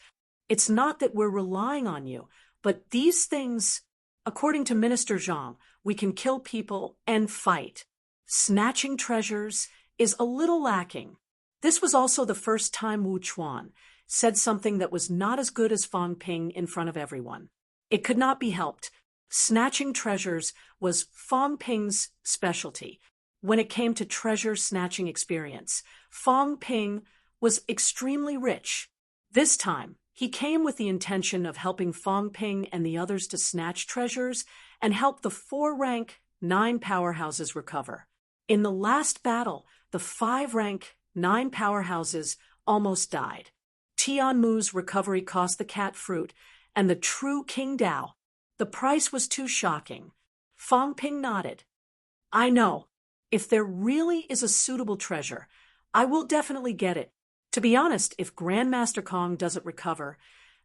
It's not that we're relying on you, but these things, according to Minister Zhang, we can kill people and fight. Snatching treasures is a little lacking." This was also the first time Wu Chuan said something that was not as good as Fang Ping in front of everyone. It could not be helped. Snatching treasures was Fang Ping's specialty. When it came to treasure snatching experience, Fang Ping was extremely rich. This time, he came with the intention of helping Fang Ping and the others to snatch treasures and help the 4-rank 9 powerhouses recover. In the last battle, the 5-rank 9 powerhouses almost died. Tian Mu's recovery cost the cat fruit, and the true King Dao. The price was too shocking. Fang Ping nodded. "I know. If there really is a suitable treasure, I will definitely get it. To be honest, if Grandmaster Kong doesn't recover,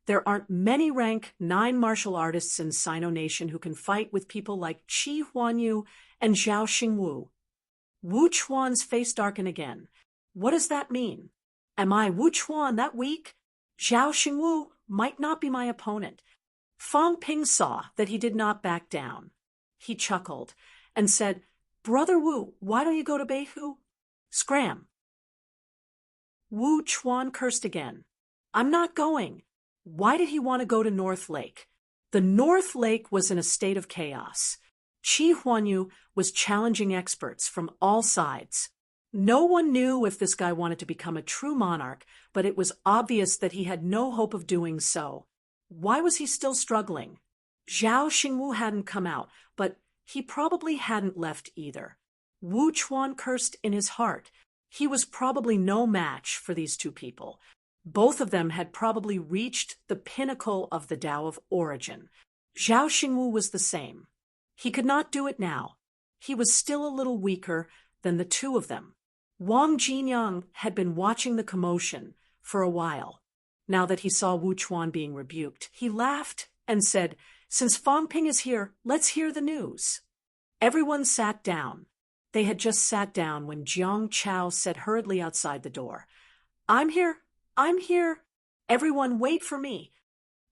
there aren't many rank 9 martial artists in Sino Nation who can fight with people like Qi Huanyu and Zhao Xingwu." Wu Chuan's face darkened again. "What does that mean? Am I Wu Chuan that weak? Zhao Xingwu might not be my opponent." Fang Ping saw that he did not back down. He chuckled and said, "Brother Wu, why don't you go to Beihu? Scram." Wu Chuan cursed again. "I'm not going." Why did he want to go to North Lake? The North Lake was in a state of chaos. Qi Huanyu was challenging experts from all sides. No one knew if this guy wanted to become a true monarch, but it was obvious that he had no hope of doing so. Why was he still struggling? Zhao Xingwu hadn't come out, but he probably hadn't left either. Wu Chuan cursed in his heart. He was probably no match for these 2 people. Both of them had probably reached the pinnacle of the Tao of origin. Zhao Xingwu was the same. He could not do it now. He was still a little weaker than the 2 of them. Wang Jinyang had been watching the commotion for a while. Now that he saw Wu Chuan being rebuked, he laughed and said, "Since Fang Ping is here, let's hear the news." Everyone sat down. They had just sat down when Jiang Chao said hurriedly outside the door, "I'm here. I'm here. Everyone wait for me."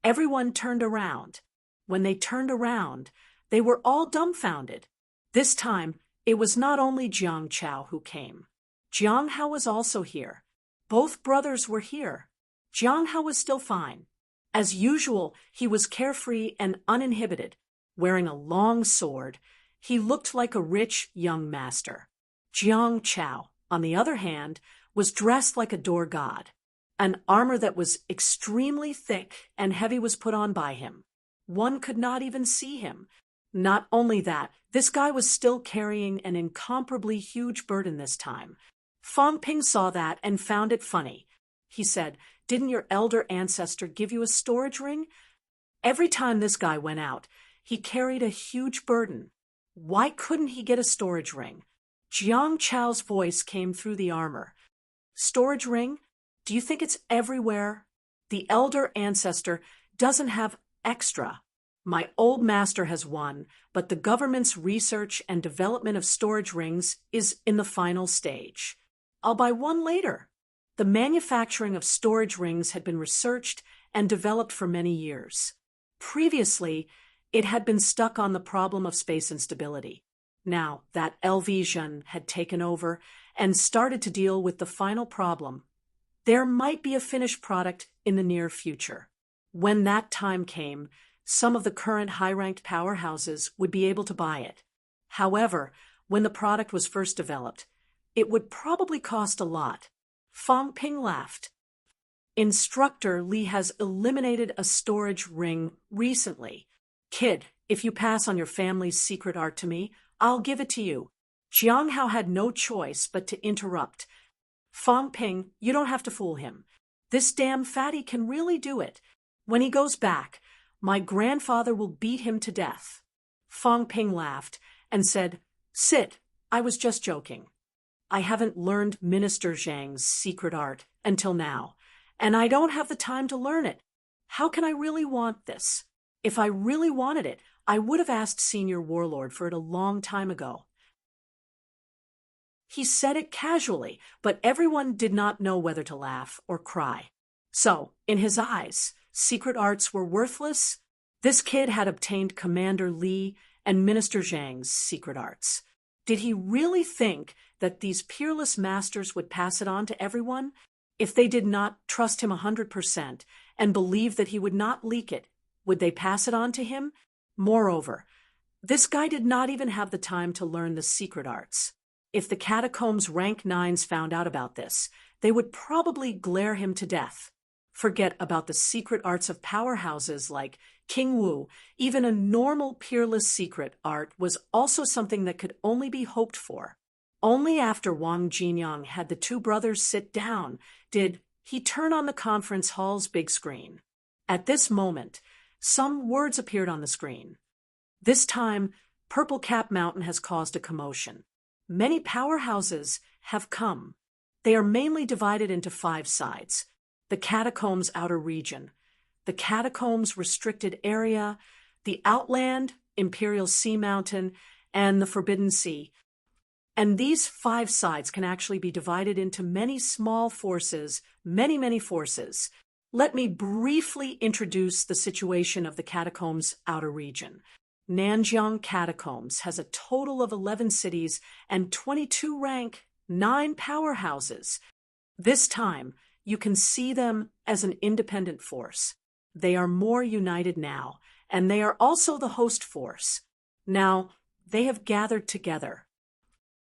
Everyone turned around. When they turned around, they were all dumbfounded. This time, it was not only Jiang Chao who came. Jiang Hao was also here. Both brothers were here. Jiang Hao was still fine. As usual, he was carefree and uninhibited, wearing a long sword. He looked like a rich young master. Jiang Chao, on the other hand, was dressed like a door god. An armor that was extremely thick and heavy was put on by him. One could not even see him. Not only that, this guy was still carrying an incomparably huge burden this time. Fang Ping saw that and found it funny. He said, "Didn't your elder ancestor give you a storage ring?" Every time this guy went out, he carried a huge burden. Why couldn't he get a storage ring? Jiang Chao's voice came through the armor. "Storage ring? Do you think it's everywhere? The elder ancestor doesn't have extra. My old master has one, but the government's research and development of storage rings is in the final stage. I'll buy one later." The manufacturing of storage rings had been researched and developed for many years. Previously, it had been stuck on the problem of space instability. Now that Elvision had taken over and started to deal with the final problem, there might be a finished product in the near future. When that time came, some of the current high-ranked powerhouses would be able to buy it. However, when the product was first developed, it would probably cost a lot. Fang Ping laughed. "Instructor Li has eliminated a storage ring recently. Kid, if you pass on your family's secret art to me, I'll give it to you." Jiang Hao had no choice but to interrupt. "Fang Ping, you don't have to fool him. This damn fatty can really do it. When he goes back, my grandfather will beat him to death." Fang Ping laughed and said, "Sit, I was just joking. I haven't learned Minister Zhang's secret art until now, and I don't have the time to learn it. How can I really want this? If I really wanted it, I would have asked Senior Warlord for it a long time ago." He said it casually, but everyone did not know whether to laugh or cry. So, in his eyes, secret arts were worthless? This kid had obtained Commander Li and Minister Zhang's secret arts. Did he really think that these peerless masters would pass it on to everyone? If they did not trust him 100% and believe that he would not leak it, would they pass it on to him? Moreover, this guy did not even have the time to learn the secret arts. If the Catacombs rank 9s found out about this, they would probably glare him to death. Forget about the secret arts of powerhouses like King Wu. Even a normal peerless secret art was also something that could only be hoped for. Only after Wang Jinyang had the two brothers sit down did he turn on the conference hall's big screen. At this moment, some words appeared on the screen. This time, Purple Cap Mountain has caused a commotion. Many powerhouses have come. They are mainly divided into 5 sides: the Catacombs Outer Region, the Catacombs Restricted Area, the Outland, Imperial Sea Mountain, and the Forbidden Sea. And these 5 sides can actually be divided into many small forces, many forces. Let me briefly introduce the situation of the Catacombs Outer Region. Nanjiang Catacombs has a total of 11 cities and 22 rank 9 powerhouses. This time, you can see them as an independent force. They are more united now, and they are also the host force. Now, they have gathered together.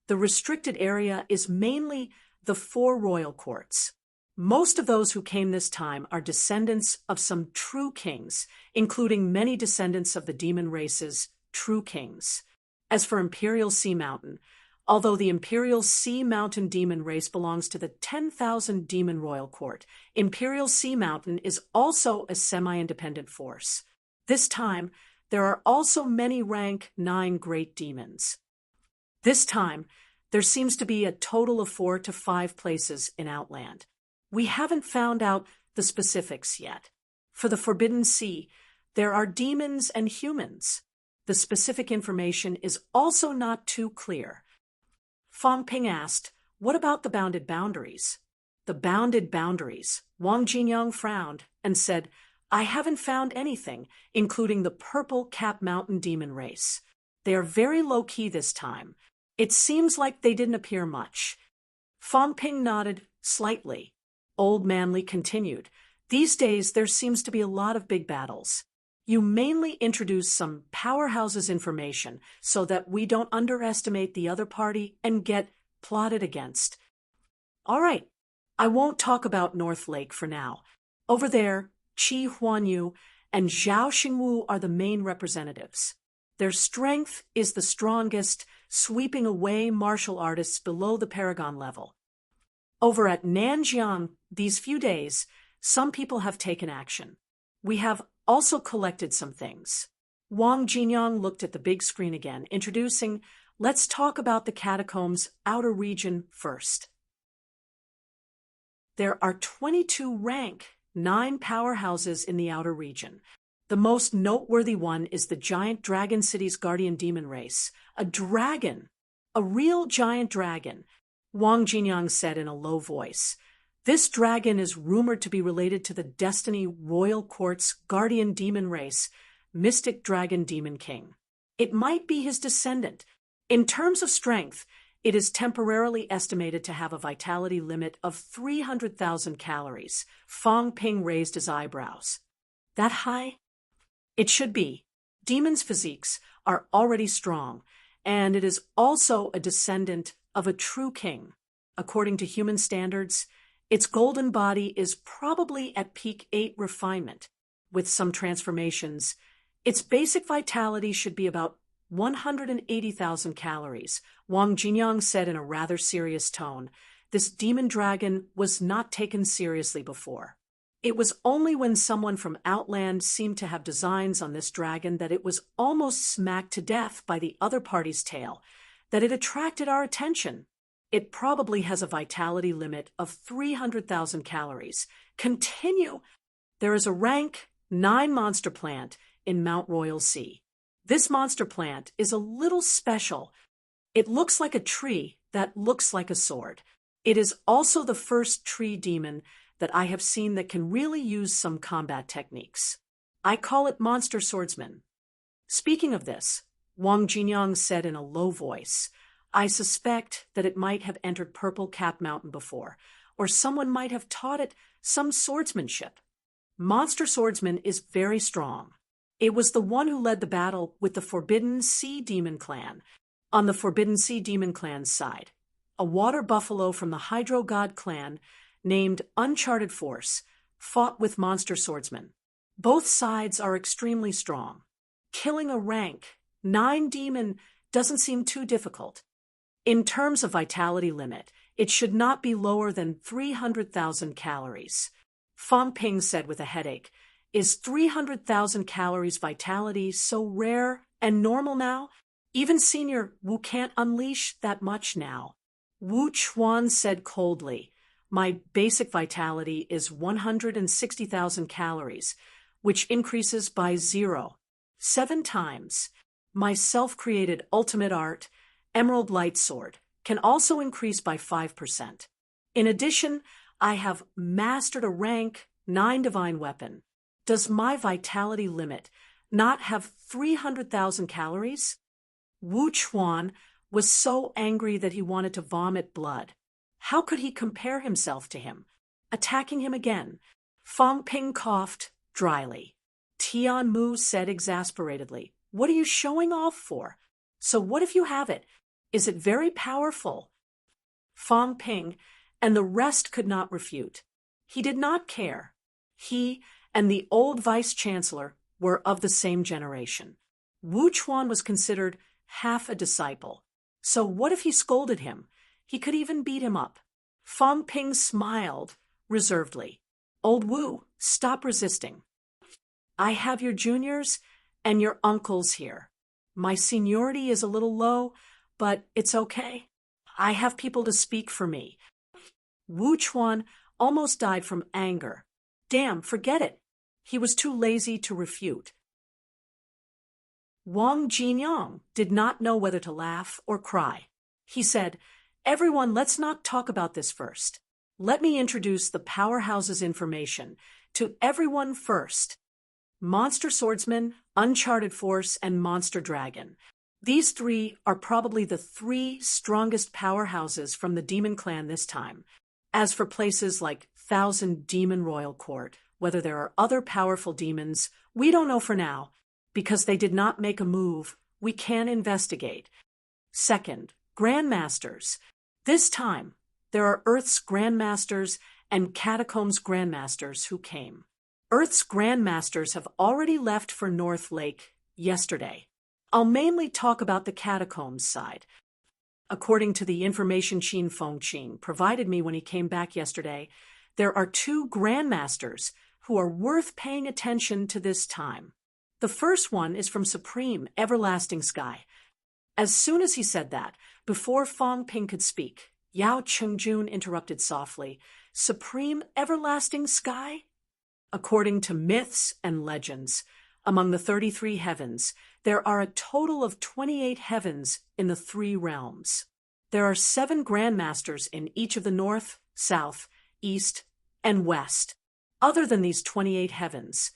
The restricted area is mainly the 4 royal courts. Most of those who came this time are descendants of some true kings, including many descendants of the demon race's true kings. As for Imperial Sea Mountain, although the Imperial Sea Mountain demon race belongs to the 10,000 Demon Royal Court, Imperial Sea Mountain is also a semi-independent force. This time, there are also many rank 9 great demons. This time, there seems to be a total of 4 to 5 places in Outland. We haven't found out the specifics yet. For the Forbidden Sea, there are demons and humans. The specific information is also not too clear. Fang Ping asked, "What about the bounded boundaries?" The bounded boundaries. Wang Jinyang frowned and said, "I haven't found anything, including the Purple Cap Mountain demon race. They are very low-key this time. It seems like they didn't appear much." Fang Ping nodded slightly. Old Manly continued, "These days there seems to be a lot of big battles. You mainly introduce some powerhouses information so that we don't underestimate the other party and get plotted against." "All right, I won't talk about North Lake for now. Over there, Qi Huanyu and Zhao Xingwu are the main representatives. Their strength is the strongest, sweeping away martial artists below the Paragon level. Over at Nanjiang, these few days, some people have taken action. We have also collected some things. Wang Jinyang looked at the big screen again, introducing, "Let's talk about the catacombs' outer region first." There are 22 rank 9 powerhouses in the outer region. The most noteworthy one is the giant dragon city's guardian demon race. A dragon! A real giant dragon, Wang Jinyang said in a low voice. This dragon is rumored to be related to the Destiny Royal Court's guardian demon race, Mystic Dragon Demon King. It might be his descendant. In terms of strength, it is temporarily estimated to have a vitality limit of 300,000 calories. Fang Ping raised his eyebrows. That high? It should be. Demons' physiques are already strong, and it is also a descendant of a true king. According to human standards, its golden body is probably at peak 8 refinement. With some transformations, its basic vitality should be about 180,000 calories, Wang Jinyang said in a rather serious tone. This demon dragon was not taken seriously before. It was only when someone from Outland seemed to have designs on this dragon that it was almost smacked to death by the other party's tail, that it attracted our attention. It probably has a vitality limit of 300,000 calories. Continue. There is a rank 9 monster plant in Mount Royal Sea. This monster plant is a little special. It looks like a tree that looks like a sword. It is also the first tree demon that I have seen that can really use some combat techniques. I call it Monster Swordsman. Speaking of this, Wang Jinyang said in a low voice, I suspect that it might have entered Purple Cap Mountain before, or someone might have taught it some swordsmanship. Monster Swordsman is very strong. It was the one who led the battle with the Forbidden Sea Demon Clan. On the Forbidden Sea Demon Clan's side, a water buffalo from the Hydro God clan named Uncharted Force fought with Monster Swordsman. Both sides are extremely strong. Killing a rank 9 demon doesn't seem too difficult. In terms of vitality limit, it should not be lower than 300,000 calories. Fang Ping said with a headache, Is 300,000 calories vitality so rare and normal now? Even Senior Wu can't unleash that much now. Wu Chuan said coldly, My basic vitality is 160,000 calories, which increases by 0.7 times. My self-created ultimate art, Emerald Light Sword, can also increase by 5%. In addition, I have mastered a rank 9 divine weapon. Does my vitality limit not have 300,000 calories? Wu Chuan was so angry that he wanted to vomit blood. How could he compare himself to him? Attacking him again. Fang Ping coughed dryly. Tian Mu said exasperatedly, What are you showing off for? So what if you have it? Is it very powerful? Fang Ping and the rest could not refute. He did not care. He and the old vice-chancellor were of the same generation. Wu Chuan was considered half a disciple. So what if he scolded him? He could even beat him up. Fang Ping smiled reservedly. Old Wu, stop resisting. I have your juniors and your uncles here. My seniority is a little low, but it's okay. I have people to speak for me. Wu Chuan almost died from anger. Damn, forget it. He was too lazy to refute. Wang Jinyang did not know whether to laugh or cry. He said, Everyone, let's not talk about this first. Let me introduce the powerhouse's information to everyone first. Monster Swordsman, Uncharted Force, and Monster Dragon. These 3 are probably the 3 strongest powerhouses from the Demon Clan this time. As for places like Thousand Demon Royal Court, whether there are other powerful demons, we don't know for now. Because they did not make a move, we can investigate. Second, Grandmasters. This time, there are Earth's Grandmasters and Catacombs Grandmasters who came. Earth's Grandmasters have already left for North Lake yesterday. I'll mainly talk about the Catacombs side. According to the information Qin Fengqin provided me when he came back yesterday, there are 2 grandmasters who are worth paying attention to this time. The first one is from Supreme Everlasting Sky. As soon as he said that, before Fang Ping could speak, Yao Chengjun interrupted softly, Supreme Everlasting Sky? According to myths and legends, among the 33 heavens, there are a total of 28 heavens in the 3 realms. There are 7 grandmasters in each of the north, south, east, and west. Other than these 28 heavens,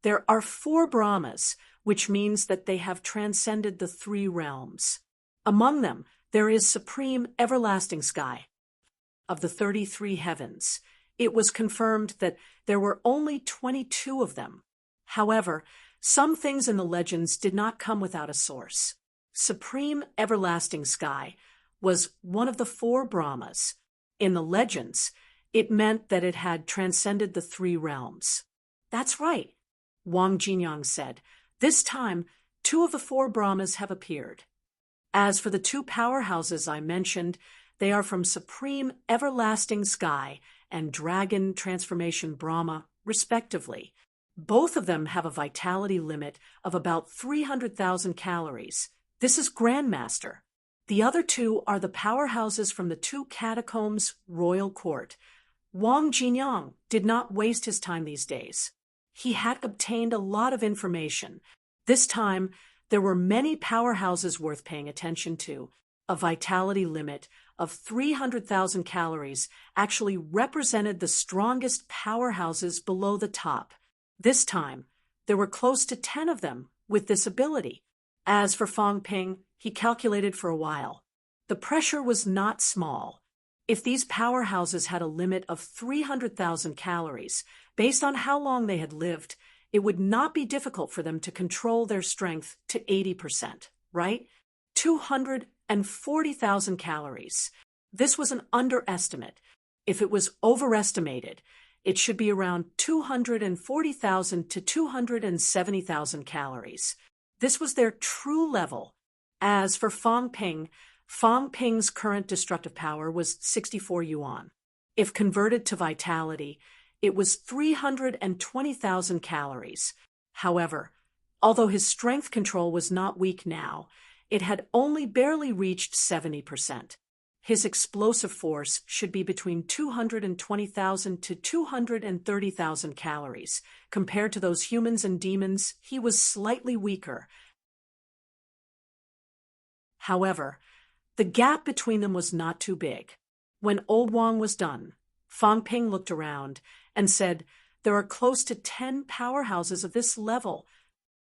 there are 4 Brahmas, which means that they have transcended the 3 realms. Among them, there is Supreme Everlasting Sky. Of the 33 heavens, it was confirmed that there were only 22 of them. However, some things in the legends did not come without a source. Supreme Everlasting Sky was one of the 4 Brahmas. In the legends, it meant that it had transcended the 3 realms. That's right, Wang Jinyang said. This time, 2 of the 4 Brahmas have appeared. As for the 2 powerhouses I mentioned, they are from Supreme Everlasting Sky and Dragon Transformation Brahma, respectively. Both of them have a vitality limit of about 300,000 calories. This is Grandmaster. The other 2 are the powerhouses from the 2 catacombs royal court. Wang Jinyang did not waste his time these days. He had obtained a lot of information. This time, there were many powerhouses worth paying attention to. A vitality limit of 300,000 calories actually represented the strongest powerhouses below the top. This time, there were close to 10 of them with this ability. As for Fang Ping, he calculated for a while. The pressure was not small. If these powerhouses had a limit of 300,000 calories, based on how long they had lived, it would not be difficult for them to control their strength to 80%, right? 240,000 calories. This was an underestimate. If it was overestimated, it should be around 240,000 to 270,000 calories. This was their true level. As for Fang Ping's current destructive power was 64 yuan. If converted to vitality, it was 320,000 calories. However, although his strength control was not weak now, it had only barely reached 70%. His explosive force should be between 220,000 to 230,000 calories. Compared to those humans and demons, he was slightly weaker. However, the gap between them was not too big. When Old Wang was done, Fang Ping looked around and said, "There are close to 10 powerhouses of this level.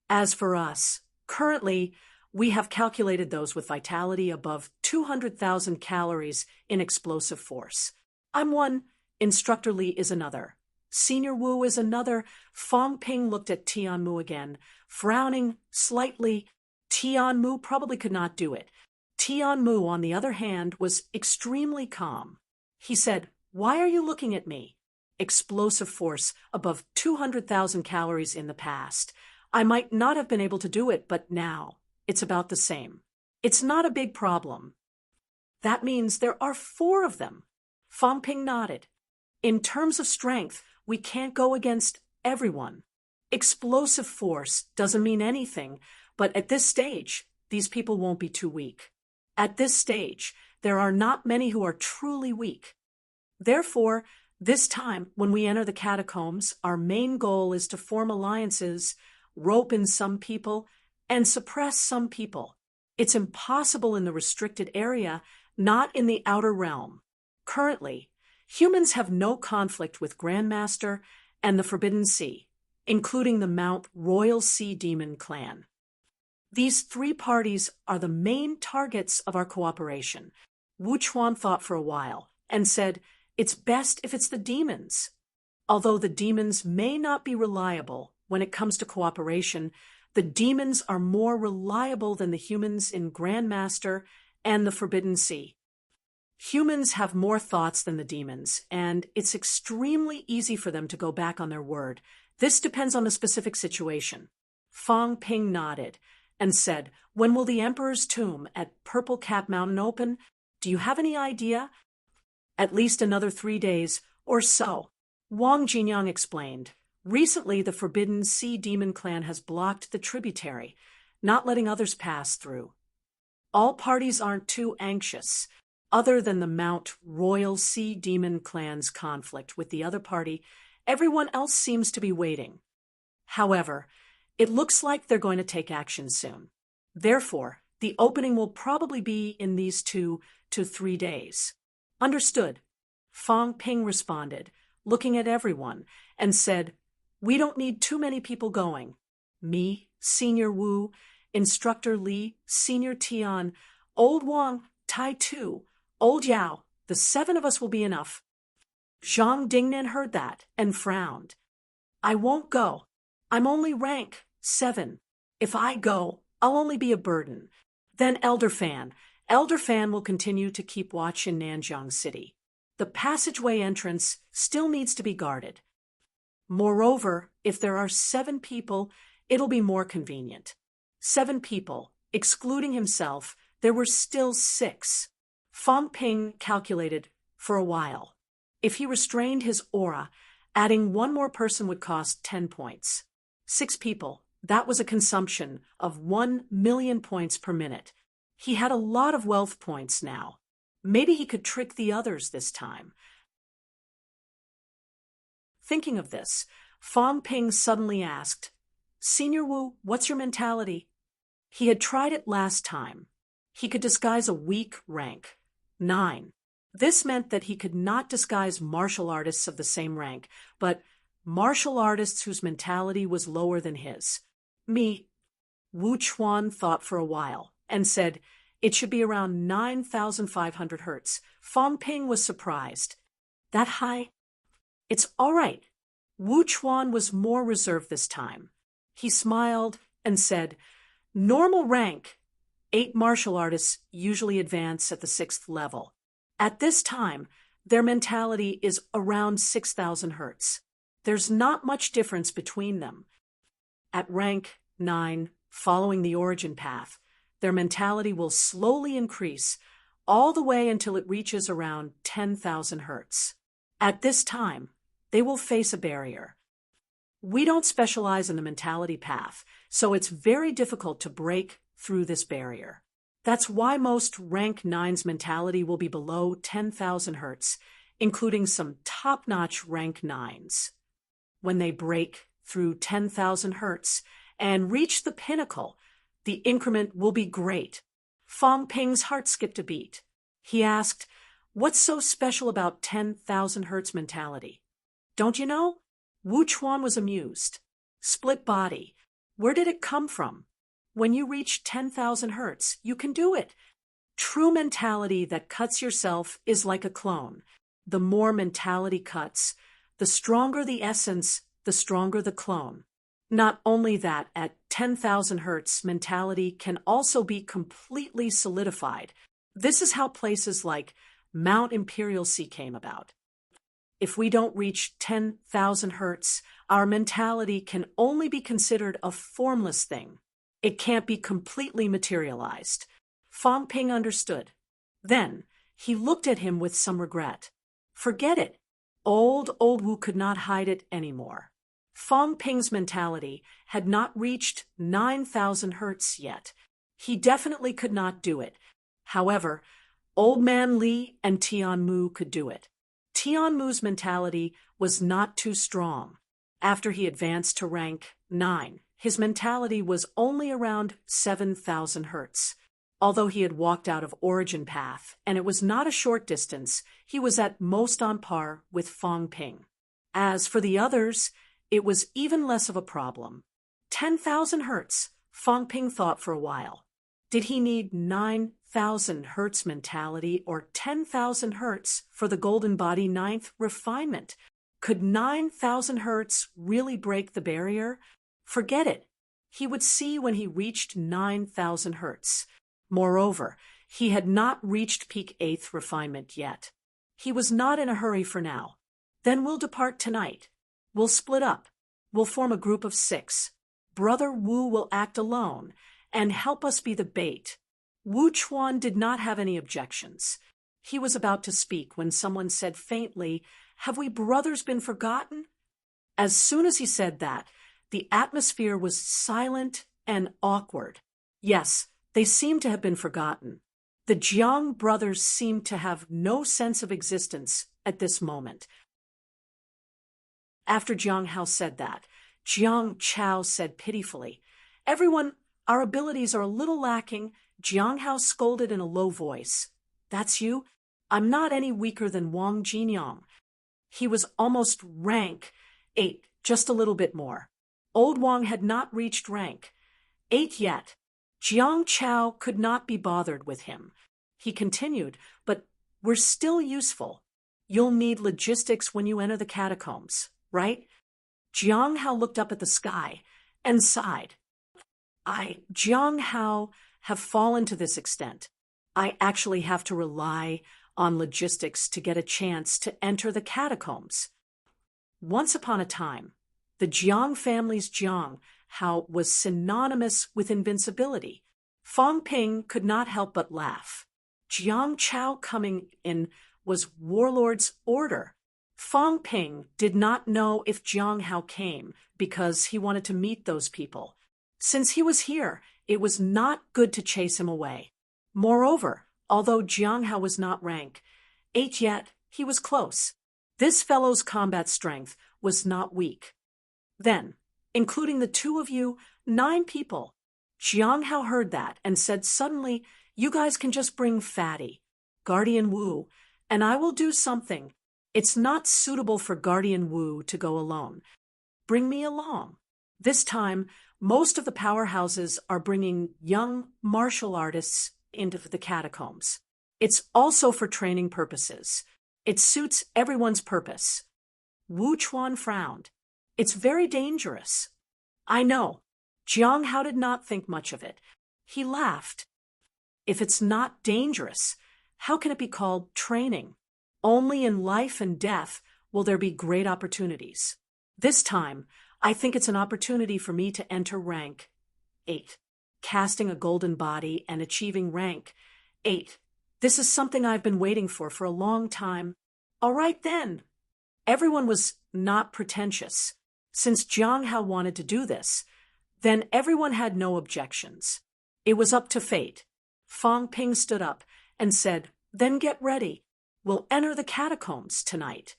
As for us, currently, we have calculated those with vitality above 200,000 calories in explosive force. I'm one, Instructor Li is another. Senior Wu is another." Fang Ping looked at Tianmu again, frowning slightly. Tianmu probably could not do it. Tianmu, on the other hand, was extremely calm. He said, "Why are you looking at me? Explosive force above 200,000 calories in the past. I might not have been able to do it, but now it's about the same. It's not a big problem." "That means there are 4 of them." Fang Ping nodded. "In terms of strength, we can't go against everyone. Explosive force doesn't mean anything, but at this stage, these people won't be too weak. At this stage, there are not many who are truly weak. Therefore, this time, when we enter the catacombs, our main goal is to form alliances, rope in some people, and suppress some people. It's impossible in the restricted area, not in the outer realm. Currently, humans have no conflict with Grandmaster and the Forbidden Sea, including the Mount Royal Sea Demon clan. These 3 parties are the main targets of our cooperation." Wu Chuan thought for a while and said, "It's best if it's the demons." Although the demons may not be reliable when it comes to cooperation, the demons are more reliable than the humans in Grandmaster and the Forbidden Sea. Humans have more thoughts than the demons, and it's extremely easy for them to go back on their word. This depends on the specific situation. Fang Ping nodded. and said, "When will the Emperor's tomb at Purple Cat Mountain open? Do you have any idea?" "At least another 3 days or so," Wang Jinyang explained. "Recently, the Forbidden Sea Demon Clan has blocked the tributary, not letting others pass through. All parties aren't too anxious. Other than the Mount Royal Sea Demon Clan's conflict with the other party, everyone else seems to be waiting. However, it looks like they're going to take action soon. Therefore, the opening will probably be in these 2 to 3 days." "Understood," Fang Ping responded, looking at everyone, and said, "We don't need too many people going. Me, Senior Wu, Instructor Li, Senior Tian, Old Wang, Tai Tu, Old Yao, the 7 of us will be enough." Zhang Dingnan heard that and frowned. "I won't go. I'm only rank 7. If I go, I'll only be a burden." Then Elder Fan will continue to keep watch in Nanjiang City. The passageway entrance still needs to be guarded. Moreover, if there are 7 people, it'll be more convenient. 7 people, excluding himself, there were still 6. Fang Ping calculated for a while. If he restrained his aura, adding 1 more person would cost 10 points. 6 people, that was a consumption of 1 million points per minute. He had a lot of wealth points now. Maybe he could trick the others this time. Thinking of this, Fang Ping suddenly asked, "Senior Wu, what's your mentality?" He had tried it last time. He could disguise a weak rank, 9. This meant that he could not disguise martial artists of the same rank, but martial artists whose mentality was lower than his. "Me." Wu Chuan thought for a while and said, "It should be around 9,500 hertz. Fang Ping was surprised. "That high?" "It's all right." Wu Chuan was more reserved this time. He smiled and said, "Normal rank. 8 martial artists usually advance at the 6th level. At this time, their mentality is around 6,000 hertz. There's not much difference between them. At rank 9, following the origin path, their mentality will slowly increase all the way until it reaches around 10,000 hertz. At this time, they will face a barrier. We don't specialize in the mentality path, so it's very difficult to break through this barrier. That's why most rank 9's mentality will be below 10,000 hertz, including some top-notch rank 9's. When they break through 10,000 hertz and reach the pinnacle, the increment will be great." Fang Ping's heart skipped a beat. He asked, "What's so special about 10,000 hertz mentality?" "Don't you know?" Wu Chuan was amused. "Split body. Where did it come from? When you reach 10,000 hertz, you can do it. True mentality that cuts yourself is like a clone. The more mentality cuts, the stronger the essence, the stronger the clone. Not only that, at 10,000 hertz, mentality can also be completely solidified. This is how places like Mount Imperial Sea came about. If we don't reach 10,000 hertz, our mentality can only be considered a formless thing. It can't be completely materialized." Fang Ping understood. Then he looked at him with some regret. Forget it. Old Wu could not hide it anymore. Fang Ping's mentality had not reached 9,000 hertz yet. He definitely could not do it. However, Old Man Li and Tian Mu could do it. Tian Mu's mentality was not too strong. After he advanced to rank 9, his mentality was only around 7,000 hertz. Although he had walked out of origin path, and it was not a short distance, he was at most on par with Fang Ping. As for the others, it was even less of a problem. 10,000 hertz, Fang Ping thought for a while. Did he need 9,000 hertz mentality or 10,000 hertz for the golden body 9th refinement? Could 9,000 hertz really break the barrier? Forget it. He would see when he reached 9,000 hertz. Moreover, he had not reached peak 8th refinement yet. He was not in a hurry for now. Then we'll depart tonight. We'll split up. We'll form a group of 6. Brother Wu will act alone, and help us be the bait." Wu Chuan did not have any objections. He was about to speak when someone said faintly, "Have we brothers been forgotten?" As soon as he said that, the atmosphere was silent and awkward. Yes, they seemed to have been forgotten. The Jiang brothers seemed to have no sense of existence at this moment. After Jiang Hao said that, Jiang Chao said pitifully, "Everyone, our abilities are a little lacking." Jiang Hao scolded in a low voice, "That's you? I'm not any weaker than Wang Jinyang." He was almost rank 8, just a little bit more. Old Wang had not reached rank 8 yet. Jiang Chao could not be bothered with him. He continued, "But we're still useful. You'll need logistics when you enter the catacombs, right?" Jiang Hao looked up at the sky and sighed. Jiang Hao, have fallen to this extent. I actually have to rely on logistics to get a chance to enter the catacombs. Once upon a time, the Jiang family's Jiang Hao was synonymous with invincibility. Fang Ping could not help but laugh. Jiang Chao coming in was warlord's order. Fang Ping did not know if Jiang Hao came because he wanted to meet those people. Since he was here, it was not good to chase him away. Moreover, although Jiang Hao was not rank 8 yet, he was close. This fellow's combat strength was not weak. Then, including the two of you, 9 people. Jiang Hao heard that and said suddenly, "You guys can just bring Fatty, Guardian Wu, and I will do something. It's not suitable for Guardian Wu to go alone. Bring me along." This time, most of the powerhouses are bringing young martial artists into the catacombs. It's also for training purposes. It suits everyone's purpose. Wu Chuan frowned. "It's very dangerous." "I know." Jiang Hao did not think much of it. He laughed. "If it's not dangerous, how can it be called training? Only in life and death will there be great opportunities. This time, I think it's an opportunity for me to enter rank 8. Casting a golden body and achieving rank 8. This is something I've been waiting for a long time." "All right then." Everyone was not pretentious. Since Jiang Hao wanted to do this, then everyone had no objections. It was up to fate. Fang Ping stood up and said, "Then get ready. We'll enter the catacombs tonight."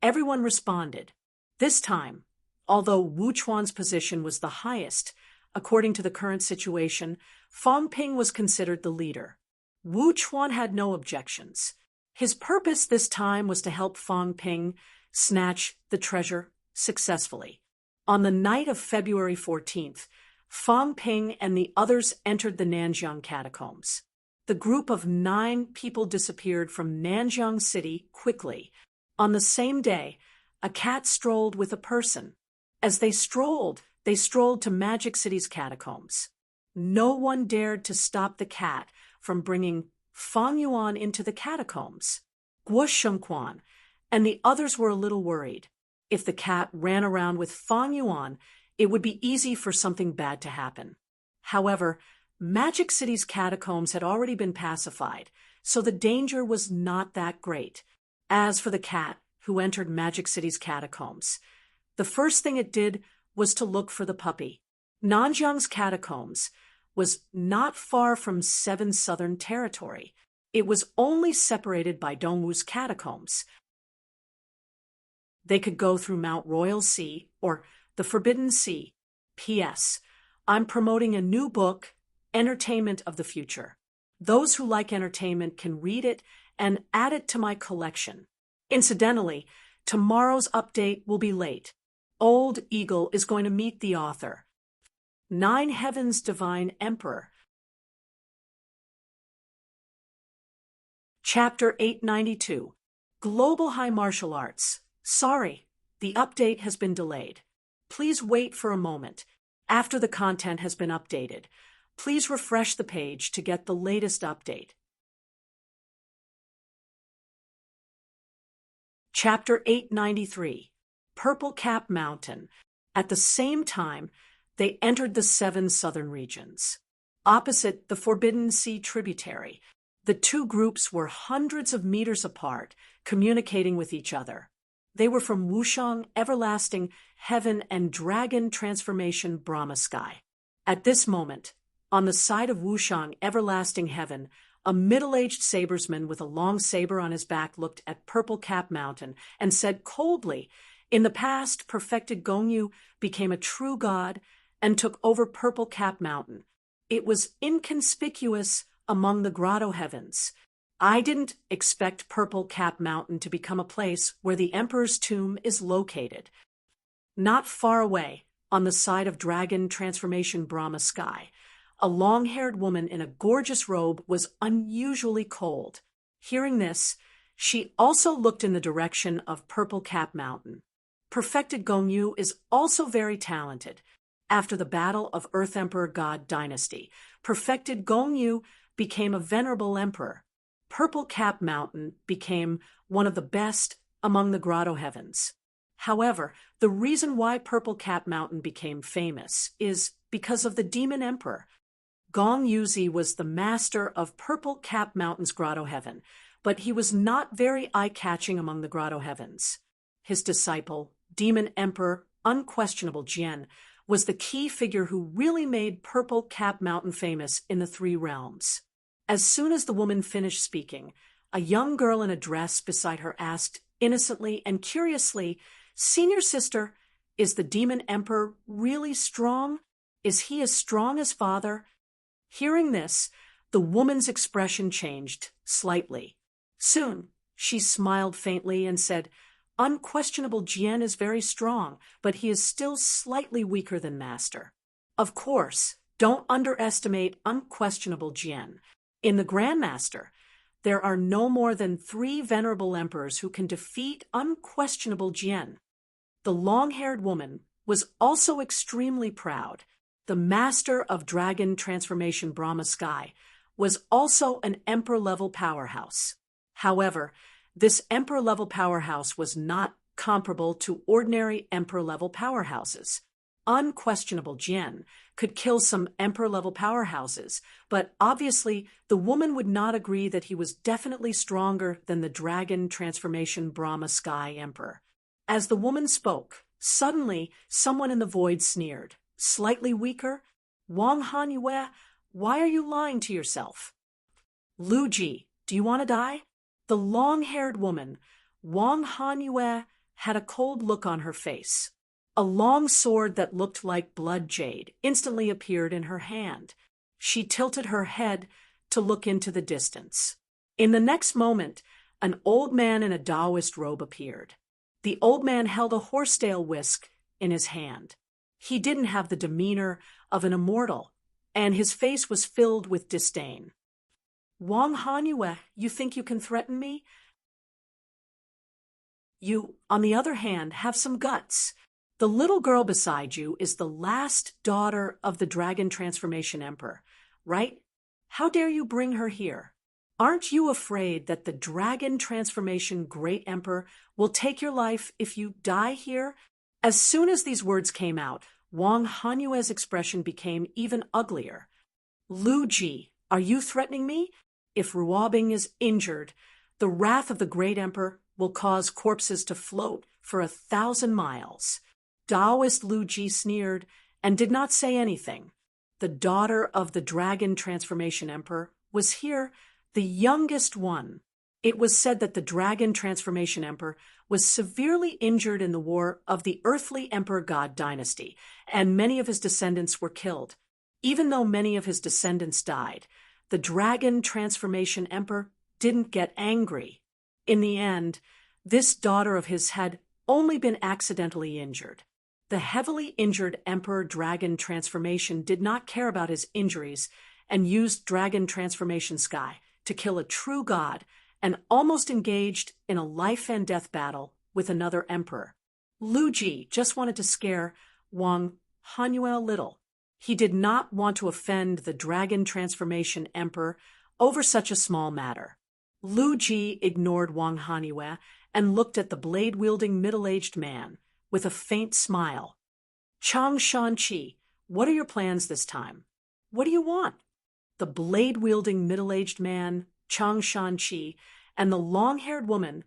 Everyone responded. This time, although Wu Chuan's position was the highest, according to the current situation, Fang Ping was considered the leader. Wu Chuan had no objections. His purpose this time was to help Fang Ping snatch the treasure successfully. On the night of February 14th, Fang Ping and the others entered the Nanjiang catacombs. The group of 9 people disappeared from Nanjiang City quickly. On the same day, a cat strolled with a person. As they strolled to Magic City's catacombs. No one dared to stop the cat from bringing Fang Yuan into the catacombs. Guo Shengquan and the others were a little worried. If the cat ran around with Fang Yuan, it would be easy for something bad to happen. However, Magic City's catacombs had already been pacified, so the danger was not that great. As for the cat who entered Magic City's catacombs, the first thing it did was to look for the puppy. Nanjiang's catacombs was not far from 7 Southern Territory. It was only separated by Dongwu's catacombs. They could go through Mount Royal Sea or the Forbidden Sea. P.S. I'm promoting a new book, Entertainment of the Future. Those who like entertainment can read it and add it to my collection. Incidentally, tomorrow's update will be late. Old Eagle is going to meet the author. 9 Heavens Divine Emperor. Chapter 892. Global High Martial Arts. Sorry, the update has been delayed. Please wait for a moment. After the content has been updated, please refresh the page to get the latest update. Chapter 893. Purple Cap Mountain. At the same time, they entered the 7 southern regions. opposite the Forbidden Sea tributary. The two groups were hundreds of meters apart, communicating with each other. They were from Wushang, Everlasting Heaven, and Dragon Transformation Brahma Sky. At this moment, on the side of Wushang, Everlasting Heaven, a middle-aged sabersman with a long saber on his back looked at Purple Cap Mountain and said coldly, "In the past, perfected Gongyu became a true god and took over Purple Cap Mountain. It was inconspicuous among the grotto heavens. I didn't expect Purple Cap Mountain to become a place where the Emperor's tomb is located." Not far away, on the side of Dragon Transformation Brahma Sky, a long-haired woman in a gorgeous robe was unusually cold. Hearing this, she also looked in the direction of Purple Cap Mountain. Perfected Gongyu is also very talented. After the battle of Earth Emperor God Dynasty, perfected Gongyu became a venerable emperor. Purple Cap Mountain became one of the best among the grotto heavens. However, the reason why Purple Cap Mountain became famous is because of the Demon Emperor. Gong Yuzi was the master of Purple Cap Mountain's grotto heaven, but he was not very eye-catching among the grotto heavens. His disciple, Demon Emperor Unquestionable Jian, was the key figure who really made Purple Cap Mountain famous in the three realms. As soon as the woman finished speaking, a young girl in a dress beside her asked innocently and curiously, "Senior sister, is the Demon Emperor really strong? Is he as strong as father?" Hearing this, the woman's expression changed slightly. Soon, she smiled faintly and said, "Unquestionable Jian is very strong, but he is still slightly weaker than Master. Of course, don't underestimate Unquestionable Jian. In the Grandmaster, there are no more than 3 venerable emperors who can defeat Unquestionable Jian." The long-haired woman was also extremely proud. The master of Dragon Transformation Brahma Sky was also an emperor-level powerhouse. However, this emperor-level powerhouse was not comparable to ordinary emperor-level powerhouses. Unquestionable Jian could kill some emperor-level powerhouses, but obviously the woman would not agree that he was definitely stronger than the Dragon Transformation Brahma Sky Emperor. As the woman spoke, suddenly someone in the void sneered, "Slightly weaker? Wang Hanyue, why are you lying to yourself?" "Lu Ji, do you want to die?" The long-haired woman, Wang Hanyue, had a cold look on her face. A long sword that looked like blood jade instantly appeared in her hand. She tilted her head to look into the distance. In the next moment, an old man in a Taoist robe appeared. The old man held a horsetail whisk in his hand. He didn't have the demeanor of an immortal, and his face was filled with disdain. "Wang Hanyue, you think you can threaten me? You, on the other hand, have some guts. The little girl beside you is the last daughter of the Dragon Transformation Emperor, right? How dare you bring her here? Aren't you afraid that the Dragon Transformation Great Emperor will take your life if you die here?" As soon as these words came out, Wang Hanyue's expression became even uglier. "Lu Ji, are you threatening me? If Ruobing is injured, the wrath of the Great Emperor will cause corpses to float for 1,000 miles. Taoist Lu Ji sneered and did not say anything. The daughter of the Dragon Transformation Emperor was here, the youngest one. It was said that the Dragon Transformation Emperor was severely injured in the war of the earthly Emperor God Dynasty, and many of his descendants were killed. Even though many of his descendants died, the Dragon Transformation Emperor didn't get angry. In the end, this daughter of his had only been accidentally injured. The heavily injured Emperor Dragon Transformation did not care about his injuries and used Dragon Transformation Sky to kill a true god and almost engaged in a life and death battle with another emperor. Lu Ji just wanted to scare Wang Hanyue a little. He did not want to offend the Dragon Transformation Emperor over such a small matter. Lu Ji ignored Wang Hanyue and looked at the blade-wielding middle-aged man with a faint smile. "Chang Shanqi, what are your plans this time? What do you want?" the blade-wielding middle-aged man, Chang Shanqi, and the long-haired woman,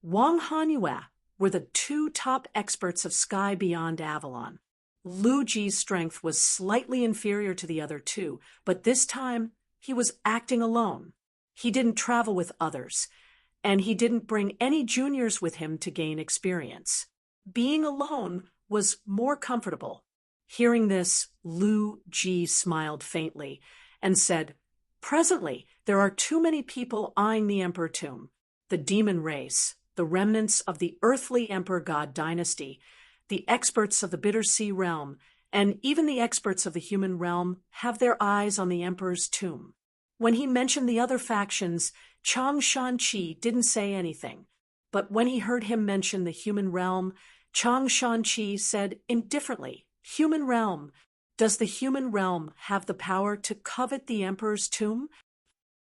Wang Hanyue, were the two top experts of Sky Beyond Avalon. Lu Ji's strength was slightly inferior to the other two, but this time he was acting alone. He didn't travel with others, and he didn't bring any juniors with him to gain experience. Being alone was more comfortable. Hearing this, Lu Ji smiled faintly and said, "Presently, there are too many people eyeing the Emperor tomb. The demon race, the remnants of the earthly Emperor God dynasty, the experts of the Bitter Sea realm, and even the experts of the human realm have their eyes on the Emperor's tomb." When he mentioned the other factions, Chang Shanqi didn't say anything. But when he heard him mention the human realm, Chang Shanqi said indifferently, "Human realm. Does the human realm have the power to covet the Emperor's tomb?"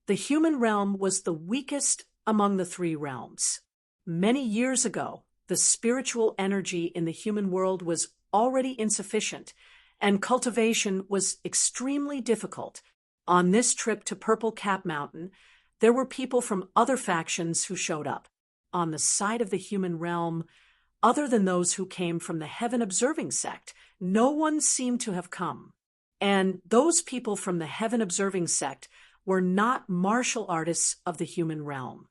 The human realm was the weakest among the three realms. Many years ago, the spiritual energy in the human world was already insufficient, and cultivation was extremely difficult. On this trip to Purple Cap Mountain, there were people from other factions who showed up. On the side of the human realm, other than those who came from the Heaven Observing sect, no one seemed to have come. And those people from the Heaven Observing sect were not martial artists of the human realm.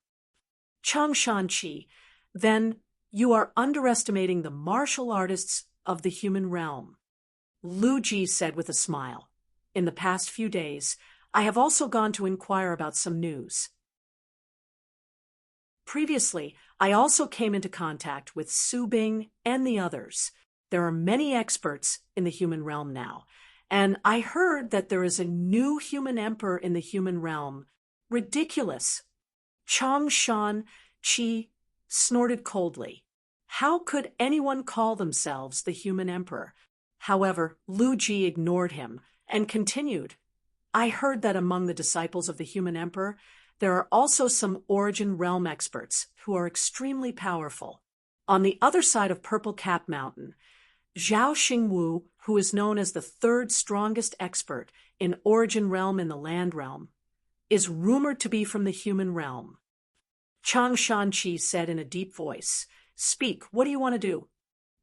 Chang Shanqi, then you are underestimating the martial artists of the human realm. Lu Ji said with a smile, "In the past few days, I have also gone to inquire about some news. Previously, I also came into contact with Su Bing and the others. There are many experts in the human realm now, and I heard that there is a new human emperor in the human realm. Ridiculous." Chang Shanqi snorted coldly. How could anyone call themselves the human emperor? However, Lu Ji ignored him and continued, "I heard that among the disciples of the human emperor, there are also some origin realm experts who are extremely powerful. On the other side of Purple Cap Mountain, Zhao Xingwu, who is known as the third strongest expert in origin realm in the land realm, is rumored to be from the human realm." Chang Shanqi said in a deep voice, "Speak, what do you want to do?"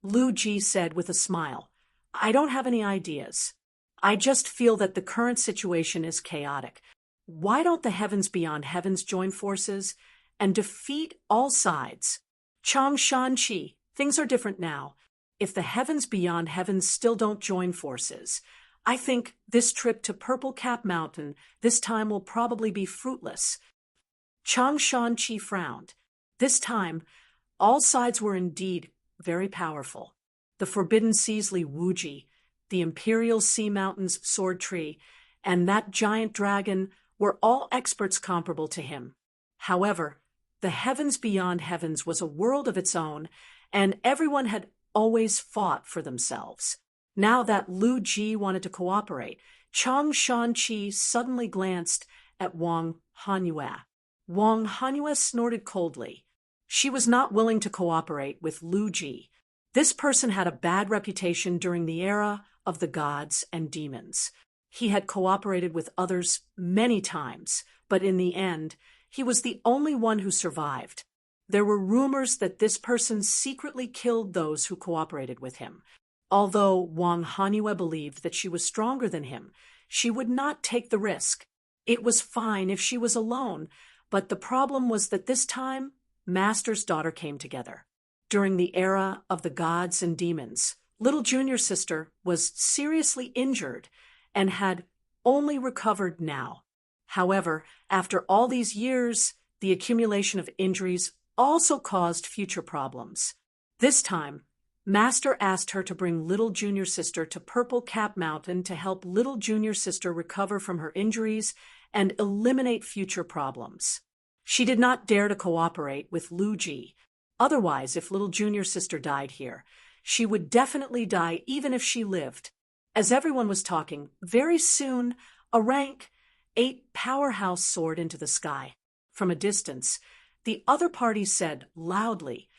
Lu Ji said with a smile, "I don't have any ideas. I just feel that the current situation is chaotic. Why don't the heavens beyond heavens join forces and defeat all sides?" Chang Shanqi, things are different now. If the heavens beyond heavens still don't join forces, I think this trip to Purple Cap Mountain this time will probably be fruitless. Chang Shanqi frowned. This time, all sides were indeed very powerful. The Forbidden Sea's Li Wuji, the Imperial Sea Mountain's Sword Tree, and that giant dragon were all experts comparable to him. However, the heavens beyond heavens was a world of its own, and everyone had always fought for themselves. Now that Lu Ji wanted to cooperate, Chang Shanqi suddenly glanced at Wang Hanyue. Wang Hanyue snorted coldly. She was not willing to cooperate with Lu Ji. This person had a bad reputation during the era of the gods and demons. He had cooperated with others many times, but in the end, he was the only one who survived. There were rumors that this person secretly killed those who cooperated with him. Although Wang Hanyue believed that she was stronger than him, she would not take the risk. It was fine if she was alone, but the problem was that this time, Master's daughter came together. During the era of the gods and demons, little junior sister was seriously injured and had only recovered now. However, after all these years, the accumulation of injuries also caused future problems. This time, Master asked her to bring little junior sister to Purple Cap Mountain to help little junior sister recover from her injuries and eliminate future problems. She did not dare to cooperate with Lu Ji. Otherwise, if little junior sister died here, she would definitely die even if she lived. As everyone was talking, very soon a rank 8 powerhouse soared into the sky. From a distance, the other party said loudly,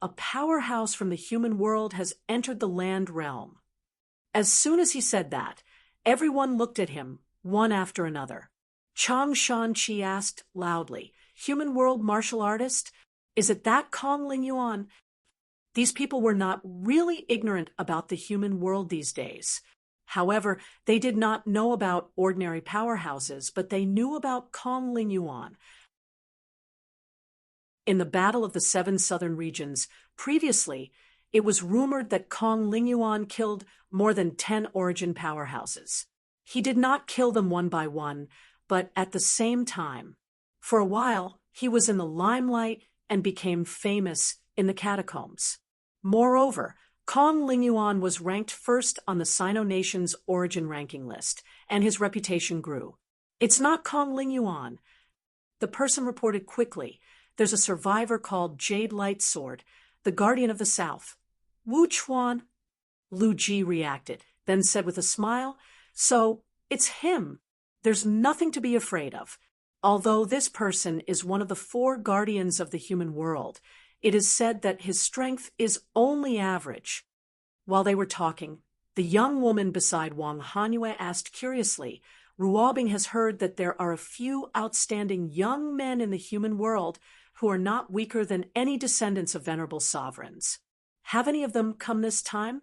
"A powerhouse from the human world has entered the land realm." As soon as he said that, everyone looked at him, one after another. Chang Shan-chi asked loudly, "Human world martial artist? Is it that Kong Lingyuan?" These people were not really ignorant about the human world these days. However, they did not know about ordinary powerhouses, but they knew about Kong Lingyuan. In the Battle of the Seven Southern Regions, previously, it was rumored that Kong Lingyuan killed more than 10 origin powerhouses. He did not kill them one by one, but at the same time. For a while, he was in the limelight and became famous in the catacombs. Moreover, Kong Lingyuan was ranked first on the Sino Nation's origin ranking list, and his reputation grew. "It's not Kong Lingyuan," the person reported quickly. "There's a survivor called Jade Lightsword, the Guardian of the South." "Wu Chuan," Lu Ji reacted, then said with a smile, "So, it's him. There's nothing to be afraid of. Although this person is one of the 4 guardians of the human world, it is said that his strength is only average." While they were talking, the young woman beside Wang Hanyue asked curiously, "Ruobing has heard that there are a few outstanding young men in the human world who are not weaker than any descendants of venerable sovereigns. Have any of them come this time?"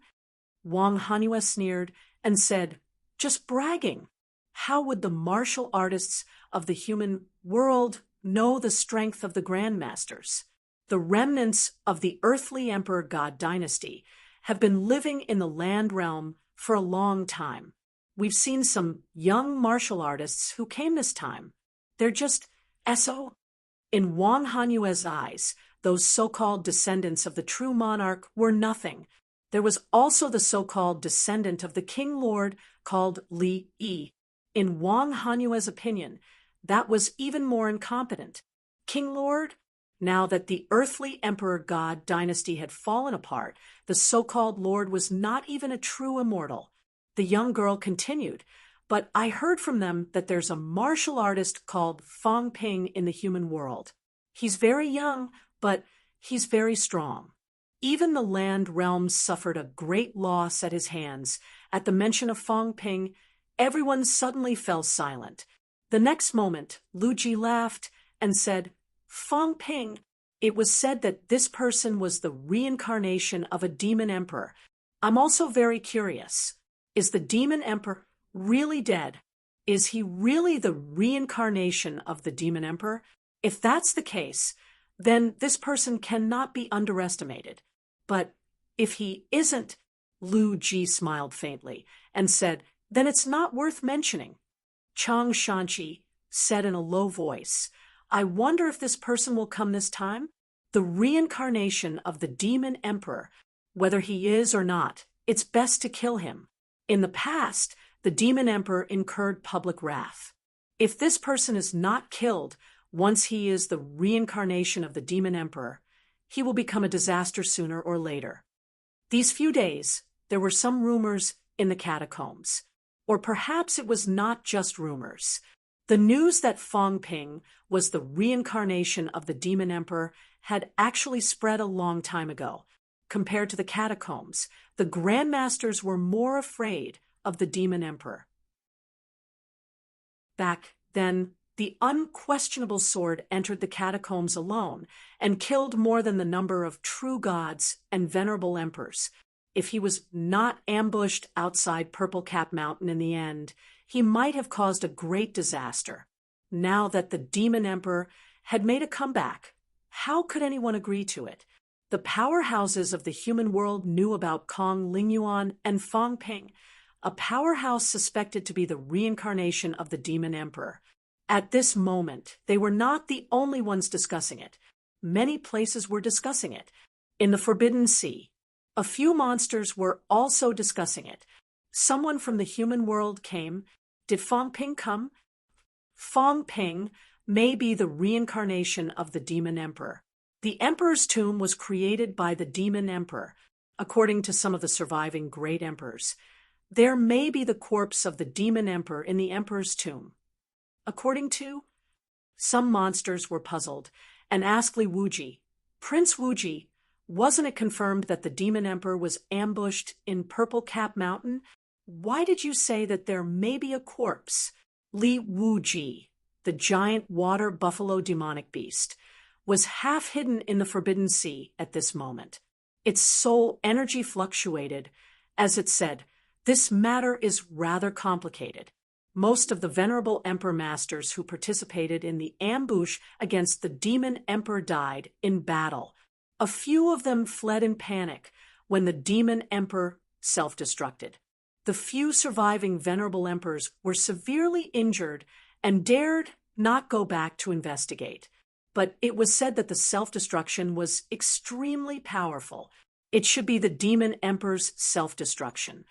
Wang Hanyue sneered and said, "Just bragging. How would the martial artists of the human world know the strength of the grandmasters? The remnants of the earthly emperor god dynasty have been living in the land realm for a long time. We've seen some young martial artists who came this time. They're just SO." In Wang Hanyue's eyes, those so-called descendants of the true monarch were nothing. There was also the so-called descendant of the king lord called Li Yi. In Wang Hanyue's opinion, that was even more incompetent. King lord? Now that the earthly emperor god dynasty had fallen apart, the so-called lord was not even a true immortal. The young girl continued, "But I heard from them that there's a martial artist called Fang Ping in the human world. He's very young, but he's very strong." Even the land realms suffered a great loss at his hands. At the mention of Fang Ping, everyone suddenly fell silent. The next moment, Lu Ji laughed and said, "Fang Ping, it was said that this person was the reincarnation of a demon emperor. I'm also very curious. Is the demon emperor really dead? Is he really the reincarnation of the demon emperor? If that's the case, then this person cannot be underestimated. But if he isn't," Lu Ji smiled faintly and said, "then it's not worth mentioning." Chang Shanchi said in a low voice, "I wonder if this person will come this time? The reincarnation of the demon emperor, whether he is or not, it's best to kill him. In the past, the demon emperor incurred public wrath. If this person is not killed once he is the reincarnation of the demon emperor, he will become a disaster sooner or later." These few days, there were some rumors in the catacombs. Or perhaps it was not just rumors. The news that Fang Ping was the reincarnation of the demon emperor had actually spread a long time ago. Compared to the catacombs, the grandmasters were more afraid of the demon emperor. Back then, the unquestionable sword entered the catacombs alone and killed more than the number of true gods and venerable emperors. If he was not ambushed outside Purple Cap Mountain in the end, he might have caused a great disaster. Now that the demon emperor had made a comeback, how could anyone agree to it? The powerhouses of the human world knew about Kong Lingyuan and Fang Ping, a powerhouse suspected to be the reincarnation of the demon emperor. At this moment, they were not the only ones discussing it. Many places were discussing it. In the Forbidden Sea, a few monsters were also discussing it. Someone from the human world came. Did Fang Ping come? Fang Ping may be the reincarnation of the demon emperor. The emperor's tomb was created by the demon emperor, according to some of the surviving great emperors. There may be the corpse of the demon emperor in the emperor's tomb. According to? Some monsters were puzzled and asked Li Wuji, "Prince Wuji, wasn't it confirmed that the demon emperor was ambushed in Purple Cap Mountain? Why did you say that there may be a corpse?" Li Wuji, the giant water buffalo demonic beast, was half hidden in the Forbidden Sea at this moment. Its soul energy fluctuated. As it said, "This matter is rather complicated." Most of the venerable emperor masters who participated in the ambush against the demon emperor died in battle. A few of them fled in panic when the demon emperor self-destructed. The few surviving venerable emperors were severely injured and dared not go back to investigate. But it was said that the self-destruction was extremely powerful. It should be the demon emperor's self-destruction.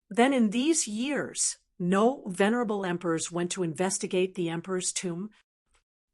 Then in these years, no venerable emperors went to investigate the emperor's tomb.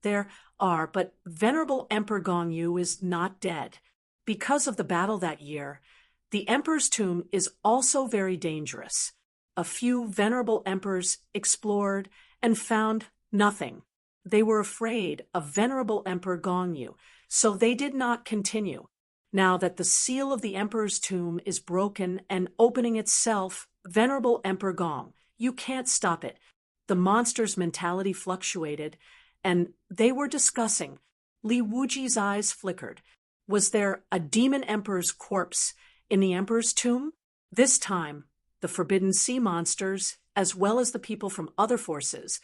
There are, but Venerable Emperor Gongyu is not dead. Because of the battle that year, the emperor's tomb is also very dangerous. A few venerable emperors explored and found nothing. They were afraid of Venerable Emperor Gongyu, so they did not continue. Now that the seal of the emperor's tomb is broken and opening itself, Venerable Emperor Gong, you can't stop it. The monster's mentality fluctuated, and they were discussing. Li Wuji's eyes flickered. Was there a demon emperor's corpse in the emperor's tomb? This time, the Forbidden Sea monsters, as well as the people from other forces,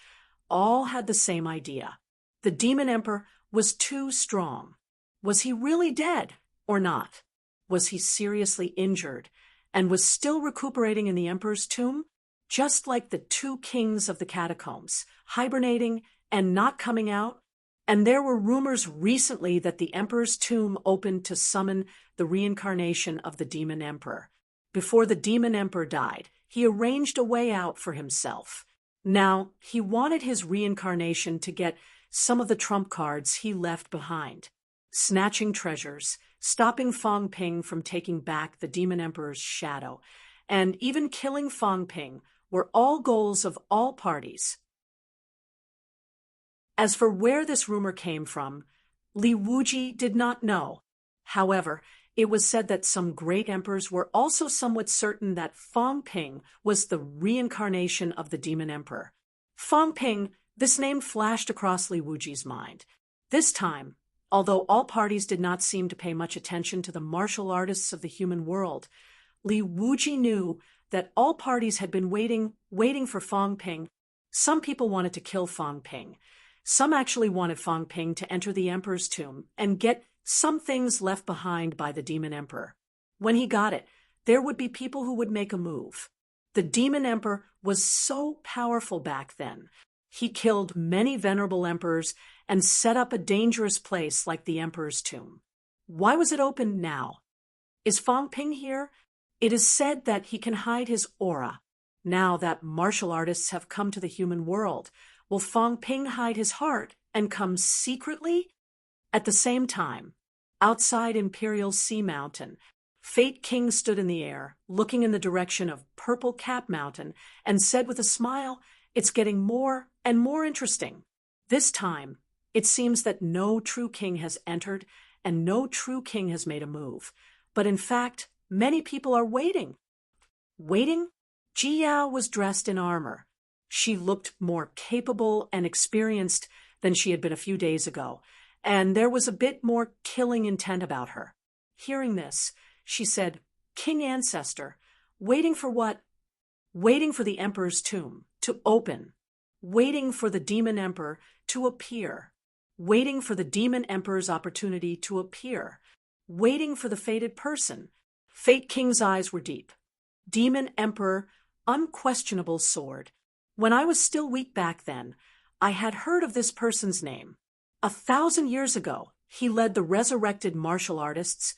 all had the same idea. The demon emperor was too strong. Was he really dead or not? Was he seriously injured and was still recuperating in the emperor's tomb? Just like the two kings of the catacombs, hibernating and not coming out? And there were rumors recently that the emperor's tomb opened to summon the reincarnation of the demon emperor. Before the demon emperor died, he arranged a way out for himself. Now, he wanted his reincarnation to get some of the trump cards he left behind. Snatching treasures, stopping Fang Ping from taking back the demon emperor's shadow, and even killing Fang Ping were all goals of all parties. As for where this rumor came from, Li Wuji did not know. However, it was said that some great emperors were also somewhat certain that Fang Ping was the reincarnation of the demon emperor. Fang Ping, this name flashed across Li Wuji's mind. This time, although all parties did not seem to pay much attention to the martial artists of the human world, Li Wuji knew that all parties had been waiting for Fang Ping. Some people wanted to kill Fang Ping. Some actually wanted Fang Ping to enter the emperor's tomb and get some things left behind by the demon emperor. When he got it, there would be people who would make a move. The demon emperor was so powerful back then. He killed many venerable emperors and set up a dangerous place like the emperor's tomb. Why was it open now? Is Fang Ping here? It is said that he can hide his aura. Now that martial artists have come to the human world, will Fang Ping hide his heart and come secretly? At the same time, outside Imperial Sea Mountain, Fate King stood in the air, looking in the direction of Purple Cap Mountain, and said with a smile, "It's getting more and more interesting." This time, it seems that no true king has entered and no true king has made a move. But in fact, many people are waiting. Waiting? Ji Yao was dressed in armor. She looked more capable and experienced than she had been a few days ago, and there was a bit more killing intent about her. Hearing this, she said, "King Ancestor, waiting for what?" "Waiting for the emperor's tomb to open. Waiting for the demon emperor to appear. Waiting for the demon emperor's opportunity to appear. Waiting for the fated person." Fate King's eyes were deep. Demon emperor, unquestionable sword. When I was still weak back then, I had heard of this person's name. 1,000 years ago, he led the resurrected martial artists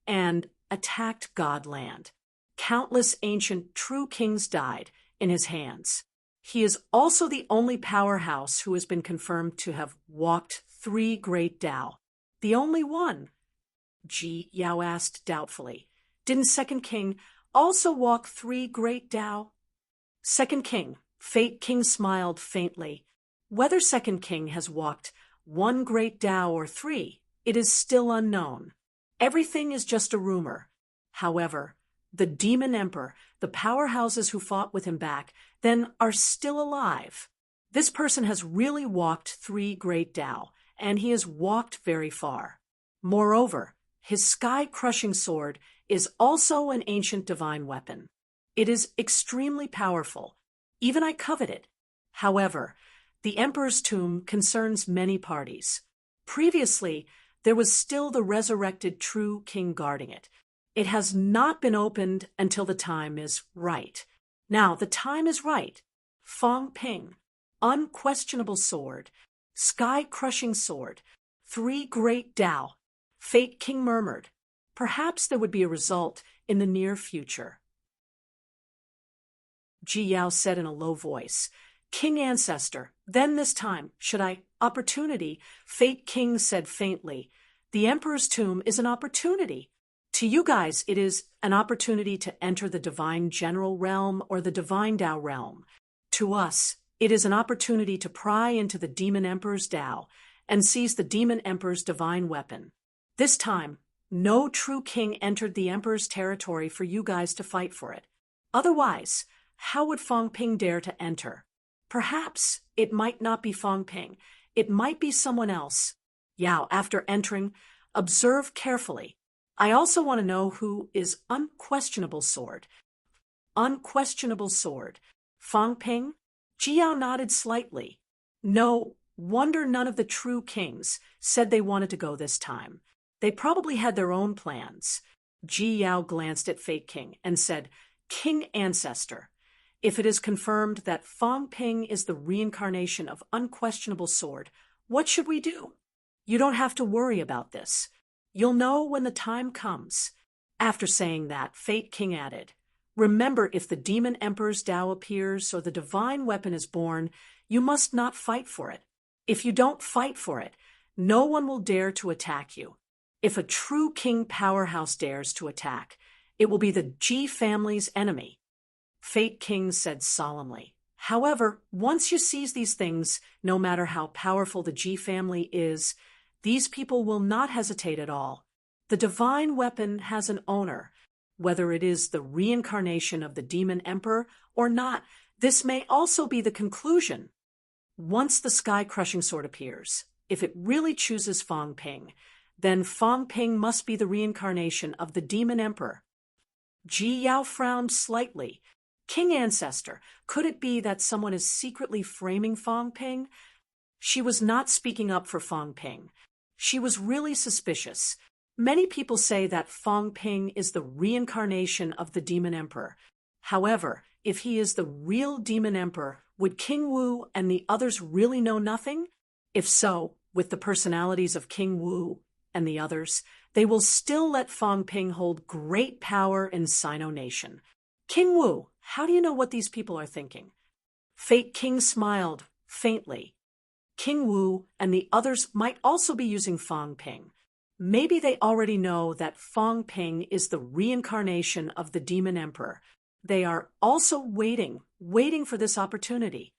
and attacked Godland. Countless ancient true kings died in his hands. He is also the only powerhouse who has been confirmed to have walked 3 great Tao. The only one? Ji Yao asked doubtfully. Didn't Second King also walk 3 great Tao? Second King, Fate King smiled faintly. Whether Second King has walked 1 great Tao or 3, it is still unknown. Everything is just a rumor. However, the Demon Emperor, the powerhouses who fought with him back then are still alive. This person has really walked 3 great Tao, and he has walked very far. Moreover, his sky-crushing sword is also an ancient divine weapon. It is extremely powerful. Even I covet it. However, the Emperor's tomb concerns many parties. Previously, there was still the resurrected true king guarding it. It has not been opened until the time is right. Now, the time is right. Fang Ping, unquestionable sword, sky-crushing sword, 3 great Tao. Fate King murmured. Perhaps there would be a result in the near future. Ji Yao said in a low voice, King Ancestor, then this time, should I? Opportunity, Fate King said faintly. The Emperor's tomb is an opportunity. To you guys, it is an opportunity to enter the divine general realm or the divine Tao realm. To us, it is an opportunity to pry into the demon Emperor's Tao and seize the demon Emperor's divine weapon. This time, no true king entered the Emperor's territory for you guys to fight for it. Otherwise, how would Fang Ping dare to enter? Perhaps it might not be Fang Ping. It might be someone else. Yao, after entering, observe carefully. I also want to know who is unquestionable sword. Unquestionable sword. Fang Ping? Ji Yao nodded slightly. No wonder none of the true kings said they wanted to go this time. They probably had their own plans. Ji Yao glanced at Fate King and said, King Ancestor, if it is confirmed that Fang Ping is the reincarnation of unquestionable sword, what should we do? You don't have to worry about this. You'll know when the time comes. After saying that, Fate King added, remember, if the demon Emperor's Tao appears or the divine weapon is born, you must not fight for it. If you don't fight for it, no one will dare to attack you. If a true king powerhouse dares to attack, it will be the Ji family's enemy. Fate King said solemnly. However, once you seize these things, no matter how powerful the Ji family is, these people will not hesitate at all. The divine weapon has an owner. Whether it is the reincarnation of the demon emperor or not, this may also be the conclusion. Once the sky-crushing sword appears, if it really chooses Fang Ping, then Fang Ping must be the reincarnation of the demon emperor. Ji Yao frowned slightly. King Ancestor, could it be that someone is secretly framing Fang Ping? She was not speaking up for Fang Ping. She was really suspicious. Many people say that Fang Ping is the reincarnation of the demon emperor. However, if he is the real demon emperor, would King Wu and the others really know nothing? If so, with the personalities of King Wu and the others, they will still let Fang Ping hold great power in Sino Nation. King Wu, how do you know what these people are thinking? Fate King smiled faintly. King Wu and the others might also be using Fang Ping. Maybe they already know that Fang Ping is the reincarnation of the demon emperor. They are also waiting for this opportunity.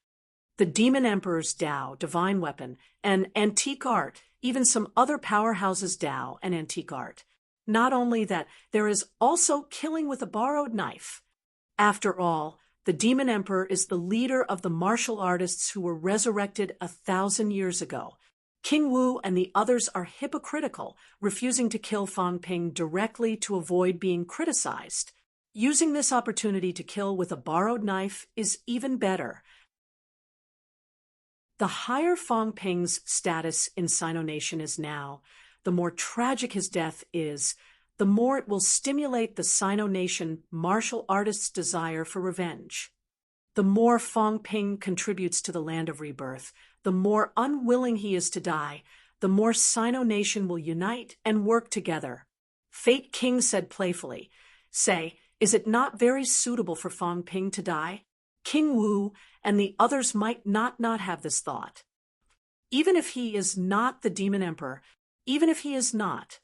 The demon emperor's Tao, divine weapon, and antique art, even some other powerhouses' Tao and antique art. Not only that, there is also killing with a borrowed knife. After all, the demon emperor is the leader of the martial artists who were resurrected 1,000 years ago. King Wu and the others are hypocritical, refusing to kill Fang Ping directly to avoid being criticized. Using this opportunity to kill with a borrowed knife is even better. The higher Fang Ping's status in Sino Nation is now, the more tragic his death is, the more it will stimulate the Sino Nation martial artist's desire for revenge. The more Fang Ping contributes to the land of rebirth, the more unwilling he is to die, the more Sino Nation will unite and work together. Fate King said playfully, say, is it not very suitable for Fang Ping to die? King Wu and the others might not have this thought. Even if he is not the demon emperor, even if he is not,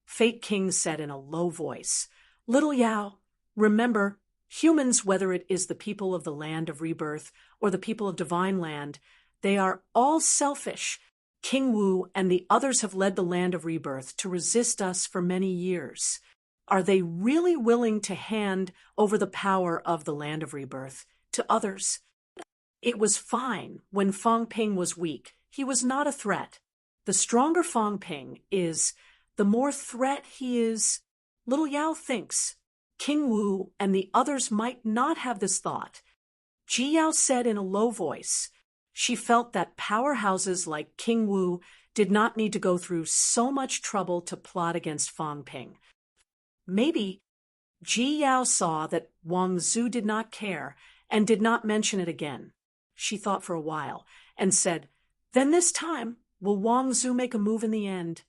Fate King said in a low voice, Little Yao, remember, humans, whether it is the people of the land of rebirth or the people of divine land, they are all selfish. King Wu and the others have led the land of rebirth to resist us for many years. Are they really willing to hand over the power of the land of rebirth to others? It was fine when Fang Ping was weak. He was not a threat. The stronger Fang Ping is, the more threat he is. Little Yao thinks. King Wu and the others might not have this thought. Ji Yao said in a low voice. She felt that powerhouses like King Wu did not need to go through so much trouble to plot against Fang Ping. Maybe Ji Yao saw that Wang Zhu did not care and did not mention it again. She thought for a while and said, "Then this time, will Wang Zhu make a move in the end?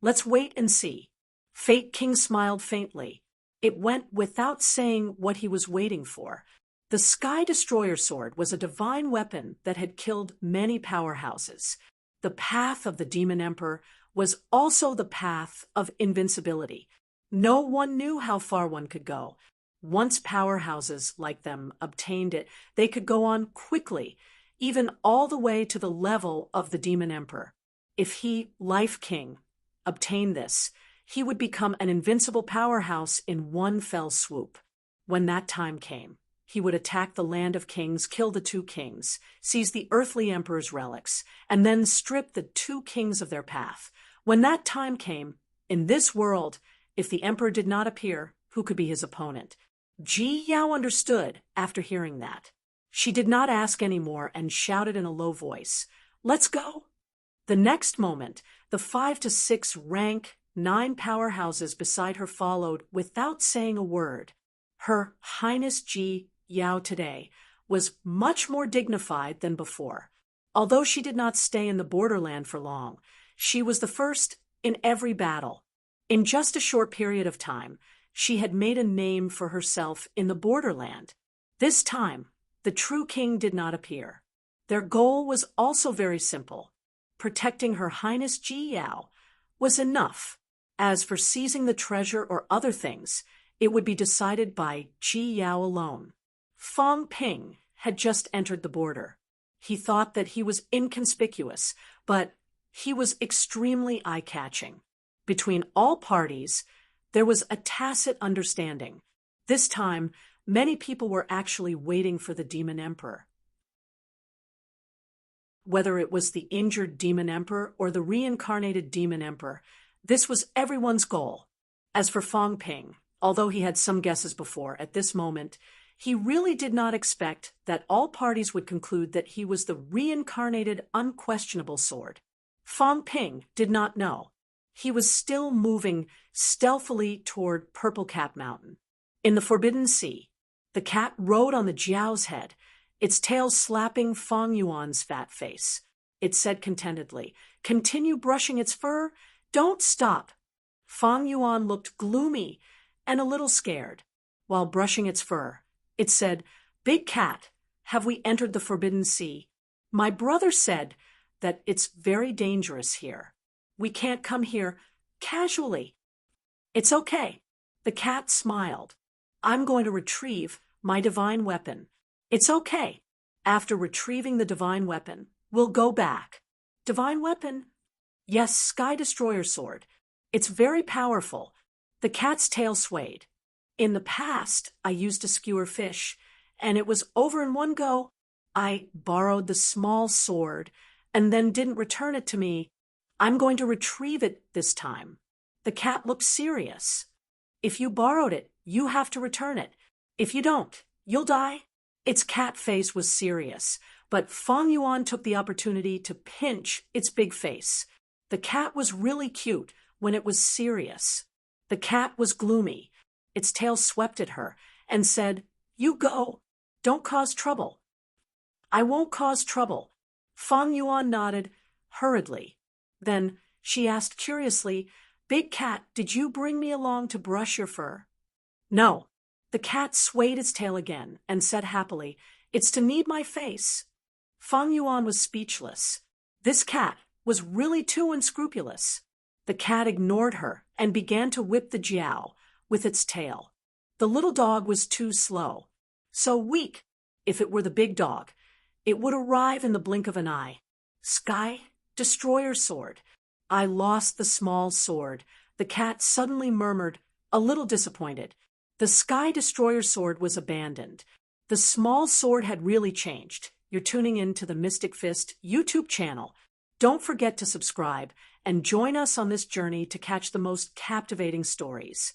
Let's wait and see." Fate King smiled faintly. It went without saying what he was waiting for. The Sky Destroyer sword was a divine weapon that had killed many powerhouses. The path of the Demon Emperor was also the path of invincibility. No one knew how far one could go. Once powerhouses like them obtained it, they could go on quickly, even all the way to the level of the Demon Emperor. If he, Life King, obtained this, he would become an invincible powerhouse in one fell swoop. When that time came, he would attack the land of kings, kill the two kings, seize the earthly emperor's relics, and then strip the two kings of their path. When that time came, in this world, if the emperor did not appear, who could be his opponent? Ji Yao understood after hearing that. She did not ask any more and shouted in a low voice, "Let's go!" The next moment, the 5 to 6 rank 9 powerhouses beside her followed without saying a word. Her Highness Ji Yao today was much more dignified than before. Although she did not stay in the borderland for long, she was the first in every battle. In just a short period of time, she had made a name for herself in the borderland. This time, the true king did not appear. Their goal was also very simple. Protecting Her Highness Ji Yao was enough. As for seizing the treasure or other things, it would be decided by Ji Yao alone. Fang Ping had just entered the border. He thought that he was inconspicuous, but he was extremely eye-catching. Between all parties, there was a tacit understanding. This time, many people were actually waiting for the Demon Emperor. Whether it was the injured Demon Emperor or the reincarnated Demon Emperor, this was everyone's goal. As for Fang Ping, although he had some guesses before, at this moment, he really did not expect that all parties would conclude that he was the reincarnated unquestionable sword. Fang Ping did not know. He was still moving stealthily toward Purple Cap Mountain. In the Forbidden Sea, the cat rode on the Jiao's head, its tail slapping Fang Yuan's fat face. It said contentedly, "Continue brushing its fur. Don't stop." Fang Yuan looked gloomy and a little scared. While brushing its fur, it said, "Big cat, have we entered the Forbidden Sea? My brother said that it's very dangerous here. We can't come here casually." "It's okay." The cat smiled. "I'm going to retrieve my divine weapon. It's okay. After retrieving the divine weapon, we'll go back." "Divine weapon?" "Yes, Sky Destroyer sword. It's very powerful." The cat's tail swayed. "In the past, I used to skewer fish, and it was over in one go. I borrowed the small sword and then didn't return it to me. I'm going to retrieve it this time." The cat looked serious. "If you borrowed it, you have to return it. If you don't, you'll die." Its cat face was serious, but Fang Yuan took the opportunity to pinch its big face. The cat was really cute when it was serious. The cat was gloomy. Its tail swept at her and said, "You go. Don't cause trouble." "I won't cause trouble." Fang Yuan nodded hurriedly. Then she asked curiously, "Big cat, did you bring me along to brush your fur?" "No." The cat swayed its tail again and said happily, "It's to knead my face." Fang Yuan was speechless. This cat was really too unscrupulous. The cat ignored her and began to whip the Jiao with its tail. The little dog was too slow, so weak. If it were the big dog, it would arrive in the blink of an eye. Sky Destroyer sword. "I lost the small sword," the cat suddenly murmured, a little disappointed. The Sky Destroyer sword was abandoned. The small sword had really changed. you're tuning in to the Mystic Fist YouTube channel. Don't forget to subscribe and join us on this journey to catch the most captivating stories.